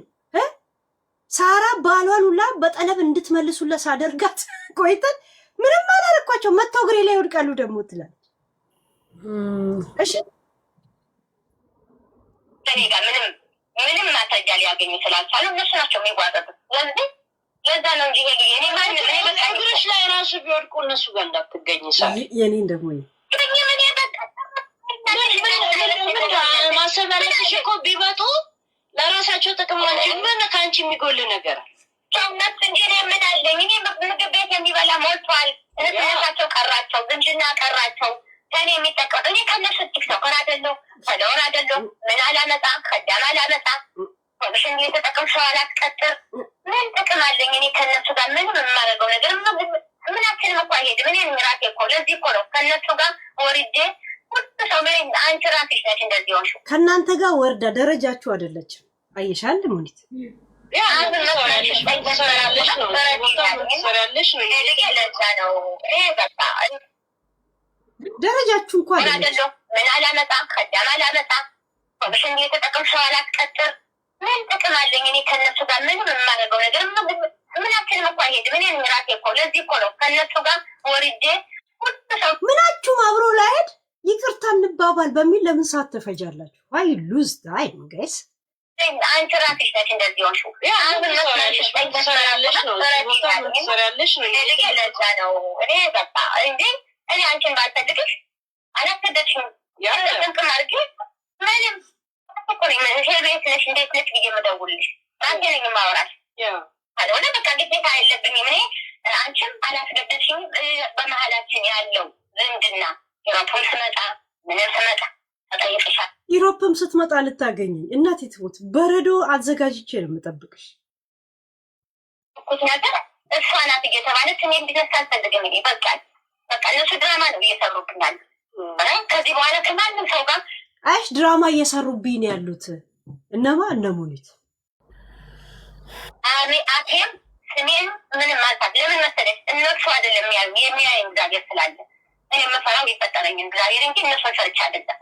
ሳራ ባሏን ሁላ በጠለብ እንድትመልሱለት ሳደርጋት ቆይተን ምንም አላረኳቸው መተው እግሬ ላይ ይወድቃሉ ደግሞ ትላለች። እሺ እኔ ጋር ምንም ማስረጃ ሊያገኙ ስላልቻሉ እነሱ ናቸው የሚጓዘጡት። ስለዚህ ለዛ ነው እንጂ እኔ ማንም እኔ በቃ እግርሽ ላይ ራሱ ቢወድቁ እነሱ ጋር እንዳትገኝ ሳል የኔን ደግሞ ማሰብ ያለብሽ እኮ ቢመጡ ለራሳቸው ጥቅም እንጂ ምን ከአንቺ የሚጎል ነገር ሰውነት እንጂ እኔ ምን አለኝ? እኔ ምግብ ቤት የሚበላ ሞልቷል። እነሳቸው ቀራቸው፣ ዝምድና ቀራቸው። ከኔ የሚጠቀሙ እኔ ከነሱ ቲክቶከር አይደለሁ፣ ፈለወር አይደለሁ። ምን አላመጣ ከዳም አላመጣ ኮሚሽን እየተጠቀም ሰው አላስቀጥር። ምን ጥቅም አለኝ? እኔ ከነሱ ጋር ምንም የማደርገው ነገር ምናችንም እኮ አይሄድም። እኔ ራሴ እኮ ለዚህ እኮ ነው ከነሱ ጋር ወርጄ ሁሉ ሰው ምን አንቺ ራስሽ ነሽ እንደዚህ ሆንሽ። ከእናንተ ጋር ወርዳ ደረጃችሁ አይደለችም። አይሻል ሙኒት ደረጃችሁ እንኳን አይደለም። ምን አላመጣ ከዳም አላመጣ ኮሚሽን እየተጠቀም ሰው አላስቀጥር። ምን ጥቅም አለኝ? እኔ ከነሱ ጋር ምንም የማደርገው ነገር ምናችንም እኮ አይሄድም። እኔ ራሴ እኮ ለዚህ እኮ ነው ከነሱ ጋር ወርጄ ሁሉ ሰው ምናችሁም አብሮ ላይሄድ ይቅርታ እንባባል በሚል ለምን ሰዓት ትፈጃላችሁ? አይ ሉዝ ታይም ጋይስ። አንቺ ራስሽ ነሽ እንደዚህ ሆንሽው። ለዛ ነው እኔ በቃ እንጂ እኔ አንቺን ባልፈልግሽ አላስገደድሽም። ጥንቅም አድርጌ ምንም ቤት ነሽ እንዴት ነሽ ብዬ የምደውልልሽ ራሴ ነኝ የማወራሽ። ካልሆነ በቃ ግዴታ የለብኝም። እኔ አንቺም አላስገደድሽም። በመሀላችን ያለው ዝምድና ዩሮፕም ስመጣ ምንም ስመጣ ተጠይቅሻል። ዩሮፕም ስትመጣ ልታገኘኝ እናቴ ትሞት በረዶ አዘጋጅቼ ነው የምጠብቅሽ። እኩት ነገር እሷ ናት እየተባለች እኔ ቢዝነስ አልፈልግም። በቃ እነሱ ድራማ ነው እየሰሩብኛል። ከዚህ በኋላ ከማንም ሰው ጋር አይሽ ድራማ እየሰሩብኝ ነው ያሉት እነማ እነ ሙኒት አቴም ስሜን ምንም አልፋት። ለምን መሰለሽ እነሱ አይደለም የሚያይ እግዚአብሔር ስላለ እኔ የምፈራው ይፈጠረኝ እግዚአብሔር እንጂ እነሱን ፈርቻ አይደለም።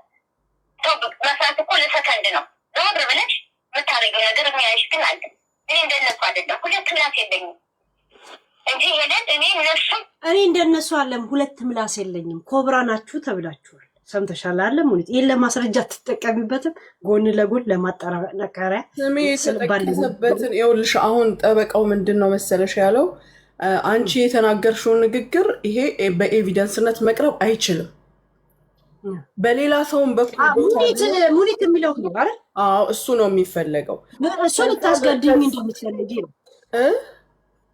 ሰው መስራት እኮ ለሰከንድ ነው። ዞር ብለሽ የምታደርጊው ነገር የሚያይሽ ግን አለ። እኔ እንደነሱ አይደለም። ሁለት ምላስ የለኝም እንጂ ሄደን እኔ እንደነሱ አለም ሁለት ምላስ የለኝም። ኮብራ ናችሁ ተብላችኋል። ሰምተሻል አለ ሙኒት። ይሄን ለማስረጃ ትጠቀሚበትም ጎን ለጎን ለማጠናከሪያ ስሜ የተጠቀሰበትን ይኸውልሽ። አሁን ጠበቃው ምንድን ነው መሰለሽ ያለው አንቺ የተናገርሽውን ንግግር ይሄ በኤቪደንስነት መቅረብ አይችልም። በሌላ ሰውን ሙኒት የሚለው አይደል? አዎ እሱ ነው የሚፈለገው። እሱ ልታስገድኝ እንደምትፈልጊ ነው።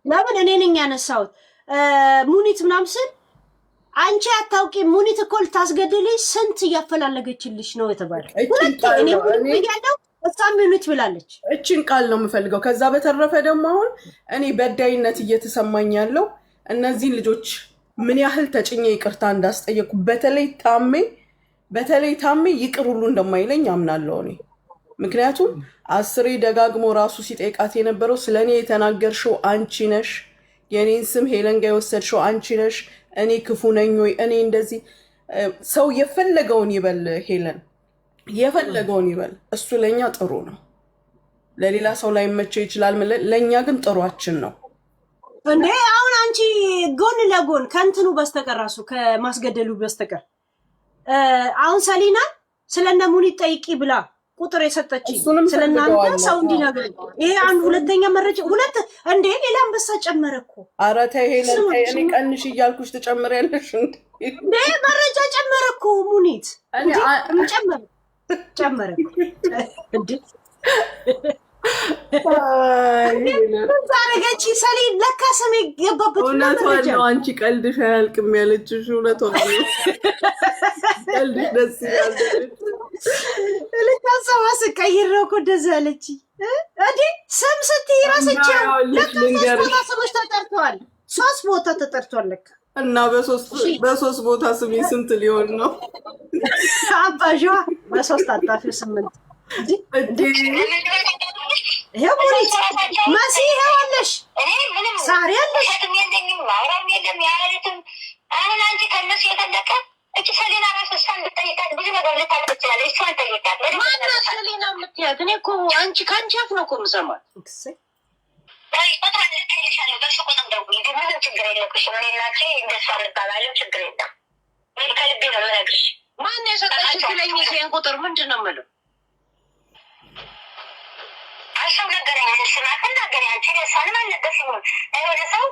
ለምን እኔ ነኝ ያነሳሁት ሙኒት ምናምን ስል አንቺ አታውቂ። ሙኒት እኮ ልታስገድልሽ ስንት እያፈላለገችልሽ ነው የተባለው። እኔ ሙኒት ያለው እሷም ሙኒት ብላለች። እቺን ቃል ነው የምፈልገው። ከዛ በተረፈ ደግሞ አሁን እኔ በዳይነት እየተሰማኝ ያለው እነዚህን ልጆች ምን ያህል ተጭኜ ይቅርታ እንዳስጠየቁ በተለይ ታሜ ይቅር ሁሉ እንደማይለኝ አምናለሁ እኔ። ምክንያቱም 10 ደጋግሞ ራሱ ሲጠይቃት የነበረው ስለኔ የተናገርሽው አንቺ ነሽ፣ የኔን ስም ሄለን ጋር የወሰድሽው አንቺ ነሽ፣ እኔ ክፉ ነኝ ወይ እኔ እንደዚህ። ሰው የፈለገውን ይበል ሄለን የፈለገውን ይበል፣ እሱ ለኛ ጥሩ ነው። ለሌላ ሰው ላይ መቼው ይችላል፣ ለኛ ግን ጥሯችን ነው እንዴ። አሁን አንቺ ጎን ለጎን ከእንትኑ በስተቀር ራሱ ከማስገደሉ በስተቀር አሁን ሰሊና ስለነ ሙኒት ጠይቂ ብላ ቁጥር የሰጠችኝ ስለናንተ ሰው እንዲነግር። ይሄ አንድ ሁለተኛ መረጃ ሁለት እንዴ ሌላ አንበሳ ጨመረ እኮ። ኧረ ተይ ሄለን ተይ፣ እኔ ቀንሽ እያልኩሽ ትጨምሪያለሽ እንዴ? መረጃ ጨመረ እኮ ሙኒት ጨመረ እንዴ ዛሬገቺ ሰሊን ለካ ስሜ ገባበት። እውነቷን ነው። አንቺ ቀልድሽ አያልቅም ያለችሽ እውነቷን ነው። ቀልድሽ ደስ ይላል። ልታሰባ ስቀይር ነው እኮ እንደዛ ያለች እንዴ። ስም ስትይ ራስቸው ለካ ስሞች ተጠርተዋል። 3 ቦታ ተጠርቷል ለካ እና በሶስት ቦታ ስሜ ስንት ሊሆን ነው? አባዥዋ በ3 አጣፊው 8 ይሄው ሙኒት ማሲ ይሄው አለሽ ሳሪ አለሽ። አሁን አንቺ ከነሱ የተለቀ እቺ ሰሊና ራስሽን ብትጠይቃት ብዙ ነገር ልታልቅ ትችላለች። እሷን ጠይቃት። ማናት ሰሊና የምትያት? እኔ እኮ አንቺ ከአንቺ አፍ ነው እኮ የምሰማት። በሱ ቁጥር ደውዪ፣ ግን ምንም ችግር የለብሽም። እኔ እና አንቺ እንደሷ እንባባለን፣ ችግር የለም። ከልቤ ነው የምነግርሽ። ማን የሰጠሽ ትለኝ ይሄን ቁጥር ምንድን ነው የምለው? ሰው ነገረኝ። ስናት ነገር አንቺ ደሳንም አልነገርሽኝም። የሆነ ሰው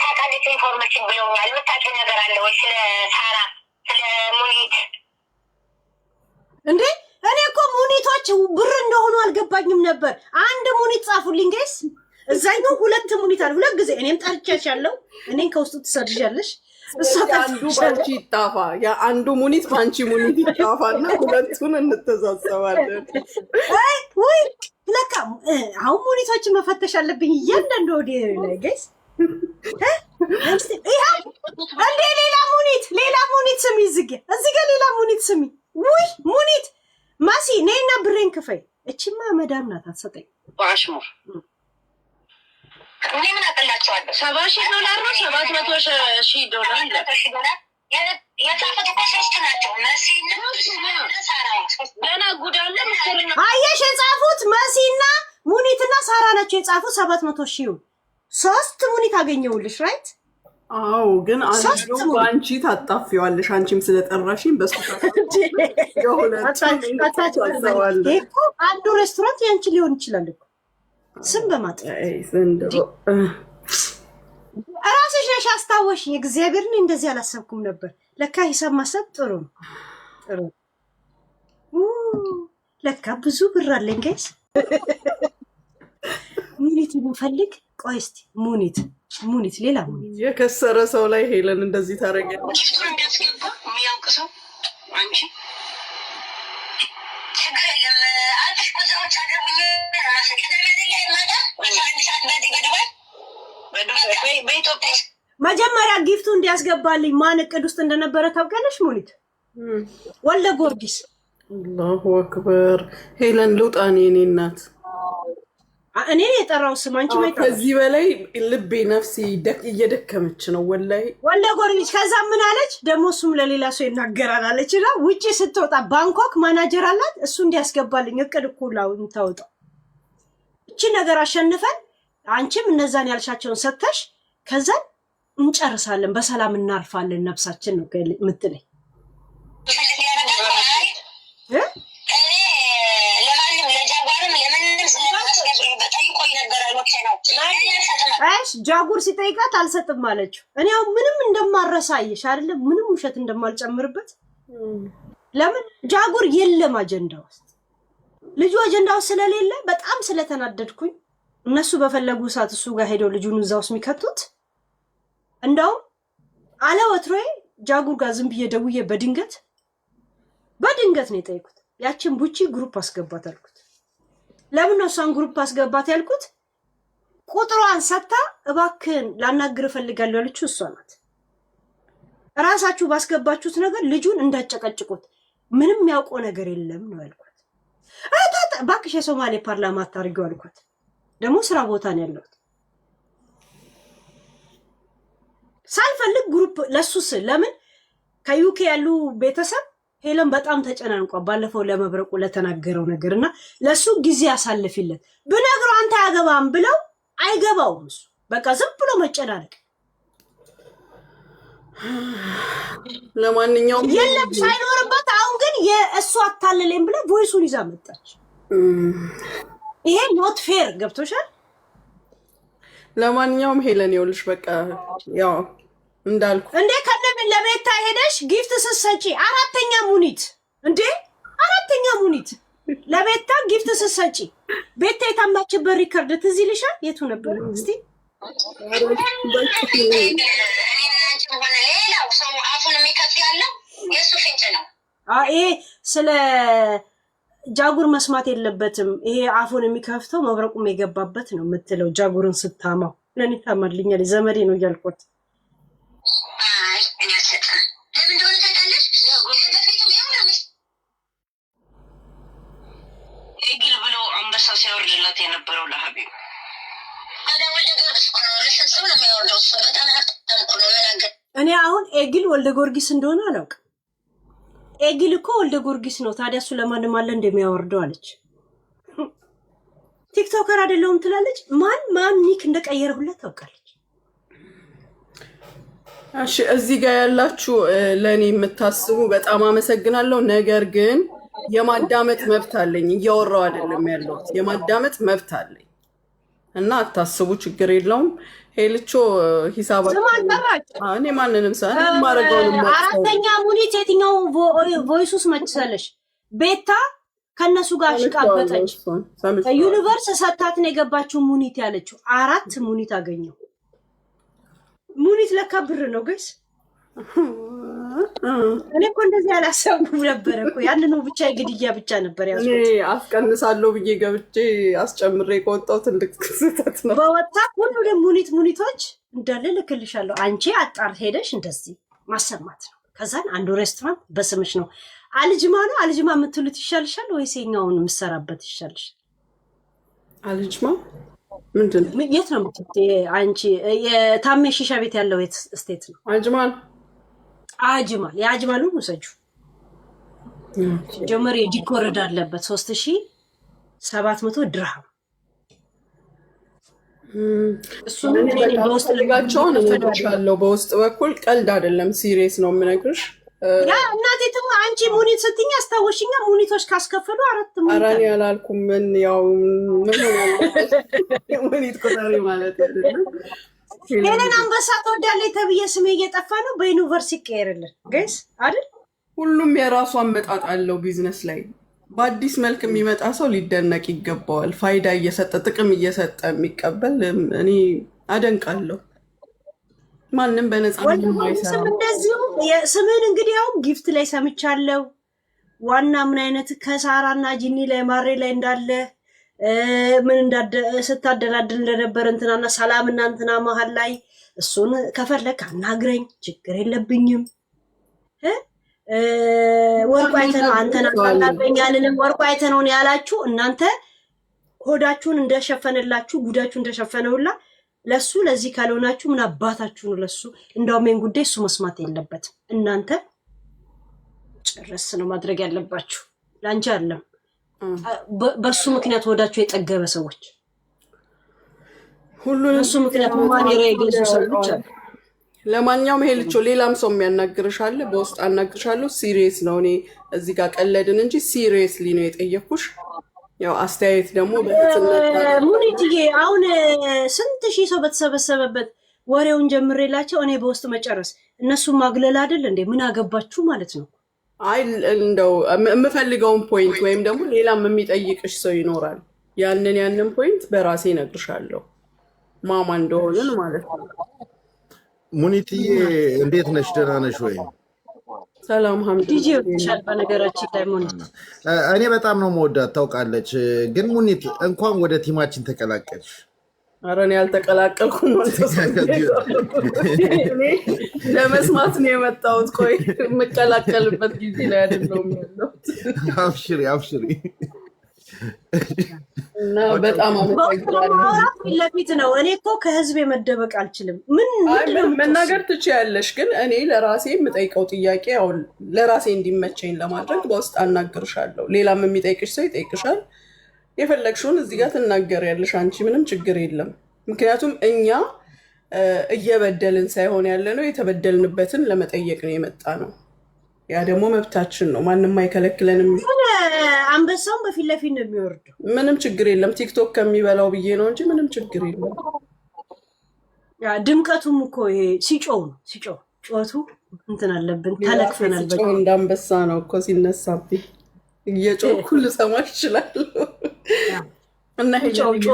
ታውቃለች ኢንፎርሜሽን ብለውኛል። የምታውቂው ነገር አለ ወይ ስለ ሳራ ስለ ሙኒት? እንዴ እኔ እኮ ሙኒቶች ብር እንደሆኑ አልገባኝም ነበር። አንድ ሙኒት ጻፉልኝ ጋይስ። እዛኛው 2 ሙኒት አለ። 2 ጊዜ እኔም ጠርቻለሁ። እኔን ከውስጡ ትሰርጃለሽ። አንዱ ባንቺ ይጣፋ፣ ያ አንዱ ሙኒት ባንቺ ሙኒት ይጣፋና ሁለቱን እንተዛዘባለን። ወይ ለካ አሁን ሙኒቶችን መፈተሽ አለብኝ እያንዳንዱ ወደ ላይ ጋይስ። እንዴ ሌላ ሙኒት ስሚ፣ እዚህ ጋር ሌላ ሙኒት ስሚ። ውይ ሙኒት ማሲ ነይና ብሬን ክፈይ። እቺማ መዳም ናት አትሰጠኝ። ባሽሙር እኔ ምን አቀላቸዋለሁ? $70,000 ነው $700,000 የጻፉት እኮ 3 ናቸው። መሲና ሳራ ገና ጉዳለ ምስልና አየሽ፣ የጻፉት መሲና ሙኒትና ሳራ ናቸው የጻፉት 700,000 3 ሙኒት አገኘውልሽ ራይት? አዎ፣ ግን አንዱ አንቺ ታጣፊዋለሽ። አንቺም ስለጠራሽኝ በሱ አንዱ ሬስቶራንት ያንቺ ሊሆን ይችላል እኮ ስም በማጥፋት ራስሽ ነሽ አስታወሽኝ። እግዚአብሔርን እንደዚህ አላሰብኩም ነበር። ለካ ሂሳብ ማሰብ ጥሩ ነው። ለካ ብዙ ብር አለኝ ጋይስ። ሙኒት እንፈልግ። ቆይ እስኪ ሙኒት ሌላ ሙኒት የከሰረ ሰው ላይ ሄለን እንደዚህ ታደርጊያለሽ። እንዲያስገባ የሚያውቅ ሰው አንቺ ችግር የለም አልሽ። ቁዛዎች አደርጉኝ በኢትዮጵያ መጀመሪያ ጊፍቱ እንዲያስገባልኝ ማን እቅድ ውስጥ እንደነበረ ታውቂያለሽ? ሙኒት ወልደ ጊዮርጊስ። አላሁ አክበር። ሄለን ልውጣ። እኔ እናት እኔ የጠራው ስም አንቺ ማይታ። ከዚህ በላይ ልቤ ነፍሴ እየደከመች ነው ወላሂ። ወልደ ጊዮርጊስ ከዛ ምን አለች ደግሞ? እሱም ለሌላ ሰው ይናገራል አለች። እና ውጪ ስትወጣ ባንኮክ ማናጀር አላት እሱ እንዲያስገባልኝ እቅድ እኮ ላውን ታወጣው። እቺ ነገር አሸንፈን አንቺም እነዛን ያልሻቸውን ሰተሽ ከዛን እንጨርሳለን፣ በሰላም እናርፋለን ነፍሳችን ነው የምትለኝ። ጃጉር ሲጠይቃት አልሰጥም አለችው። እኔ ያው ምንም እንደማረሳየሽ አይደለም፣ ምንም ውሸት እንደማልጨምርበት። ለምን ጃጉር የለም አጀንዳ ውስጥ ልጁ አጀንዳ ውስጥ ስለሌለ በጣም ስለተናደድኩኝ እነሱ በፈለጉ ሰዓት እሱ ጋር ሄደው ልጁን እዛው ውስጥ የሚከቱት። እንደውም አለ ወትሮዬ ጃጉር ጋር ዝም ብዬ ደውዬ በድንገት ነው የጠየኩት። ያችን ቡቺ ግሩፕ አስገባት አልኩት። ለምን ነው እሷን ግሩፕ አስገባት ያልኩት? ቁጥሯን ሰታ እባክህን ላናግር እፈልጋለሁ ያለችው እሷ ናት። ራሳችሁ ባስገባችሁት ነገር ልጁን እንዳጨቀጭቁት ምንም ያውቀው ነገር የለም ነው ያልኩት። እባክሽ የሶማሌ ፓርላማ አታርጊው አልኳት። ደግሞ ስራ ቦታ ነው ያለሁት። ሳልፈልግ ግሩፕ ለሱስ ለምን ከዩኬ ያሉ ቤተሰብ ሄለን በጣም ተጨናንቋ ባለፈው ለመብረቁ ለተናገረው ነገርና ለሱ ጊዜ ያሳልፊለት ብነግረው አንተ አያገባም ብለው አይገባውም። እሱ በቃ ዝም ብሎ መጨናነቅ። ለማንኛውም የለም ሳይኖርበት አሁን ግን የእሱ አታለለኝ ብለ ቮይሱን ይዛ መጣች። ይሄ ኖት ፌር ገብቶሻል? ለማንኛውም ሄለን ይኸውልሽ በቃ ያው እንዳልኩ እንዴ ከነምን ለቤታ ሄደሽ ጊፍት ስትሰጪ አራተኛ ሙኒት እንዴ አራተኛ ሙኒት ለቤታ ጊፍት ስትሰጪ ቤታ የታማችበት ሪከርድ ትዝ ይልሻል? የቱ ነበር እስቲ? ሌላው ሰው አፉን የሚከፍት ያለው የእሱ ፍንጭ ነው። ይሄ ስለ ጃጉር መስማት የለበትም። ይሄ አፉን የሚከፍተው መብረቁም የገባበት ነው የምትለው ጃጉርን ስታማው ለኔ ታማልኛል። ዘመዴ ነው እያልኩት ኤግል ብሎ አንበሳ ሲያወርድላት የነበረው ለሀቢብ እኔ አሁን ኤግል ወልደ ጊዮርጊስ እንደሆነ አላውቅም። ኤግል እኮ ወልደ ጊዮርጊስ ነው። ታዲያ እሱ ለማንም አለ እንደሚያወርደው አለች። ቲክቶከር አይደለሁም ትላለች። ማን ኒክ እንደቀየረሁላት ታውቃለች። እሺ እዚህ ጋር ያላችሁ ለእኔ የምታስቡ በጣም አመሰግናለሁ። ነገር ግን የማዳመጥ መብት አለኝ። እያወራው አይደለም ያለሁት፣ የማዳመጥ መብት አለኝ እና አታስቡ፣ ችግር የለውም። ሄልቾ ሂሳብ እኔ ማንንም ሰ ማረገውን አራተኛ ሙኒት የትኛው ቮይሱስ መችሰለሽ? ቤታ ከነሱ ጋር አሽቃበጠች። ዩኒቨርስ ሰታት ነው የገባችው ሙኒት ያለችው 4 ሙኒት አገኘው። ሙኒት ለካ ብር ነው ገስ እኔ እኮ እንደዚህ አላሰብኩም ነበር እኮ ያንን ነው ብቻ የግድያ ብቻ ነበር ያዝኩት። እኔ አስቀንሳለሁ ብዬ ገብቼ አስጨምሬ ከወጣው ትልቅ ስህተት ነው። በወጣ ሁሉ ሙኒቶች እንዳለ ልክልሻለሁ። አንቺ አጣር ሄደሽ እንደዚህ ማሰማት ነው። ከዛን አንዱ ሬስቶራንት በስምሽ ነው። አልጅማ ነው አልጅማ የምትሉት ይሻልሻል ወይስ የኛውን የምትሰራበት ይሻልሻል? አልጅማ ምንድን የት ነው የምትሉት አንቺ? የታሜ ሺሻ ቤት ያለው የት ስቴት ነው? አጅማል አጅማል የአጅማሉን ውሰጁ። ጀመር የዲኮር ዕዳ አለበት 3700 ድርሃም። እሱን በውስጥ ልጋቸውን እወድሻለሁ። በውስጥ በኩል ቀልድ አይደለም፣ ሲሪየስ ነው የምነግርሽ። ያ እናቴ ተው አንቺ ሙኒት ስትኛ አስታወሽኛ። ሙኒቶች ካስከፈሉ 4 ሙኒት አራኒ ያላልኩም። ምን ያው ምን ሙኒት ቁጥሪ ማለት አይደለም። ሄለን አንበሳ ትወዳለች ተብዬ ስሜ እየጠፋ ነው። በዩኒቨርሲቲ ይቀየርልን ገይስ አይደል? ሁሉም የራሱ አመጣጥ አለው ቢዝነስ ላይ። በአዲስ መልክ የሚመጣ ሰው ሊደነቅ ይገባዋል። ፋይዳ እየሰጠ ጥቅም እየሰጠ የሚቀበል እኔ አደንቃለሁ። ማንም በነፃ ስም እንደዚሁ ስምን እንግዲህ ያው ጊፍት ላይ ሰምቻለሁ። ዋና ምን አይነት ከሳራና ጂኒ ላይ ማሬ ላይ እንዳለ ምን ስታደላድል እንደነበር እንትናና ሰላምና እንትና መሀል ላይ እሱን ከፈለክ አናግረኝ፣ ችግር የለብኝም። ወርቁ አይተነው አንተና ታላቀኛልንም ወርቁ አይተነውን ያላችሁ እናንተ ሆዳችሁን እንደሸፈነላችሁ ጉዳችሁ እንደሸፈነውላ ለሱ ለዚህ ካልሆናችሁ ምን አባታችሁ ነው ለሱ? እንደውም ይሄን ጉዳይ እሱ መስማት የለበትም። እናንተ ጭርስ ነው ማድረግ ያለባችሁ። ላንቺ አይደለም በሱ ምክንያት ወዳችሁ የጠገበ ሰዎች ሁሉን እሱ ምክንያት ማማኔራ የገዙ ሰዎች አሉ። ለማንኛውም ሄልቾ ሌላም ሰው የሚያናግርሻል፣ በውስጥ አናግርሻለሁ። ሲሪየስ ነው። እኔ እዚህ ጋር ቀለድን እንጂ ሲሪየስሊ ነው የጠየኩሽ። ያው አስተያየት ደግሞ ሙኒትዬ አሁን ስንት ሺህ ሰው በተሰበሰበበት ወሬውን ጀምሬላቸው እኔ በውስጥ መጨረስ እነሱ ማግለል አይደል እንዴ? ምን አገባችሁ ማለት ነው? አይ እንደው የምፈልገውን ፖይንት ወይም ደግሞ ሌላም የሚጠይቅሽ ሰው ይኖራል። ያንን ፖይንት በራሴ እነግርሻለሁ ማማ እንደሆንን ማለት ነው። ሙኒትዬ እንዴት ነሽ? ደህና ነሽ ወይ? ሰላም ሐምድ ዲጂ ይሻል። በነገራችን ላይ ሙኒት እኔ በጣም ነው መወዳት ታውቃለች። ግን ሙኒት እንኳን ወደ ቲማችን ተቀላቀልሽ። ኧረ እኔ ያልተቀላቀልኩም ለመስማት ነው የመጣሁት። ቆይ የምቀላቀልበት ጊዜ ላይ አይደለሁም ያለሁት። አብሽሪ አብሽሪ። እና በጣም አመሰግናለሁ። ፊት ለፊት ነው። እኔ እኮ ከህዝብ መደበቅ አልችልም። መናገር ትችያለሽ፣ ግን እኔ ለራሴ የምጠይቀው ጥያቄ ያው ለራሴ እንዲመቸኝ ለማድረግ በውስጥ አናግርሻለሁ። ሌላም የሚጠይቅሽ ሰው ይጠይቅሻል። የፈለግሽውን እዚህ ጋር ትናገሪያለሽ። አንቺ ምንም ችግር የለም። ምክንያቱም እኛ እየበደልን ሳይሆን ያለ ነው የተበደልንበትን ለመጠየቅ ነው የመጣ ነው። ያ ደግሞ መብታችን ነው፣ ማንም አይከለክለንም። አንበሳውን በፊት ለፊት ነው የሚወርደው። ምንም ችግር የለም። ቲክቶክ ከሚበላው ብዬ ነው እንጂ ምንም ችግር የለም። ድምቀቱም እኮ ይሄ ሲጮው ነው። ሲጮው ጮቱ እንትን አለብን፣ ተለክፈናል። ሲጮህ እንዳንበሳ ነው እኮ ሲነሳብኝ እየጮኩ ልሰማሽ እችላለሁ። እና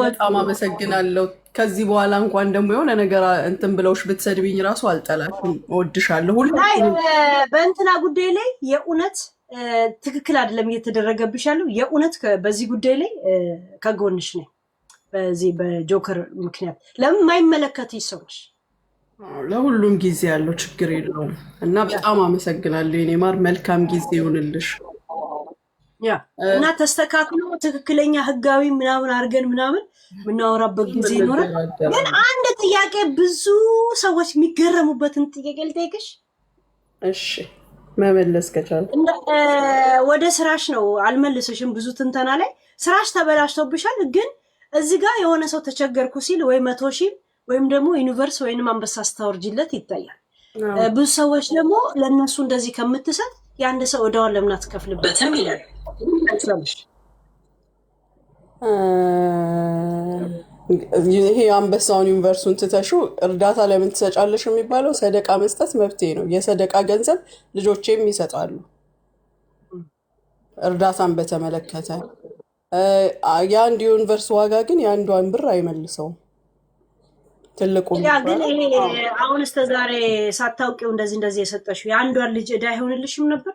በጣም አመሰግናለሁ። ከዚህ በኋላ እንኳን ደግሞ የሆነ ነገር እንትን ብለውሽ ብትሰድብኝ ራሱ አልጠላሽም፣ እወድሻለሁ። በእንትና ጉዳይ ላይ የእውነት ትክክል አይደለም እየተደረገብሽ ያለው። የእውነት በዚህ ጉዳይ ላይ ከጎንሽ ነኝ። በዚህ በጆከር ምክንያት ለምን ማይመለከት ሰዎች ለሁሉም ጊዜ ያለው ችግር የለውም። እና በጣም አመሰግናለሁ የኔ ማር፣ መልካም ጊዜ ይሁንልሽ። እና ተስተካክሎ ትክክለኛ ህጋዊ ምናምን አድርገን ምናምን የምናወራበት ጊዜ ይኖራል። ግን አንድ ጥያቄ ብዙ ሰዎች የሚገረሙበትን ጥያቄ ልጠይቅሽ። እሺ መመለስ ከቻል ወደ ስራሽ ነው። አልመልስሽም ብዙ ትንተና ላይ ስራሽ ተበላሽቶብሻል። ግን እዚህ ጋር የሆነ ሰው ተቸገርኩ ሲል ወይ 100,000 ወይም ደግሞ ዩኒቨርስ ወይንም አንበሳ ስታወርጅለት ይታያል። ብዙ ሰዎች ደግሞ ለእነሱ እንደዚህ ከምትሰጥ የአንድ ሰው እዳዋን ለምን አትከፍልበትም ይላል። ይሄ አንበሳውን ዩኒቨርሱን ትተሹ እርዳታ ለምን ትሰጫለሽ የሚባለው ሰደቃ መስጠት መብቴ ነው። የሰደቃ ገንዘብ ልጆቼም ይሰጣሉ። እርዳታን በተመለከተ የአንድ ዩኒቨርስ ዋጋ ግን የአንዷን ብር አይመልሰውም። ትልቁ ግን አሁን እስከ ዛሬ ሳታውቂው እንደዚህ የሰጠሽው የአንዷን ልጅ እዳ አይሆንልሽም ነበር?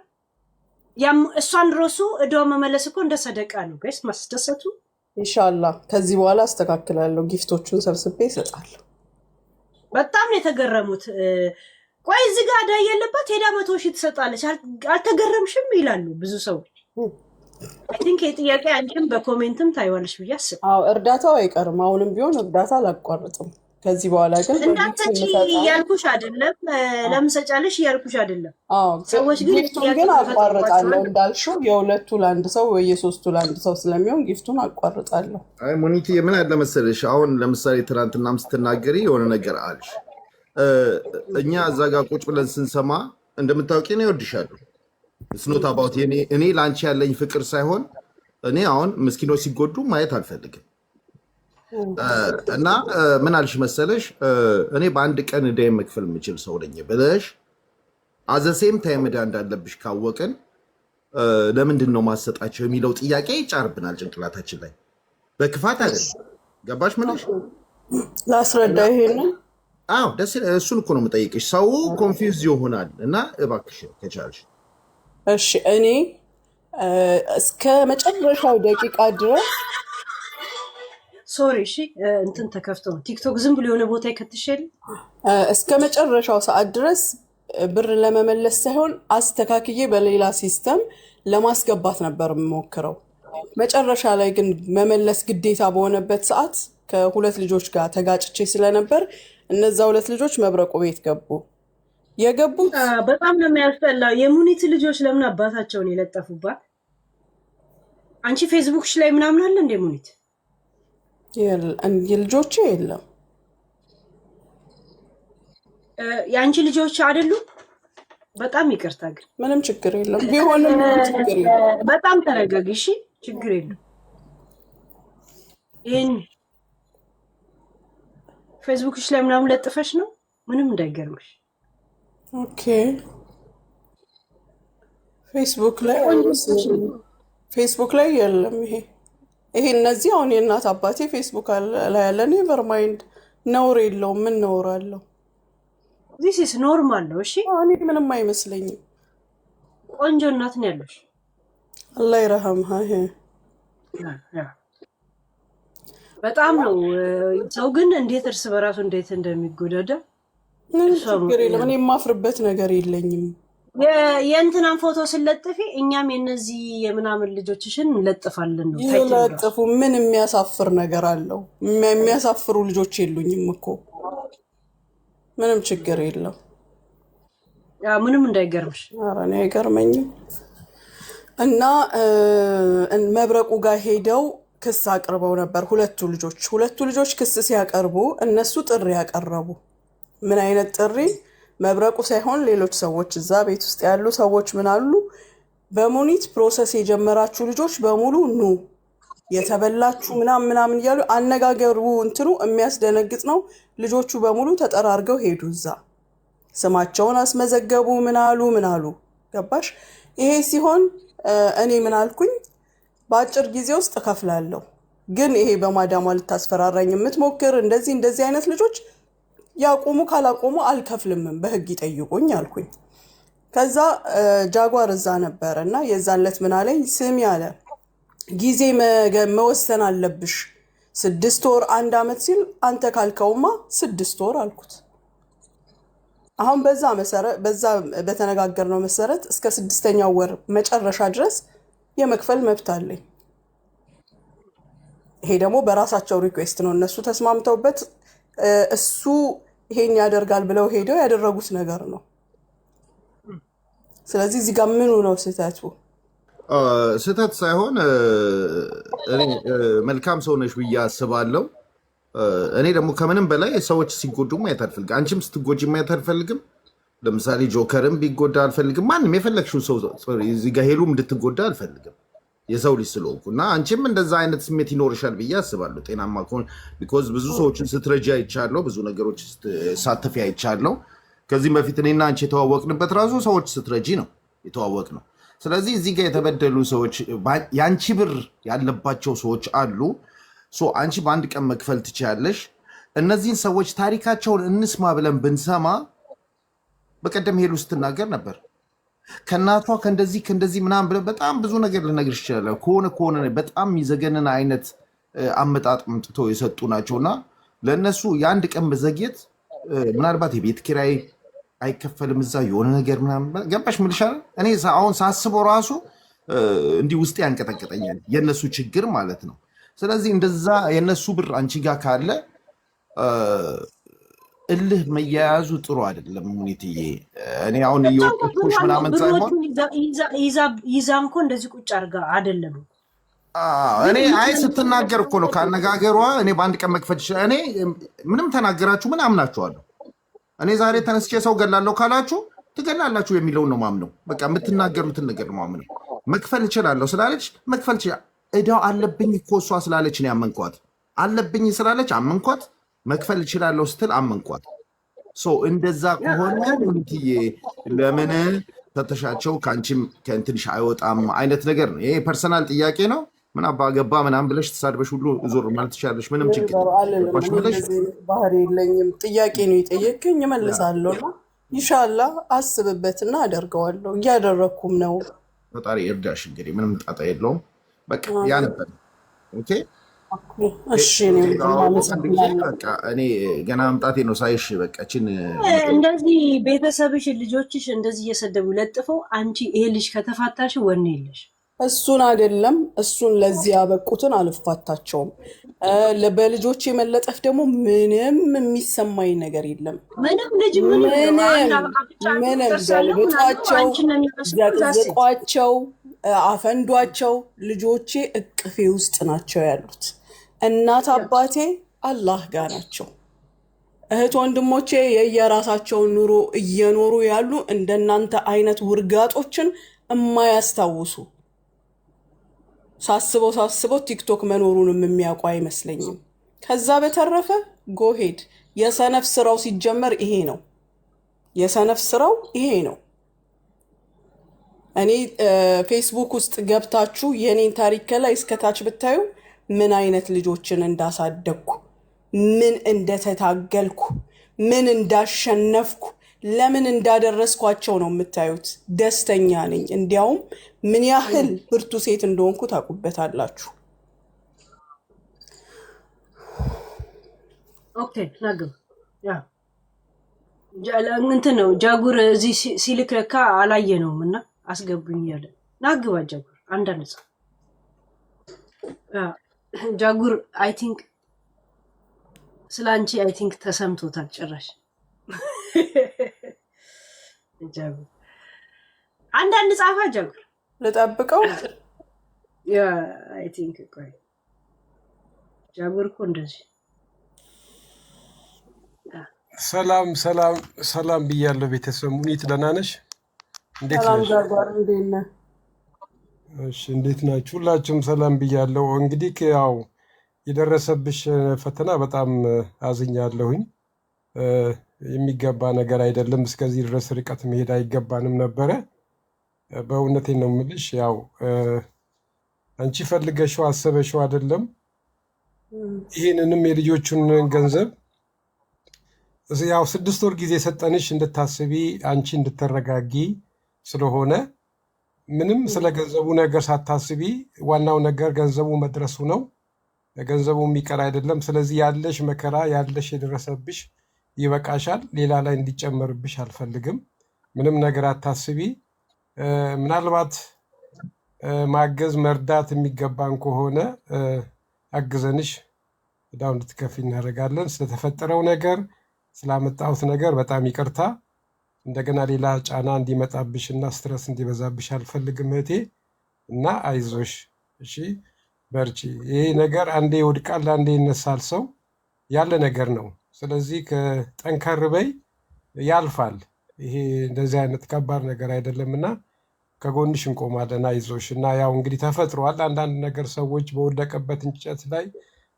ያም እሷን ሮሱ እዳው መመለስ እኮ እንደ ሰደቃ ነው። ጋይስ ማስደሰቱ ኢንሻአላህ ከዚህ በኋላ አስተካክላለሁ። ጊፍቶቹን ሰብስቤ ይሰጣለሁ። በጣም ነው የተገረሙት። ቆይ እዚህ ጋር እዳ ያለበት ሄዳ 100,000 ትሰጣለች አልተገረምሽም ይላሉ ብዙ ሰዎች። አይ ቲንክ የጥያቄ አንቺም በኮሜንትም ታይዋለሽ ብዬ አስባለሁ። አዎ እርዳታው አይቀርም። አሁንም ቢሆን እርዳታ አላቋርጥም። ከዚህ በኋላ ግን እንዳትሰጪ እያልኩሽ አይደለም፣ ለምን ሰጫለሽ እያልኩሽ አይደለም። ሰዎች ግን አቋርጣለሁ እንዳልሽው የሁለቱ ለአንድ ሰው ወይ የሶስቱ ለአንድ ሰው ስለሚሆን ጊፍቱን አቋርጣለሁ። አይ ሙኒቲ ምን አለ መሰለሽ፣ አሁን ለምሳሌ ትናንትናም ስትናገሪ የሆነ ነገር አልሽ። እኛ እዛ ጋር ቁጭ ብለን ስንሰማ እንደምታውቂ ነው ይወድሻለሁ። ስኖት አባውት እኔ ለአንቺ ያለኝ ፍቅር ሳይሆን እኔ አሁን ምስኪኖች ሲጎዱ ማየት አልፈልግም። እና ምን አልሽ መሰለሽ፣ እኔ በአንድ ቀን ዕዳ መክፈል የምችል ሰው ነኝ ብለሽ አዘሴም ታይም ዕዳ እንዳለብሽ ካወቅን ለምንድን ነው ማሰጣቸው የሚለው ጥያቄ ይጫርብናል ጭንቅላታችን ላይ። በክፋት አይደለም። ገባሽ ምንሽ ላስረዳ ይሄን። አዎ ደስ እሱን እኮ ነው የምጠይቅሽ። ሰው ኮንፊውዝ ይሆናል እና እባክሽ ከቻልሽ እሺ። እኔ እስከ መጨረሻው ደቂቃ ድረስ ሶሪ እሺ፣ እንትን ተከፍቶ ነው ቲክቶክ ዝም ብሎ የሆነ ቦታ ይከትሻል። እስከ መጨረሻው ሰዓት ድረስ ብር ለመመለስ ሳይሆን አስተካክዬ በሌላ ሲስተም ለማስገባት ነበር የምሞክረው። መጨረሻ ላይ ግን መመለስ ግዴታ በሆነበት ሰዓት ከሁለት ልጆች ጋር ተጋጭቼ ስለነበር እነዛ ሁለት ልጆች መብረቁ ቤት ገቡ። የገቡት በጣም ነው የሚያስጠላው። የሙኒት ልጆች ለምን አባታቸውን የለጠፉባት? አንቺ ፌስቡክሽ ላይ ምናምን አለ እንደ ሙኒት የልጆቼ የለም። የአንቺ ልጆች አይደሉም? በጣም ይቅርታ ግን ምንም ችግር የለም። ቢሆንም ችግር የለም። በጣም ተረጋጊ እሺ፣ ችግር የለም። ይሄን ፌስቡክሽ ላይ ምናምን ለጥፈሽ ነው? ምንም እንዳይገርምሽ። ኦኬ ፌስቡክ ላይ የለም ይሄ እነዚህ አሁን የእናት አባቴ ፌስቡክ ላይ ያለ ኔቨር ማይንድ፣ ነውር የለውም። ምን ነውር አለው? ዚስ ኢስ ኖርማል ነው። እሺ እኔ ምንም አይመስለኝም። ቆንጆ እናት ነው ያለሽ። አላህ ይረሐምሃ። በጣም ነው ሰው ግን እንዴት እርስ በራሱ እንዴት እንደሚጎዳዳ ችግር የለም። እኔ የማፍርበት ነገር የለኝም። የእንትናን ፎቶ ስለጥፊ እኛም የነዚህ የምናምን ልጆችሽን እንለጥፋለን ነው። ይለጥፉ። ምን የሚያሳፍር ነገር አለው? የሚያሳፍሩ ልጆች የሉኝም እኮ። ምንም ችግር የለም። ምንም እንዳይገርምሽ። ኧረ እኔ አይገርመኝም። እና መብረቁ ጋር ሄደው ክስ አቅርበው ነበር ሁለቱ ልጆች ክስ ሲያቀርቡ እነሱ ጥሪ ያቀረቡ ምን አይነት ጥሪ? መብረቁ ሳይሆን ሌሎች ሰዎች እዛ ቤት ውስጥ ያሉ ሰዎች ምን አሉ? በሙኒት ፕሮሰስ የጀመራችሁ ልጆች በሙሉ ኑ፣ የተበላችሁ ምናምን እያሉ አነጋገሩ እንትኑ የሚያስደነግጥ ነው። ልጆቹ በሙሉ ተጠራርገው ሄዱ። እዛ ስማቸውን አስመዘገቡ። ምን አሉ ገባሽ? ይሄ ሲሆን እኔ ምን አልኩኝ? በአጭር ጊዜ ውስጥ እከፍላለሁ። ግን ይሄ በማዳሟ ልታስፈራራኝ የምትሞክር እንደዚህ አይነት ልጆች ያቆሙ፣ ካላቆሙ አልከፍልምም፣ በህግ ይጠይቁኝ አልኩኝ። ከዛ ጃጓር እዛ ነበረ እና የዛን ዕለት ምን አለኝ? ስሚ አለ ጊዜ መወሰን አለብሽ፣ 6 ወር 1 ዓመት ሲል አንተ ካልከውማ 6 ወር አልኩት። አሁን በዛ በተነጋገርነው መሰረት እስከ 6ኛው ወር መጨረሻ ድረስ የመክፈል መብት አለኝ። ይሄ ደግሞ በራሳቸው ሪኩዌስት ነው፣ እነሱ ተስማምተውበት እሱ ይሄን ያደርጋል ብለው ሄደው ያደረጉት ነገር ነው። ስለዚህ እዚህ ጋር ምኑ ነው ስህተቱ? ስህተት ሳይሆን እኔ መልካም ሰው ነሽ ብዬ አስባለሁ። እኔ ደግሞ ከምንም በላይ ሰዎች ሲጎዱ ማየት አልፈልግም። አንቺም ስትጎጂ ማየት አልፈልግም። ለምሳሌ ጆከርም ቢጎዳ አልፈልግም። ማንም የፈለግሽው ሰው እዚህ ጋር ሄሉም እንድትጎዳ አልፈልግም፣ የሰው ልጅ ስለሆንኩ እና አንቺም እንደዛ አይነት ስሜት ይኖርሻል ብዬ አስባለሁ። ጤናማ ከሆነ ቢኮዝ ብዙ ሰዎችን ስትረጂ አይቻለሁ፣ ብዙ ነገሮች ሳትፊ አይቻለሁ። ከዚህም በፊት እኔና አንቺ የተዋወቅንበት ራሱ ሰዎች ስትረጂ ነው የተዋወቅ ነው። ስለዚህ እዚህ ጋር የተበደሉ ሰዎች የአንቺ ብር ያለባቸው ሰዎች አሉ። አንቺ በአንድ ቀን መክፈል ትችያለሽ። እነዚህን ሰዎች ታሪካቸውን እንስማ ብለን ብንሰማ በቀደም ሄሉ ስትናገር ነበር ከእናቷ ከእንደዚህ ምናምን ብለን በጣም ብዙ ነገር ልነግርሽ ይችላል። ከሆነ በጣም የሚዘገንን አይነት አመጣጥ ምጥቶ የሰጡ ናቸውና ለእነሱ የአንድ ቀን መዘግየት ምናልባት የቤት ኪራይ አይከፈልም እዛ የሆነ ነገር ምናምን ገባሽ ምልሻል። እኔ አሁን ሳስበው ራሱ እንዲህ ውስጤ ያንቀጠቅጠኛል፣ የእነሱ ችግር ማለት ነው። ስለዚህ እንደዛ የእነሱ ብር አንቺ ጋር ካለ እልህ መያያዙ ጥሩ አይደለም። ሙኒትዬ እኔ አሁን እየወቀስኩሽ ምናምን ሳይሆን ይዛ እንኮ እንደዚህ ቁጭ አድርጋ አይደለም። እኔ አይ ስትናገር እኮ ነው ካነጋገሯ እኔ በአንድ ቀን መክፈል ይችላል። እኔ ምንም ተናገራችሁ ምን አምናችኋለሁ? እኔ ዛሬ ተነስቼ ሰው ገላለሁ ካላችሁ ትገላላችሁ የሚለውን ነው ማምነው። በቃ የምትናገሩትን ነገር ነው ማምነው። መክፈል እችላለሁ ስላለች መክፈል ይችላል። እዳው አለብኝ እኮ እሷ ስላለች ነው ያመንኳት። አለብኝ ስላለች አመንኳት። መክፈል እችላለሁ ስትል አመንኳት። እንደዛ ከሆነ ሙኒትዬ ለምን ተተሻቸው ከአንቺም ከእንትንሽ አይወጣም አይነት ነገር ነው። ይሄ ፐርሰናል ጥያቄ ነው። ምን አባ ገባ ምናምን ብለሽ ተሳድበሽ ሁሉ ዞር ማለት ትችላለሽ። ምንም ችግር ባህሪ የለኝም። ጥያቄ ነው የጠየቀኝ እመልሳለሁ። ኢንሻላህ አስብበትና አደርገዋለሁ። እያደረኩም ነው። ፈጣሪ እርዳሽ። እንግዲህ ምንም ጣጣ የለውም። በቃ ያ ነበር። ኦኬ እኔ ገና መምጣቴ ነው ሳይሽ በቃችን። እንደዚህ ቤተሰብሽን ልጆችሽ እንደዚህ እየሰደቡ ለጥፈው አንቺ ይሄ ልጅ ከተፋታሽ ወኔ የለሽ። እሱን አይደለም እሱን ለዚህ ያበቁትን አልፋታቸውም። በልጆቼ መለጠፍ ደግሞ ምንም የሚሰማኝ ነገር የለም። ምንም ልጅ ምንም ገልብጧቸው፣ ዘቅዝቋቸው፣ አፈንዷቸው ልጆቼ እቅፌ ውስጥ ናቸው ያሉት። እናት አባቴ አላህ ጋር ናቸው። እህት ወንድሞቼ የየራሳቸውን ኑሮ እየኖሩ ያሉ እንደናንተ አይነት ውርጋጦችን የማያስታውሱ ሳስበው ቲክቶክ መኖሩንም የሚያውቁ አይመስለኝም። ከዛ በተረፈ ጎሄድ የሰነፍ ስራው ሲጀመር ይሄ ነው። የሰነፍ ስራው ይሄ ነው። እኔ ፌስቡክ ውስጥ ገብታችሁ የኔን ታሪክ ከላይ እስከታች ብታዩ ምን አይነት ልጆችን እንዳሳደግኩ፣ ምን እንደተታገልኩ፣ ምን እንዳሸነፍኩ፣ ለምን እንዳደረስኳቸው ነው የምታዩት። ደስተኛ ነኝ። እንዲያውም ምን ያህል ብርቱ ሴት እንደሆንኩ ታውቁበታላችሁ። ኦኬ ናግብ እንትን ነው ጃጉር እዚህ ሲልክ ለካ አላየነውም እና አስገቡኝ እያለ ናግባ ጃጉር አንዳንድ ሰው ጃጉር አይ ቲንክ ስለ አንቺ አይ ቲንክ ተሰምቶታል ጭራሽ። ጃጉር አንዳንድ ጻፋ ጃጉር ልጠብቀው ያ አይ ቲንክ ቆይ ጃጉር እኮ እንደዚህ ሰላም ሰላም ሰላም ብያለሁ። ቤተሰብ ሙኒት ደህና ነሽ? እንዴት ሰላም ነሽ? ዛጓር እንዴት ነህ? እሺ እንዴት ናችሁ? ሁላችሁም ሰላም ብያለሁ። እንግዲህ ያው የደረሰብሽ ፈተና በጣም አዝኛለሁኝ። የሚገባ ነገር አይደለም። እስከዚህ ድረስ ርቀት መሄድ አይገባንም ነበረ። በእውነቴን ነው የምልሽ። ያው አንቺ ፈልገሽው አሰበሽው አይደለም። ይህንንም የልጆቹን ገንዘብ ያው 6 ወር ጊዜ ሰጠንሽ እንድታስቢ አንቺ እንድትረጋጊ ስለሆነ ምንም ስለ ገንዘቡ ነገር ሳታስቢ ዋናው ነገር ገንዘቡ መድረሱ ነው። ገንዘቡ የሚቀር አይደለም። ስለዚህ ያለሽ መከራ ያለሽ የደረሰብሽ ይበቃሻል። ሌላ ላይ እንዲጨመርብሽ አልፈልግም። ምንም ነገር አታስቢ። ምናልባት ማገዝ መርዳት የሚገባን ከሆነ አግዘንሽ ዕዳው እንድትከፊ እናደርጋለን። ስለተፈጠረው ነገር ስላመጣሁት ነገር በጣም ይቅርታ። እንደገና ሌላ ጫና እንዲመጣብሽ እና ስትረስ እንዲበዛብሽ አልፈልግም እህቴ እና አይዞሽ፣ እሺ በርቺ። ይሄ ነገር አንዴ ይወድቃል፣ አንዴ ይነሳል። ሰው ያለ ነገር ነው። ስለዚህ ከጠንከር በይ፣ ያልፋል። ይሄ እንደዚህ አይነት ከባድ ነገር አይደለም እና ከጎንሽ እንቆማለን። አይዞሽ። እና ያው እንግዲህ ተፈጥሯል። አንዳንድ ነገር ሰዎች በወደቀበት እንጨት ላይ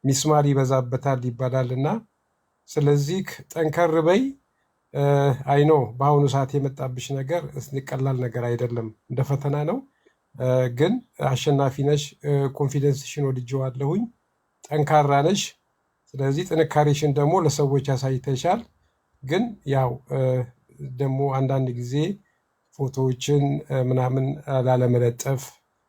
ሚስማር ይበዛበታል ይባላል እና ስለዚህ ጠንከር በይ። አይኖ በአሁኑ ሰዓት የመጣብሽ ነገር ቀላል ነገር አይደለም፣ እንደ ፈተና ነው። ግን አሸናፊ ነሽ። ኮንፊደንስሽን ወድጄዋለሁኝ። ጠንካራ ነሽ። ስለዚህ ጥንካሬሽን ደግሞ ለሰዎች ያሳይተሻል። ግን ያው ደግሞ አንዳንድ ጊዜ ፎቶዎችን ምናምን ላለመለጠፍ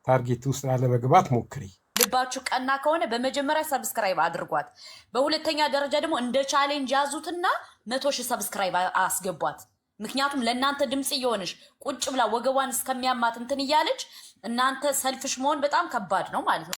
ታርጌት ውስጥ ላለመግባት ሞክሪ። ልባችሁ ቀና ከሆነ በመጀመሪያ ሰብስክራይብ አድርጓት። በሁለተኛ ደረጃ ደግሞ እንደ ቻሌንጅ ያዙትና 100,000 ሰብስክራይብ አስገቧት። ምክንያቱም ለእናንተ ድምፅ እየሆነች ቁጭ ብላ ወገቧን እስከሚያማት እንትን እያለች እናንተ ሰልፍሽ መሆን በጣም ከባድ ነው ማለት ነው።